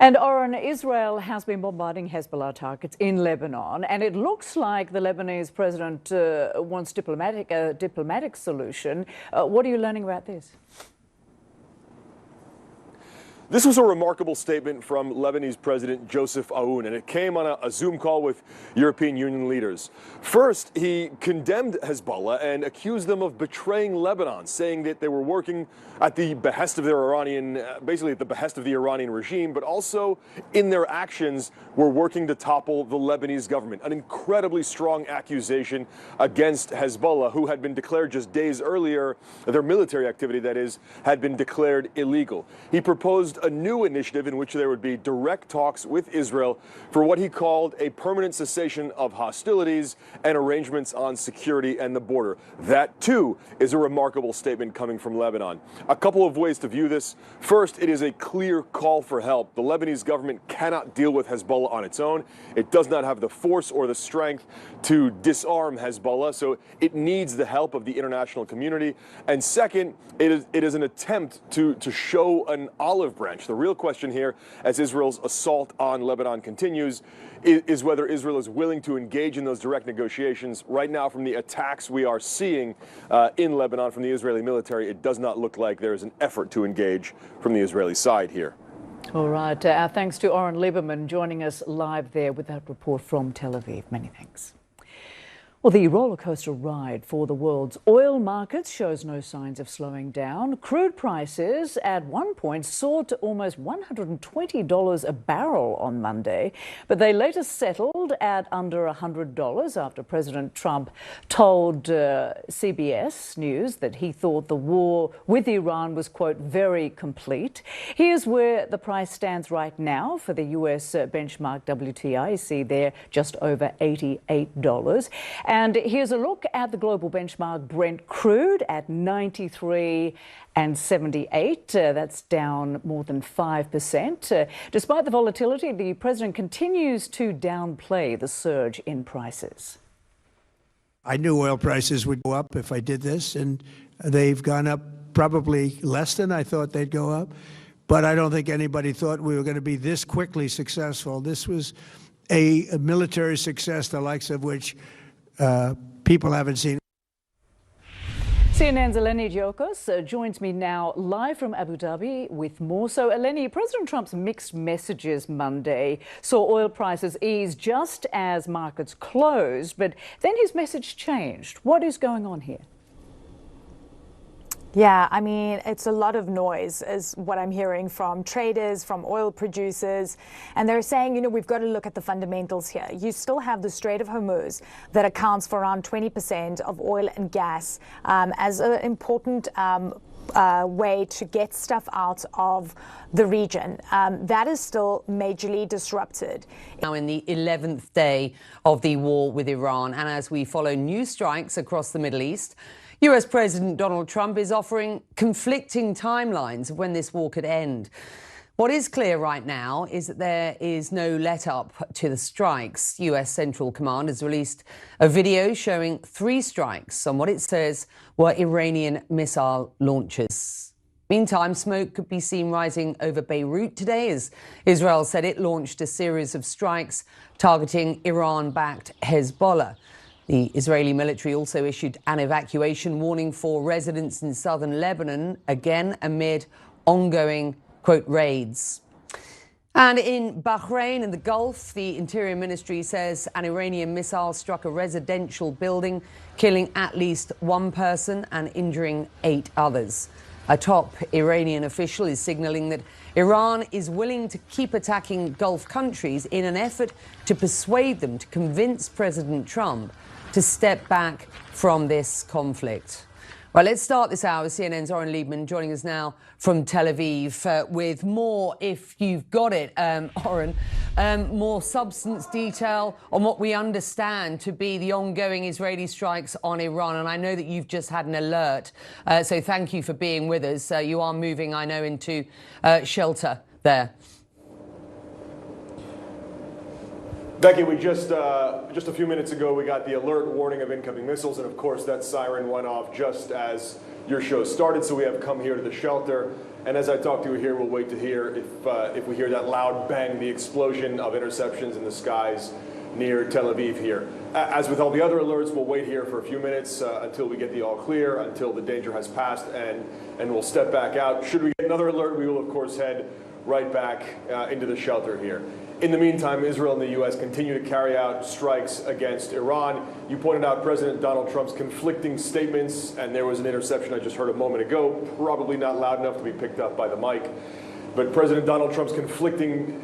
Speaker 26: And Oren, Israel has been bombarding Hezbollah targets in Lebanon, and it looks like the Lebanese president wants a diplomatic solution. What are you learning about this?
Speaker 4: This was a remarkable statement from Lebanese President Joseph Aoun, and it came on a Zoom call with European Union leaders. First, he condemned Hezbollah and accused them of betraying Lebanon, saying that they were working at the behest of their basically at the behest of the Iranian regime, but also in their actions were working to topple the Lebanese government. An incredibly strong accusation against Hezbollah, who had been declared just days earlier, their military activity, that is, had been declared illegal. He proposed a new initiative in which there would be direct talks with Israel for what he called a permanent cessation of hostilities and arrangements on security and the border. That, too, is a remarkable statement coming from Lebanon. A couple of ways to view this. First, it is a clear call for help. The Lebanese government cannot deal with Hezbollah on its own. It does not have the force or the strength to disarm Hezbollah, so it needs the help of the international community. And second, it is an attempt to show an olive branch. The real question here, as Israel's assault on Lebanon continues, is whether Israel is willing to engage in those direct negotiations. Right now, from the attacks we are seeing in Lebanon from the Israeli military, it does not look like there is an effort to engage from the Israeli side here.
Speaker 26: All right. Our thanks to Oren Lieberman joining us live there with that report from Tel Aviv. Many thanks. Well, the roller coaster ride for the world's oil markets shows no signs of slowing down. Crude prices at one point soared to almost $120 a barrel on Monday, but they later settled at under $100 after President Trump told CBS News that he thought the war with Iran was, quote, very complete. Here's where the price stands right now for the U.S. benchmark WTI. You see there just over $88. And here's a look at the global benchmark Brent crude at 93.78. That's down more than 5%. Despite the volatility, the president continues to downplay the surge in prices.
Speaker 2: I knew oil prices would go up if I did this, and they've gone up probably less than I thought they'd go up. But I don't think anybody thought we were going to be this quickly successful. This was a military success, the likes of which people haven't seen.
Speaker 26: CNN's Eleni Giokos joins me now live from Abu Dhabi with more. So, Eleni, President Trump's mixed messages Monday saw oil prices ease just as markets closed, but then his message changed. What is going on here?
Speaker 5: Yeah, I mean, it's a lot of noise is what I'm hearing from traders, from oil producers, and they're saying, you know, we've got to look at the fundamentals here. You still have the Strait of Hormuz that accounts for around 20% of oil and gas as an important way to get stuff out of the region. That is still majorly disrupted.
Speaker 8: Now in the 11th day of the war with Iran, and as we follow new strikes across the Middle East, US President Donald Trump is offering conflicting timelines of when this war could end. What is clear right now is that there is no let-up to the strikes. US Central Command has released a video showing 3 strikes on what it says were Iranian missile launches. Meantime, smoke could be seen rising over Beirut today as Israel said it launched a series of strikes targeting Iran-backed Hezbollah. The Israeli military also issued an evacuation warning for residents in southern Lebanon, again amid ongoing, quote, raids. And in Bahrain and the Gulf, the Interior Ministry says an Iranian missile struck a residential building, killing at least 1 person and injuring 8 others. A top Iranian official is signaling that Iran is willing to keep attacking Gulf countries in an effort to persuade them to convince President Trump to step back from this conflict. Well, let's start this hour with CNN's Oren Liebman joining us now from Tel Aviv with more, if you've got it, Oren, more substance detail on what we understand to be the ongoing Israeli strikes on Iran. And I know that you've just had an alert, so thank you for being with us. You are moving, I know, into shelter there.
Speaker 4: Becky, we just a few minutes ago, we got the alert warning of incoming missiles, and of course that siren went off just as your show started, so we have come here to the shelter. And as I talk to you here, we'll wait to hear if we hear that loud bang, the explosion of interceptions in the skies near Tel Aviv here. As with all the other alerts, we'll wait here for a few minutes until we get the all clear, until the danger has passed, and we'll step back out. Should we get another alert, we will of course head right back into the shelter here. In the meantime, Israel and the U.S. continue to carry out strikes against Iran. You pointed out President Donald Trump's conflicting statements, and there was an interception I just heard a moment ago, probably not loud enough to be picked up by the mic. But President Donald Trump's conflicting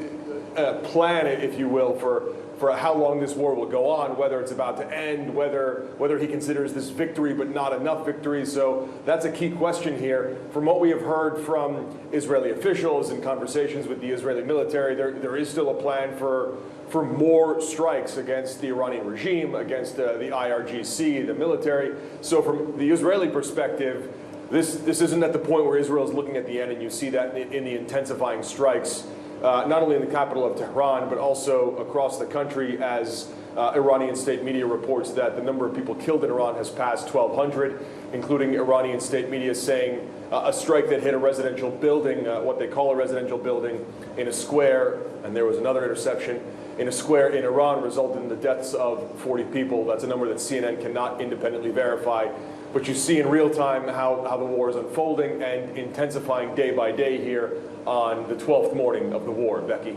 Speaker 4: plan, if you will, for how long this war will go on, whether it's about to end, whether he considers this victory but not enough victory. So that's a key question here. From what we have heard from Israeli officials and conversations with the Israeli military, there is still a plan for more strikes against the Iranian regime, against the IRGC, the military. So from the Israeli perspective, this isn't at the point where Israel is looking at the end, and you see that in the intensifying strikes, not only in the capital of Tehran, but also across the country, as Iranian state media reports that the number of people killed in Iran has passed 1,200, including Iranian state media saying a strike that hit a residential building, what they call a residential building, in a square, and there was another interception, in a square in Iran, resulted in the deaths of 40 people. That's a number that CNN cannot independently verify. But you see in real time how the war is unfolding and intensifying day by day here on the 12th morning of the war. Becky.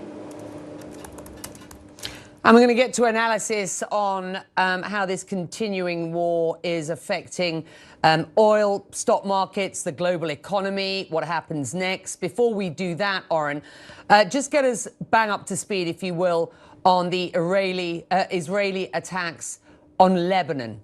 Speaker 8: And we're going to get to analysis on how this continuing war is affecting oil, stock markets, the global economy, what happens next. Before we do that, Oren, just get us bang up to speed, if you will, on the Israeli attacks on Lebanon.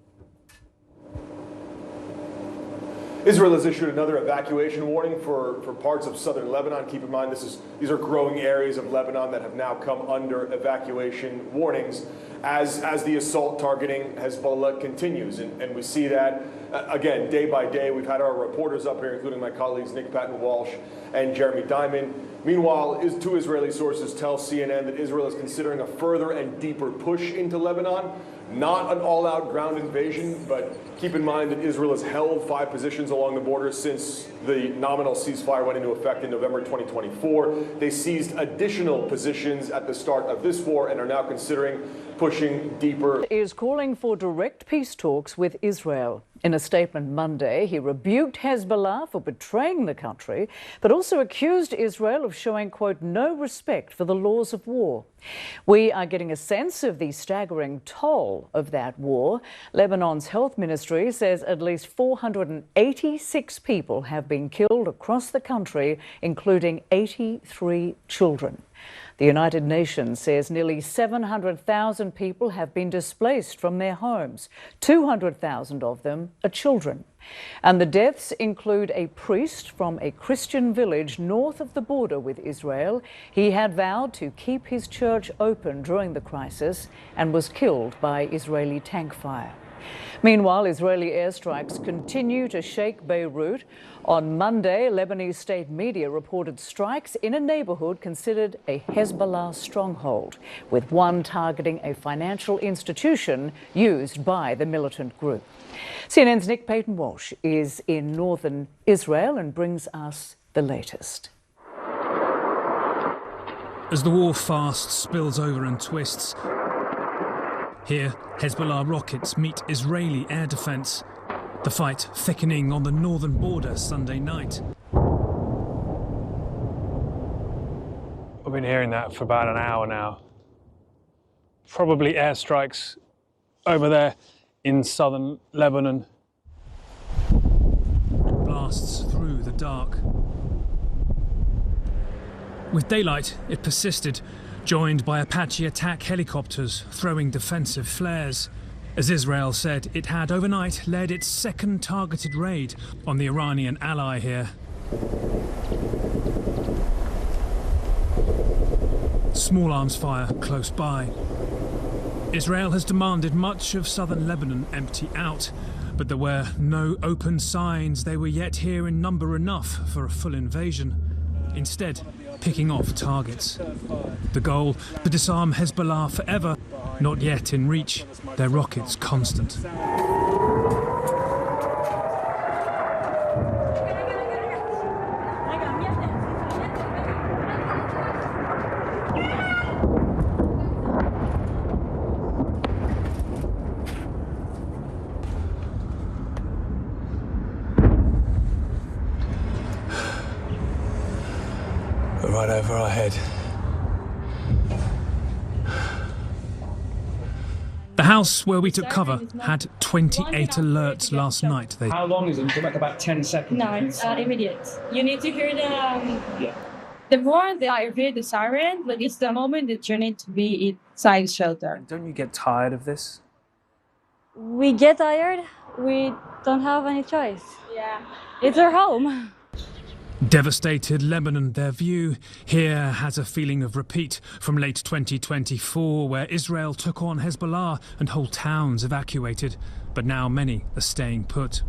Speaker 4: Israel has issued another evacuation warning for parts of southern Lebanon. Keep in mind, these are growing areas of Lebanon that have now come under evacuation warnings as the assault targeting Hezbollah continues. And we see that, again, day by day. We've had our reporters up here, including my colleagues Nick Patton-Walsh and Jeremy Diamond. Meanwhile, two Israeli sources tell CNN that Israel is considering a further and deeper push into Lebanon. Not an all-out ground invasion, but keep in mind that Israel has held 5 positions along the border since the nominal ceasefire went into effect in November 2024. They seized additional positions at the start of this war and are now considering pushing deeper.
Speaker 26: Is calling for direct peace talks with Israel. In a statement Monday, he rebuked Hezbollah for betraying the country, but also accused Israel of showing, quote, no respect for the laws of war. We are getting a sense of the staggering toll of that war. Lebanon's health ministry says at least 486 people have been killed across the country, including 83 children. The United Nations says nearly 700,000 people have been displaced from their homes. 200,000 of them are children. And the deaths include a priest from a Christian village north of the border with Israel. He had vowed to keep his church open during the crisis and was killed by Israeli tank fire. Meanwhile, Israeli airstrikes continue to shake Beirut. On Monday, Lebanese state media reported strikes in a neighborhood considered a Hezbollah stronghold, with one targeting a financial institution used by the militant group. CNN's Nick Patton-Walsh is in northern Israel and brings us the latest.
Speaker 11: As the war fast spills over and twists, here, Hezbollah rockets meet Israeli air defense. The fight thickening on the northern border Sunday night.
Speaker 16: I've been hearing that for about an hour now. Probably airstrikes over there in southern Lebanon.
Speaker 11: Blasts through the dark. With daylight, it persisted, joined by Apache attack helicopters throwing defensive flares, as Israel said it had overnight led its second targeted raid on the Iranian ally here. Small arms fire close by. Israel has demanded much of southern Lebanon empty out, but there were no open signs they were yet here in number enough for a full invasion. Instead, picking off targets. The goal, to disarm Hezbollah forever, not yet in reach, their rockets constant. Right over our head. The house where we took cover had 28 alerts last night.
Speaker 13: How long is it? Like about 10 seconds?
Speaker 14: No, it's immediate. You need to hear the more that I hear the siren, like it's the moment that you need to be inside shelter.
Speaker 13: Don't you get tired of this?
Speaker 14: We get tired. We don't have any choice. Yeah. It's our home.
Speaker 11: Devastated Lebanon, their view here has a feeling of repeat from late 2024, where Israel took on Hezbollah and whole towns evacuated, but now many are staying put.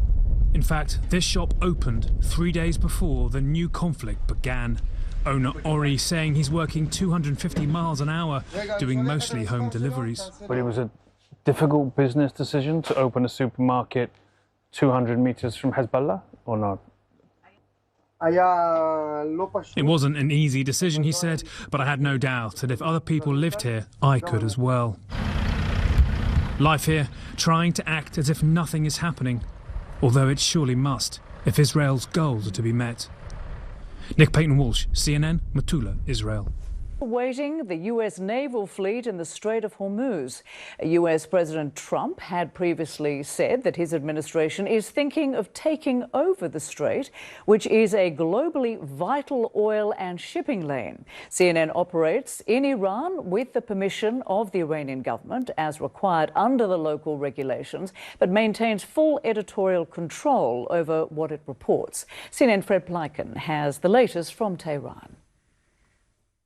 Speaker 11: In fact, this shop opened 3 days before the new conflict began. Owner Ori saying he's working 250 miles an hour, doing mostly home deliveries.
Speaker 16: But it was a difficult business decision to open a supermarket 200 meters from Hezbollah, or not?
Speaker 11: It wasn't an easy decision, he said, but I had no doubt that if other people lived here, I could as well. Life here, trying to act as if nothing is happening, although it surely must, if Israel's goals are to be met. Nick Patton-Walsh, CNN, Metula, Israel.
Speaker 26: awaiting the U.S. naval fleet in the Strait of Hormuz. U.S. President Trump had previously said that his administration is thinking of taking over the strait, which is a globally vital oil and shipping lane. CNN operates in Iran with the permission of the Iranian government, as required under the local regulations, but maintains full editorial control over what it reports. CNN Fred Plykin has the latest from Tehran.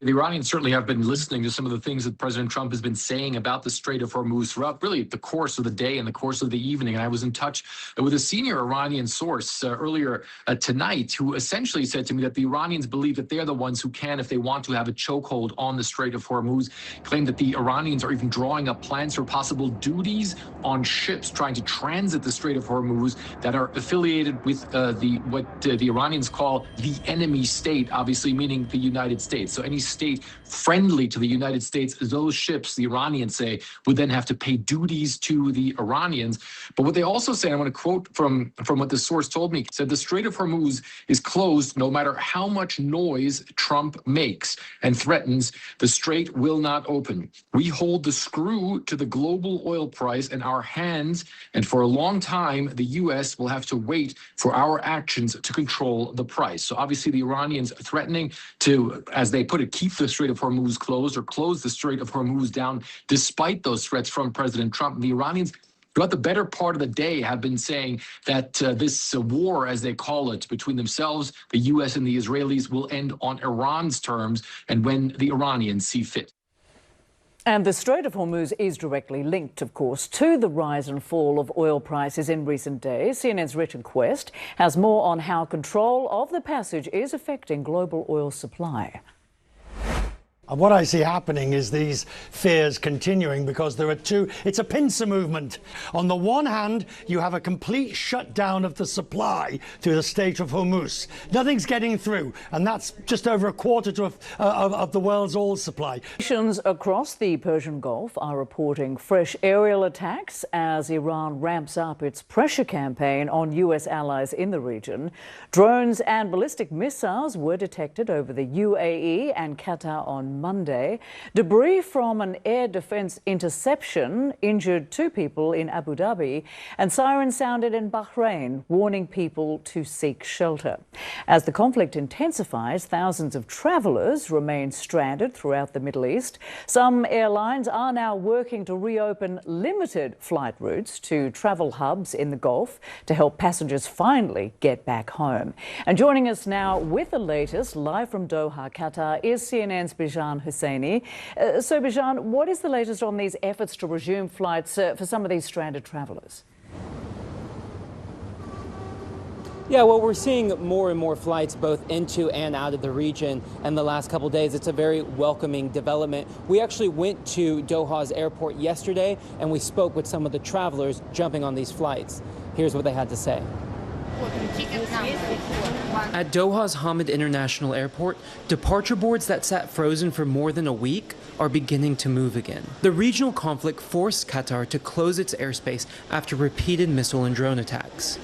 Speaker 10: The Iranians certainly have been listening to some of the things that President Trump has been saying about the Strait of Hormuz throughout really the course of the day and the course of the evening. And I was in touch with a senior Iranian source earlier tonight who essentially said to me that the Iranians believe that they're the ones who can, if they want to, have a chokehold on the Strait of Hormuz. Claimed that the Iranians are even drawing up plans for possible duties on ships trying to transit the Strait of Hormuz that are affiliated with what the Iranians call the enemy state, obviously meaning the United States. So any state friendly to the United States, those ships, the Iranians say, would then have to pay duties to the Iranians. But what they also say, and I want to quote from what the source told me, said the Strait of Hormuz is closed no matter how much noise Trump makes and threatens, the strait will not open. We hold the screw to the global oil price in our hands, and for a long time, the U.S. will have to wait for our actions to control the price. So obviously the Iranians are threatening to, as they put it, keep the Strait of Hormuz closed or close the Strait of Hormuz down despite those threats from President Trump. And the Iranians throughout the better part of the day have been saying that this war, as they call it, between themselves, the U.S. and the Israelis, will end on Iran's terms and when the Iranians see fit.
Speaker 26: And the Strait of Hormuz is directly linked, of course, to the rise and fall of oil prices in recent days. CNN's Richard Quest has more on how control of the passage is affecting global oil supply.
Speaker 12: What I see happening is these fears continuing because there are it's a pincer movement. On the one hand, you have a complete shutdown of the supply through the Strait of Hormuz. Nothing's getting through, and that's just over a quarter of the world's oil supply.
Speaker 26: Nations across the Persian Gulf are reporting fresh aerial attacks as Iran ramps up its pressure campaign on U.S. allies in the region. Drones and ballistic missiles were detected over the UAE and Qatar on Monday. Debris from an air defense interception injured 2 people in Abu Dhabi, and sirens sounded in Bahrain, warning people to seek shelter. As the conflict intensifies, thousands of travelers remain stranded throughout the Middle East. Some airlines are now working to reopen limited flight routes to travel hubs in the Gulf to help passengers finally get back home. And joining us now with the latest, live from Doha, Qatar, is CNN's Bijan Husseini. So, Bijan, what is the latest on these efforts to resume flights for some of these stranded travelers?
Speaker 15: Yeah, well, we're seeing more and more flights both into and out of the region in the last couple of days. It's a very welcoming development. We actually went to Doha's airport yesterday and we spoke with some of the travelers jumping on these flights. Here's what they had to say. At Doha's Hamid International Airport, departure boards that sat frozen for more than a week are beginning to move again. The regional conflict forced Qatar to close its airspace after repeated missile and drone attacks.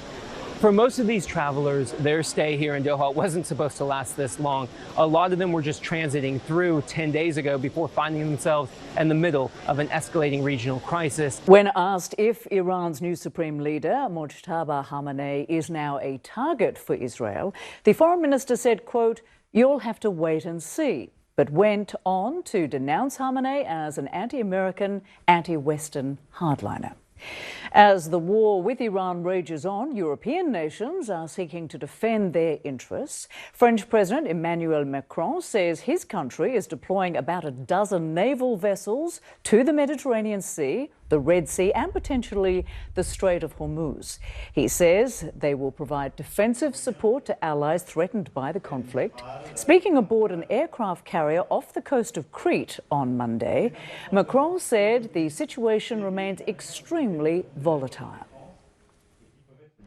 Speaker 15: For most of these travelers, their stay here in Doha wasn't supposed to last this long. A lot of them were just transiting through 10 days ago before finding themselves in the middle of an escalating regional crisis.
Speaker 26: When asked if Iran's new supreme leader, Mojtaba Khamenei, is now a target for Israel, the foreign minister said, quote, "You'll have to wait and see," but went on to denounce Khamenei as an anti-American, anti-Western hardliner. As the war with Iran rages on, European nations are seeking to defend their interests. French President Emmanuel Macron says his country is deploying about a dozen naval vessels to the Mediterranean Sea, the Red Sea, and potentially the Strait of Hormuz. He says they will provide defensive support to allies threatened by the conflict. Speaking aboard an aircraft carrier off the coast of Crete on Monday, Macron said the situation remains extremely volatile.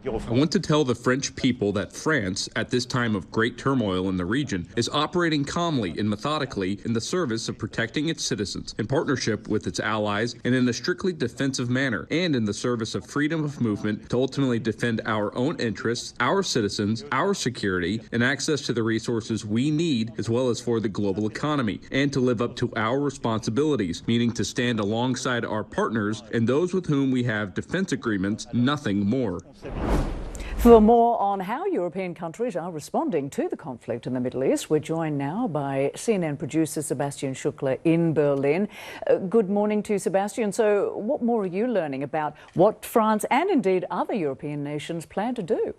Speaker 3: I want to tell the French people that France, at this time of great turmoil in the region, is operating calmly and methodically in the service of protecting its citizens, in partnership with its allies, and in a strictly defensive manner, and in the service of freedom of movement to ultimately defend our own interests, our citizens, our security, and access to the resources we need, as well as for the global economy, and to live up to our responsibilities, meaning to stand alongside our partners and those with whom we have defense agreements, nothing more.
Speaker 26: For more on how European countries are responding to the conflict in the Middle East, we're joined now by CNN producer Sebastian Schuckler in Berlin. Good morning to you, Sebastian. So what more are you learning about what France and indeed other European nations plan to do?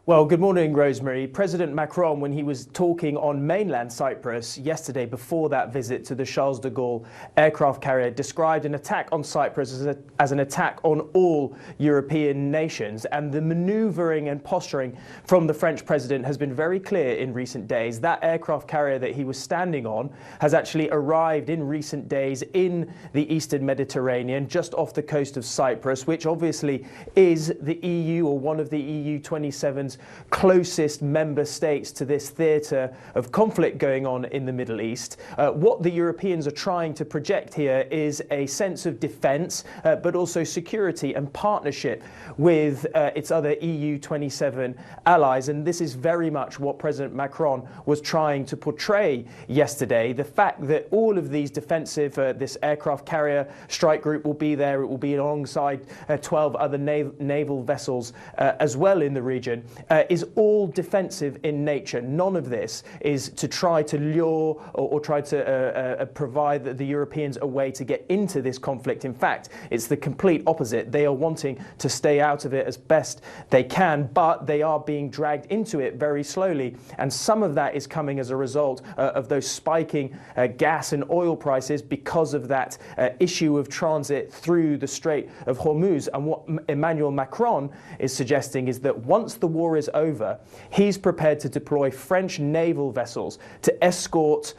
Speaker 7: Well, good morning, Rosemary. President Macron, when he was talking on mainland Cyprus yesterday before that visit to the Charles de Gaulle aircraft carrier, described an attack on Cyprus as an attack on all European nations. And the maneuvering and posturing from the French president has been very clear in recent days. That aircraft carrier that he was standing on has actually arrived in recent days in the Eastern Mediterranean, just off the coast of Cyprus, which obviously is the EU or one of the EU 27's closest member states to this theatre of conflict going on in the Middle East. What the Europeans are trying to project here is a sense of defence, but also security and partnership with its other EU 27 allies. And this is very much what President Macron was trying to portray yesterday. The fact that all of these defensive, this aircraft carrier strike group will be there. It will be alongside 12 other naval vessels as well in the region. Is all defensive in nature. None of this is to try to lure or try to provide the Europeans a way to get into this conflict. In fact, it's the complete opposite. They are wanting to stay out of it as best they can, but they are being dragged into it very slowly. And some of that is coming as a result of those spiking gas and oil prices because of that issue of transit through the Strait of Hormuz. And what Emmanuel Macron is suggesting is that once the war is over, he's prepared to deploy French naval vessels to escort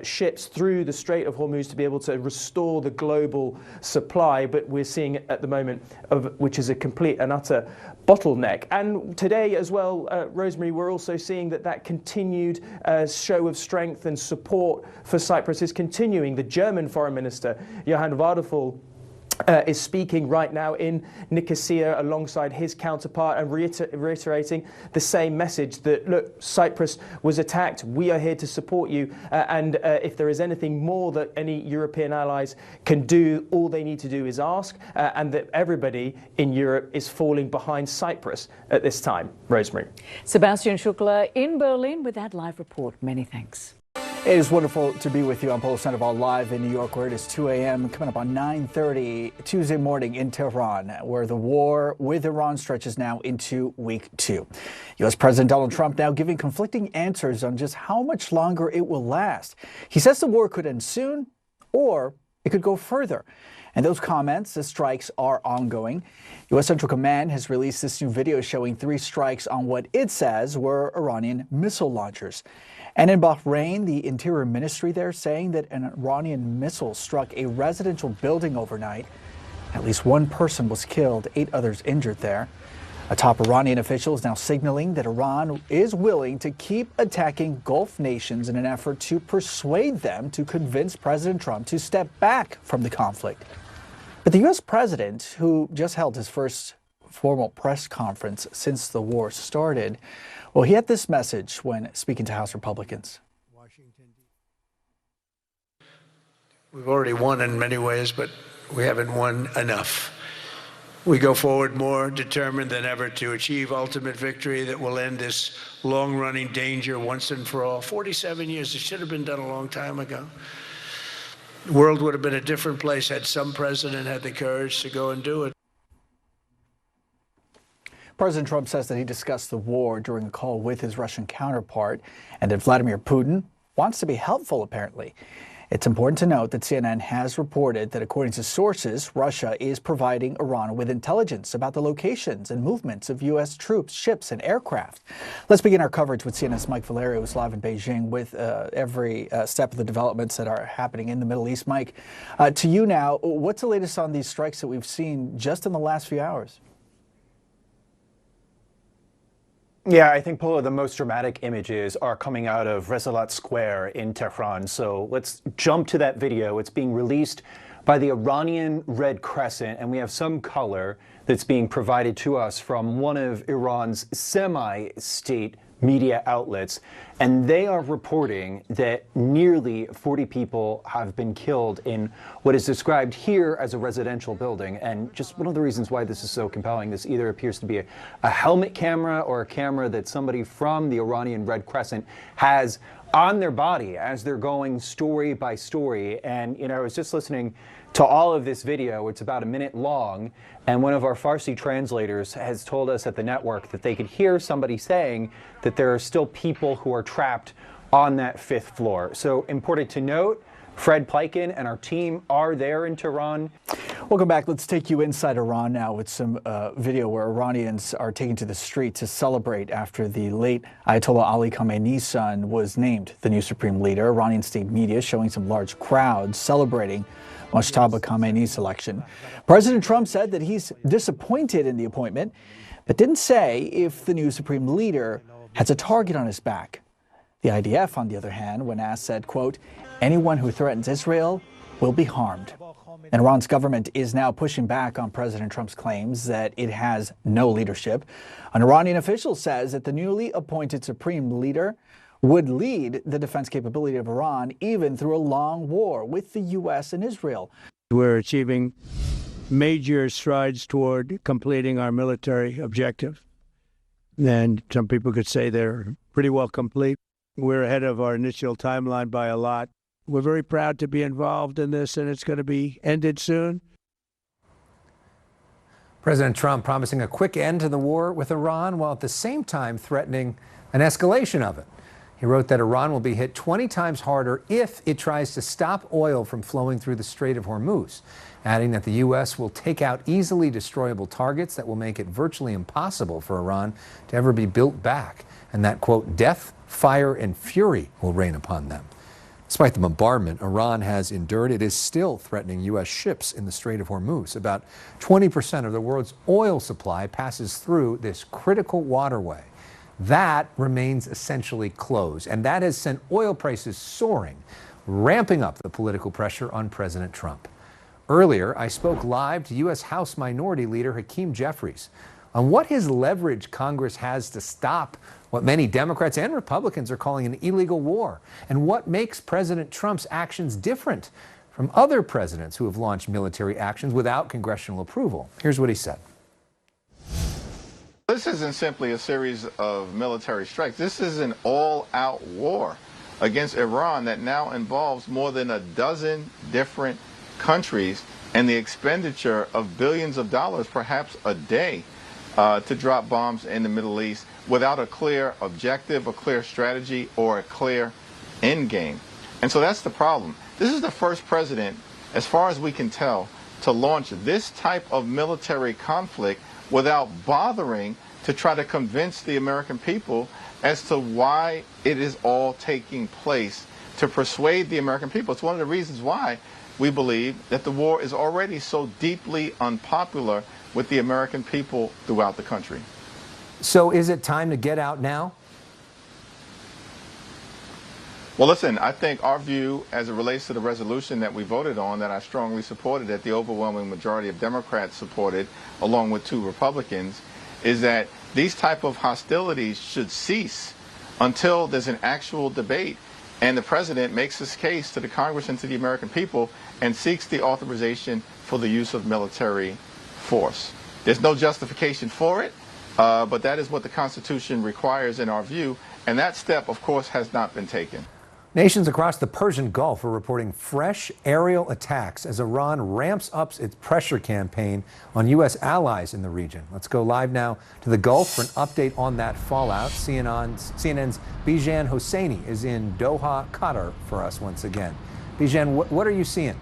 Speaker 7: ships through the Strait of Hormuz to be able to restore the global supply. But we're seeing at the moment, which is a complete and utter bottleneck. And today as well, Rosemary, we're also seeing that continued show of strength and support for Cyprus is continuing. The German Foreign Minister, Johann Wadephul, is speaking right now in Nicosia alongside his counterpart and reiterating the same message that, look, Cyprus was attacked. We are here to support you. And if there is anything more that any European allies can do, all they need to do is ask. And that everybody in Europe is falling behind Cyprus at this time. Rosemary.
Speaker 26: Sebastian Schuckler in Berlin with that live report. Many thanks.
Speaker 1: It is wonderful to be with you on Polo Sandoval live in New York, where it is 2 a.m. Coming up on 9:30 Tuesday morning in Tehran, where the war with Iran stretches now into week 2. U.S. President Donald Trump now giving conflicting answers on just how much longer it will last. He says the war could end soon, or it could go further. And those comments, the strikes are ongoing. U.S. Central Command has released this new video showing 3 strikes on what it says were Iranian missile launchers. And in Bahrain, the Interior Ministry there saying that an Iranian missile struck a residential building overnight. At least 1 person was killed, 8 others injured there. A top Iranian official is now signaling that Iran is willing to keep attacking Gulf nations in an effort to persuade them to convince President Trump to step back from the conflict. But the U.S. president, who just held his first formal press conference since the war started, well, he had this message when speaking to House Republicans.
Speaker 2: We've already won in many ways, but we haven't won enough. We go forward more determined than ever to achieve ultimate victory that will end this long-running danger once and for all. 47 years, it should have been done a long time ago. The world would have been a different place had some president had the courage to go and do it.
Speaker 1: President Trump says that he discussed the war during a call with his Russian counterpart and that Vladimir Putin wants to be helpful, apparently. It's important to note that CNN has reported that, according to sources, Russia is providing Iran with intelligence about the locations and movements of U.S. troops, ships, and aircraft. Let's begin our coverage with CNN's Mike Valerio, who's live in Beijing with every step of the developments that are happening in the Middle East. Mike, to you now, what's the latest on these strikes that we've seen just in the last few hours?
Speaker 9: Yeah, I think, Polo, the most dramatic images are coming out of Resalat Square in Tehran. So let's jump to that video. It's being released by the Iranian Red Crescent, and we have some color that's being provided to us from one of Iran's semi-state media outlets, and they are reporting that nearly 40 people have been killed in what is described here as a residential building. And just one of the reasons why this is so compelling, this either appears to be a helmet camera or a camera that somebody from the Iranian Red Crescent has on their body as they're going story by story. And, you know, I was just listening to all of this video. It's about a minute long, and one of our Farsi translators has told us at the network that they could hear somebody saying that there are still people who are trapped on that 5th floor. So important to note, Fred Pleiken and our team are there in Tehran.
Speaker 1: Welcome back. Let's take you inside Iran now with some video where Iranians are taking to the street to celebrate after the late Ayatollah Ali Khamenei's son was named the new supreme leader. Iranian state media showing some large crowds celebrating Mojtaba Khamenei's election. President Trump said that he's disappointed in the appointment, but didn't say if the new supreme leader has a target on his back. The IDF, on the other hand, when asked, said, quote, "Anyone who threatens Israel will be harmed." And Iran's government is now pushing back on President Trump's claims that it has no leadership. An Iranian official says that the newly appointed supreme leader would lead the defense capability of Iran even through a long war with the U.S. and Israel.
Speaker 2: We're achieving major strides toward completing our military objective. And some people could say they're pretty well complete. We're ahead of our initial timeline by a lot. We're very proud to be involved in this, and it's going to be ended soon.
Speaker 17: President Trump promising a quick end to the war with Iran, while at the same time threatening an escalation of it. He wrote that Iran will be hit 20 times harder if it tries to stop oil from flowing through the Strait of Hormuz, adding that the U.S. will take out easily destroyable targets that will make it virtually impossible for Iran to ever be built back, and that, quote, "death, fire, and fury will rain upon them." Despite the bombardment Iran has endured, it is still threatening U.S. ships in the Strait of Hormuz. About 20% of the world's oil supply passes through this critical waterway. That remains essentially closed, and that has sent oil prices soaring, ramping up the political pressure on President Trump. Earlier, I spoke live to U.S. House Minority Leader Hakeem Jeffries on what his leverage Congress has to stop what many Democrats and Republicans are calling an illegal war, and what makes President Trump's actions different from other presidents who have launched military actions without congressional approval. Here's what he said.
Speaker 18: This isn't simply a series of military strikes. This is an all-out war against Iran that now involves more than a dozen different countries and the expenditure of billions of dollars, perhaps a day, to drop bombs in the Middle East without a clear objective, a clear strategy, or a clear end game. And so that's the problem. This is the first president, as far as we can tell, to launch this type of military conflict without bothering to try to convince the American people as to why it is all taking place, to persuade the American people. It's one of the reasons why we believe that the war is already so deeply unpopular with the American people throughout the country.
Speaker 17: So is it time to get out now?
Speaker 18: Well, listen, I think our view as it relates to the resolution that we voted on, that I strongly supported, that the overwhelming majority of Democrats supported, along with 2 Republicans, is that these type of hostilities should cease until there's an actual debate and the president makes his case to the Congress and to the American people and seeks the authorization for the use of military force. There's no justification for it, but that is what the Constitution requires in our view, and that step, of course, has not been taken.
Speaker 17: Nations across the Persian Gulf are reporting fresh aerial attacks as Iran ramps up its pressure campaign on U.S. allies in the region. Let's go live now to the Gulf for an update on that fallout. CNN's Bijan Hosseini is in Doha, Qatar for us once again. Bijan, what are you seeing?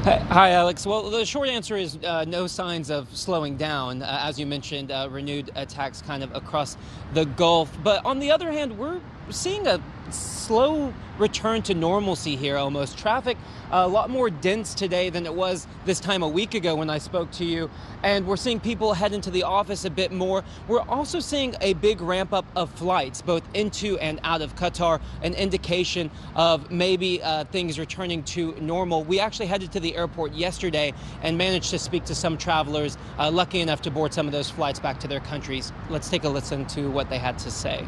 Speaker 6: Hi, Alex. Well, the short answer is no signs of slowing down. As you mentioned, renewed attacks kind of across the Gulf. But on the other hand, we're seeing a slow return to normalcy here almost. Traffic a lot more dense today than it was this time a week ago when I spoke to you. And we're seeing people head into the office a bit more. We're also seeing a big ramp up of flights, both into and out of Qatar, an indication of maybe things returning to normal. We actually headed to the airport yesterday and managed to speak to some travelers lucky enough to board some of those flights back to their countries. Let's take a listen to what they had to say.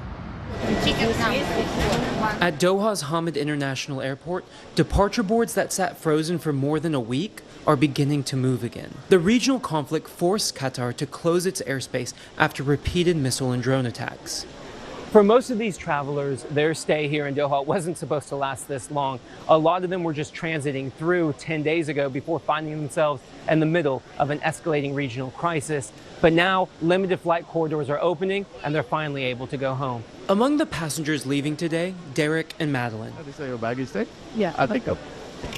Speaker 15: At Doha's Hamad International Airport, departure boards that sat frozen for more than a week are beginning to move again. The regional conflict forced Qatar to close its airspace after repeated missile and drone attacks.
Speaker 7: For most of these travelers, their stay here in Doha wasn't supposed to last this long. A lot of them were just transiting through 10 days ago before finding themselves in the middle of an escalating regional crisis. But now, limited flight corridors are opening and they're finally able to go home.
Speaker 15: Among the passengers leaving today, Derek and Madeline.
Speaker 19: How do you say your baggage stay?
Speaker 15: Yeah.
Speaker 19: I think so.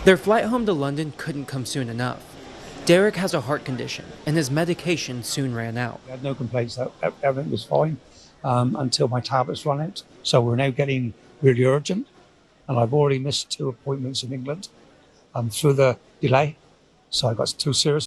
Speaker 15: Their flight home to London couldn't come soon enough. Derek has a heart condition and his medication soon ran out.
Speaker 13: I had no complaints. Everything was fine until my tablets ran out. So we're now getting really urgent. And I've already missed 2 appointments in England through the delay. So I got 2 serious